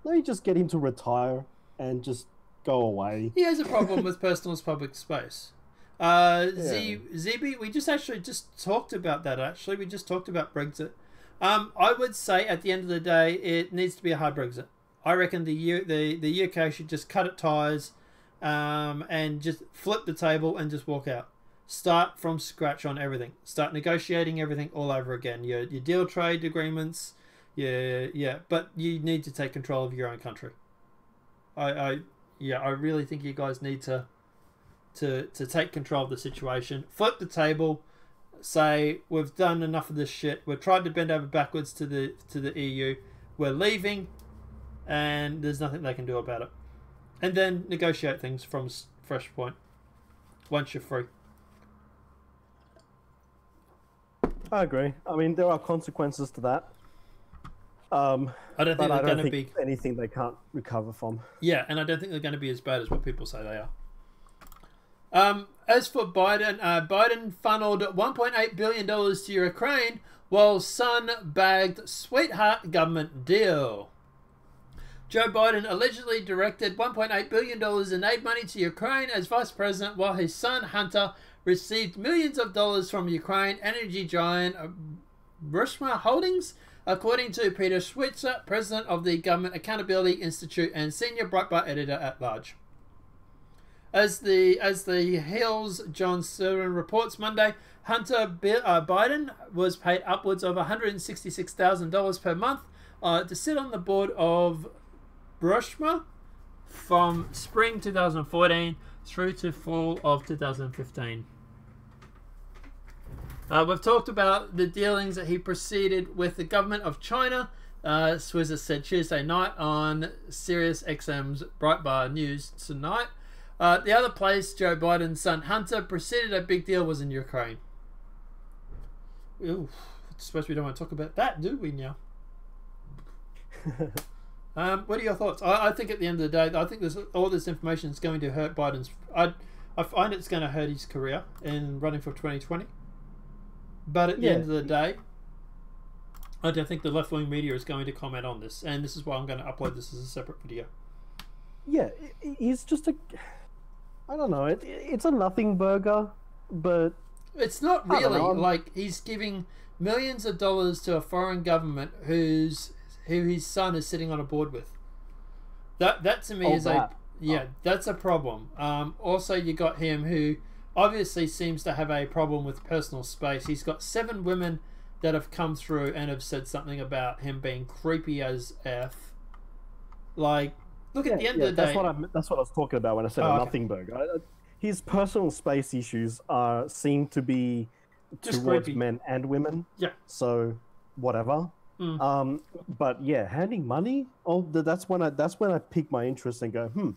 Let me just get him to retire and just go away. He has a problem with personal public space. ZB, we just talked about that. Actually, we just talked about Brexit. I would say at the end of the day, it needs to be a hard Brexit. I reckon the UK should just cut its ties, and just flip the table and just walk out. Start from scratch on everything. Start negotiating everything all over again. Your deal trade agreements. Yeah. But you need to take control of your own country. I really think you guys need to take control of the situation. Flip the table. Say we've done enough of this shit. We've tried to bend over backwards to the EU. We're leaving, and there's nothing they can do about it. And then negotiate things from a fresh point. Once you're free. I agree. I mean, there are consequences to that. I don't think they're going to be anything they can't recover from. Yeah, and I don't think they're going to be as bad as what people say they are. As for Biden, Biden funneled $1.8 billion to Ukraine while son bagged sweetheart government deal. Joe Biden allegedly directed $1.8 billion in aid money to Ukraine as vice president, while his son Hunter received millions of dollars from Ukraine energy giant Burisma Holdings, according to Peter Switzer, president of the Government Accountability Institute and senior Breitbart editor at large. As the Hill's John Sterling reports Monday, Hunter Biden was paid upwards of $166,000 per month to sit on the board of Burisma from spring 2014 through to fall of 2015. We've talked about the dealings that he proceeded with the government of China. Swizzer said Tuesday night on Sirius XM's Breitbart News Tonight. The other place Joe Biden's son Hunter proceeded a big deal was in Ukraine. Ooh, I suppose we don't want to talk about that, do we now? What are your thoughts? I think at the end of the day, I think all this information is going to hurt Biden's. I find it's going to hurt his career in running for 2020. But at the end of the day, I don't think the left-wing media is going to comment on this, and this is why I'm going to upload this as a separate video. Yeah, he's just I don't know. It's a nothing burger, but it's not really like he's giving millions of dollars to a foreign government who his son is sitting on a board with. That to me is that's a problem. Also, you got him who obviously seems to have a problem with personal space. He's got 7 women that have come through and have said something about him being creepy as F. Like, look at the end of the day. That's what I was talking about when I said nothing burger. His personal space issues seem to be just towards creepy. Men and women. Yeah. So whatever. But yeah, handing money. Oh, that's when I pique my interest and go,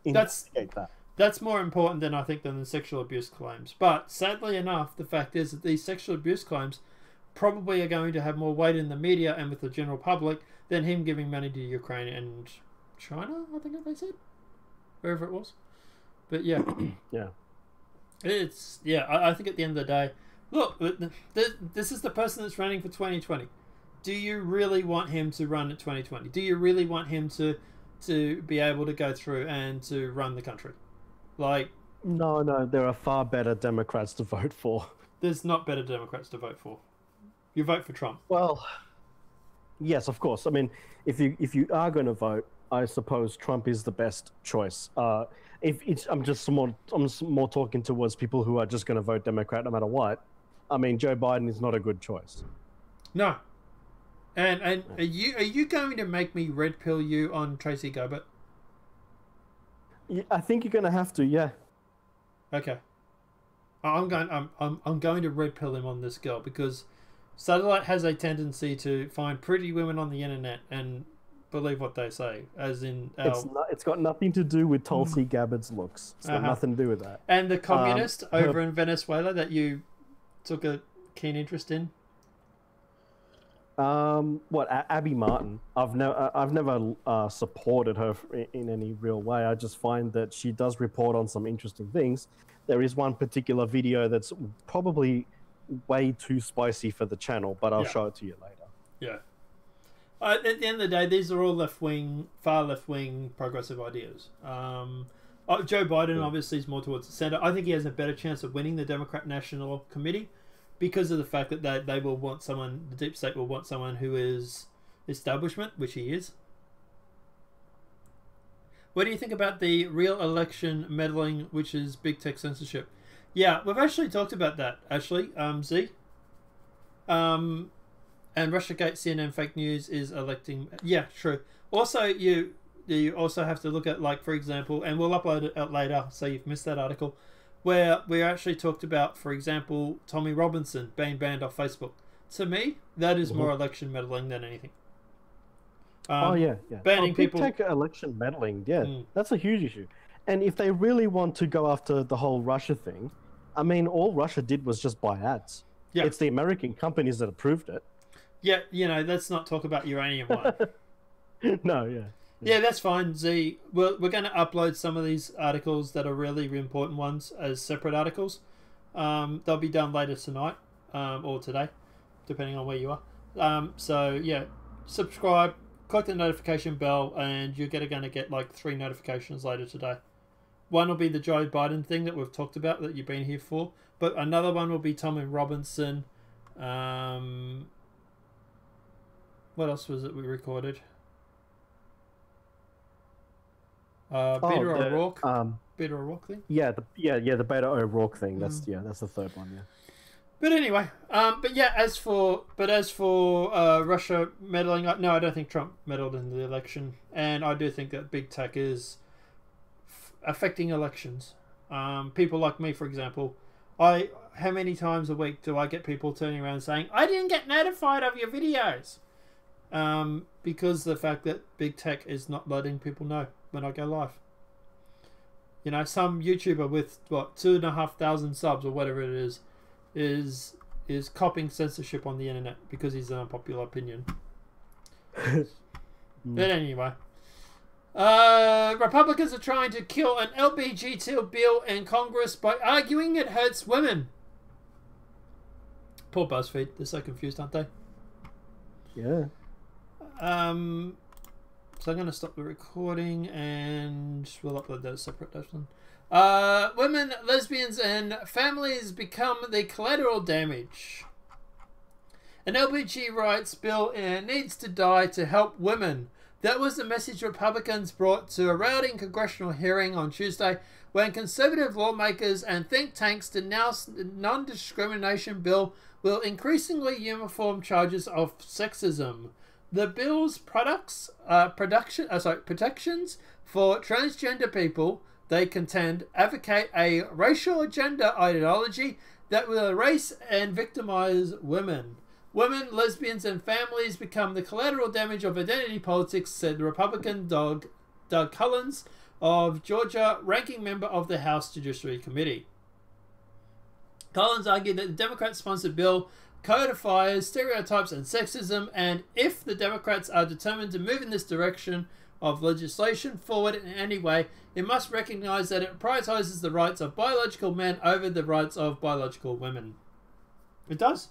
investigate that. That's more important than the sexual abuse claims. But sadly enough, the fact is that these sexual abuse claims probably are going to have more weight in the media and with the general public than him giving money to Ukraine and China, I think they said. Wherever it was. But yeah. I think at the end of the day, look, this is the person that's running for 2020. Do you really want him to run at 2020? Do you really want him to be able to go through and to run the country? Like, no, there are far better Democrats to vote for. There's not better Democrats to vote for. You vote for Trump. Well, yes, of course. I mean, if you are going to vote, I suppose Trump is the best choice. I'm more talking towards people who are just going to vote Democrat no matter what. I mean, Joe Biden is not a good choice. No. And are you going to make me red pill you on Tracy Gobert? I think you're gonna have to. Yeah. Okay. I'm going to red pill him on this girl because Satellite has a tendency to find pretty women on the internet and believe what they say, as in It's got nothing to do with Tulsi Gabbard's looks. It's got nothing to do with that. And the communist over in Venezuela that you took a keen interest in. Abby Martin? I've never supported her in any real way. I just find that she does report on some interesting things. There is one particular video that's probably way too spicy for the channel, but I'll show it to you later. Yeah. At the end of the day, these are all far left-wing progressive ideas. Joe Biden obviously is more towards the center. I think he has a better chance of winning the Democrat National Committee because of the fact that they will want someone, the deep state will want someone who is establishment, which he is. What do you think about the real election meddling, which is big tech censorship? Yeah, we've actually talked about that, actually, Z. And Russiagate, CNN fake news is electing... Yeah, true. Also, you also have to look at, like, for example, and we'll upload it out later, so you've missed that article, where we actually talked about, for example, Tommy Robinson being banned off Facebook. To me, that is more election meddling than anything. Banning people... Big tech election meddling, that's a huge issue. And if they really want to go after the whole Russia thing, I mean, all Russia did was just buy ads. Yeah. It's the American companies that approved it. Yeah, let's not talk about uranium one. No, yeah. Yeah, that's fine, Z. We're going to upload some of these articles that are really important ones as separate articles. They'll be done later tonight or today, depending on where you are. So, yeah, subscribe, click the notification bell, and you're going to get like 3 notifications later today. One will be the Joe Biden thing that we've talked about that you've been here for, but another one will be Tommy Robinson. What else was it we recorded? Beto O'Rourke. Beto O'Rourke thing. Yeah, the Beto O'Rourke thing. That's that's the third one. Yeah. But anyway, as for Russia meddling, no, I don't think Trump meddled in the election, and I do think that big tech is affecting elections. People like me, for example, how many times a week do I get people turning around saying, I didn't get notified of your videos? Because the fact that big tech is not letting people know when I go live. Some YouTuber with, 2,500 subs or whatever it is copying censorship on the internet because he's an unpopular opinion. But anyway. Republicans are trying to kill an LGBT bill in Congress by arguing it hurts women. Poor BuzzFeed. They're so confused, aren't they? Yeah. So I'm going to stop the recording and we'll upload that separate. Women, lesbians, and families become the collateral damage. An LGBT rights bill needs to die to help women. That was the message Republicans brought to a routing congressional hearing on Tuesday when conservative lawmakers and think tanks denounced the non-discrimination bill will increasingly uniform charges of sexism. The bill's protections for transgender people, they contend, advocate a racial agenda ideology that will erase and victimize women. Women, lesbians, and families become the collateral damage of identity politics, said the Republican Doug Collins of Georgia, ranking member of the House Judiciary Committee. Collins argued that the Democrat-sponsored bill codifies stereotypes and sexism, and if the Democrats are determined to move in this direction of legislation forward in any way, it must recognize that it prioritizes the rights of biological men over the rights of biological women. It does.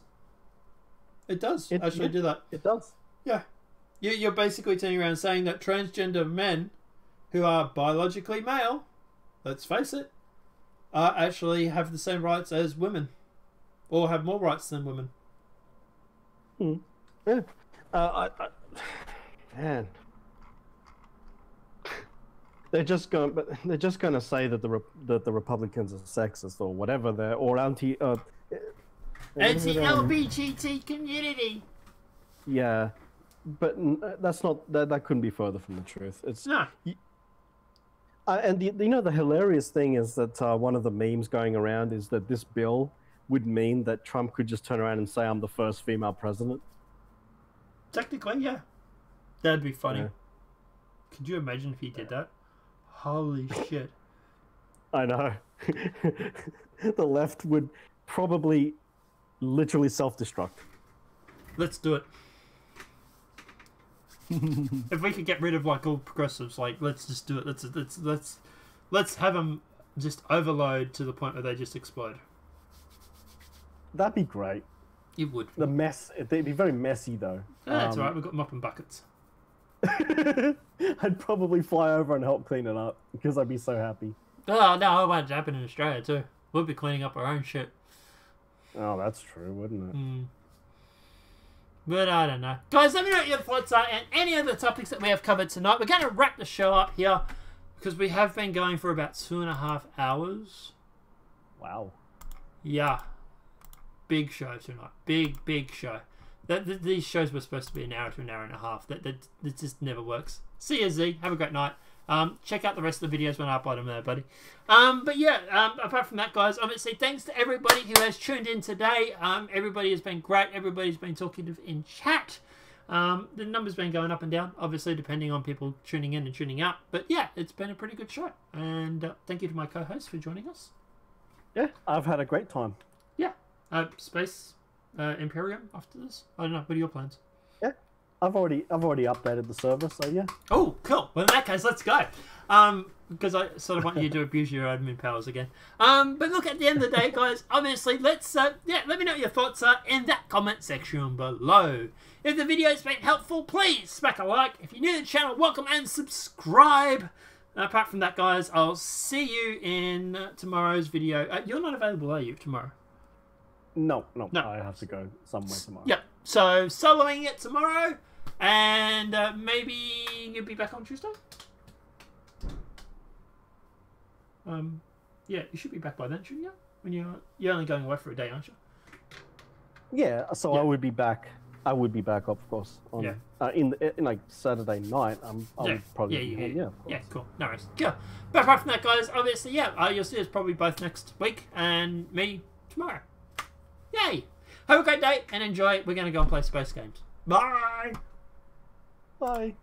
It does actually do that. It does. Yeah. You're basically turning around saying that transgender men who are biologically male, let's face it, actually have the same rights as women. Or have more rights than women. Yeah. Man. They're just going to say that the Republicans are sexist or whatever or anti-LGBT community. Yeah, but that's not that couldn't be further from the truth. It's no. And the hilarious thing is that one of the memes going around is that this bill would mean that Trump could just turn around and say, "I'm the first female president." Technically, yeah. That'd be funny. Yeah. Could you imagine if he did that? Holy shit. I know. The left would probably literally self-destruct. Let's do it. If we could get rid of like all progressives, like let's just do it. Let's have them just overload to the point where they just explode. That'd be great. It would. The mess. It'd be very messy though. That's alright. We've got mopping buckets. I'd probably fly over and help clean it up because I'd be so happy. Oh no, I want it to happen in Australia too. We'll be cleaning up our own shit. Oh, that's true, wouldn't it? But I don't know. Guys, let me know what your thoughts are and any other topics that we have covered tonight. We're going to wrap the show up here because we have been going for about 2.5 hours. Wow. Yeah. Big show tonight. Big show. These shows were supposed to be an hour to an hour and a half. That just never works. See you, Z. Have a great night. Check out the rest of the videos when I upload them there, buddy. But yeah, apart from that, guys, obviously, thanks to everybody who has tuned in today. Everybody has been great. Everybody's been talkative in chat. The number's been going up and down, obviously, depending on people tuning in and tuning out. But yeah, it's been a pretty good show. And thank you to my co-host for joining us. Yeah, I've had a great time. Yeah. Space Imperium after this? I don't know. What are your plans? Yeah, I've already updated the server, so yeah. Oh, cool. Well, in that case, let's go. Because I sort of want you to abuse your admin powers again. But look, at the end of the day, guys, obviously, let's let me know what your thoughts are in that comment section below. If the video's been helpful, please smack a like. If you're new to the channel, welcome and subscribe. Apart from that, guys, I'll see you in tomorrow's video. You're not available, are you, tomorrow? No, I have to go somewhere tomorrow. Yep. So, soloing it tomorrow, and maybe you'll be back on Tuesday? Yeah, you should be back by then, shouldn't you? When you're only going away for a day, aren't you? Yeah, so Yeah. I would be back. Of course. On, in like Saturday night, I would probably be home. Yeah, of course. Yeah, cool. No worries. Cool. But apart from that, guys, obviously, yeah, you'll see us probably both next week, and me tomorrow. Yay! Have a great day and enjoy. We're going to go and play space games. Bye! Bye.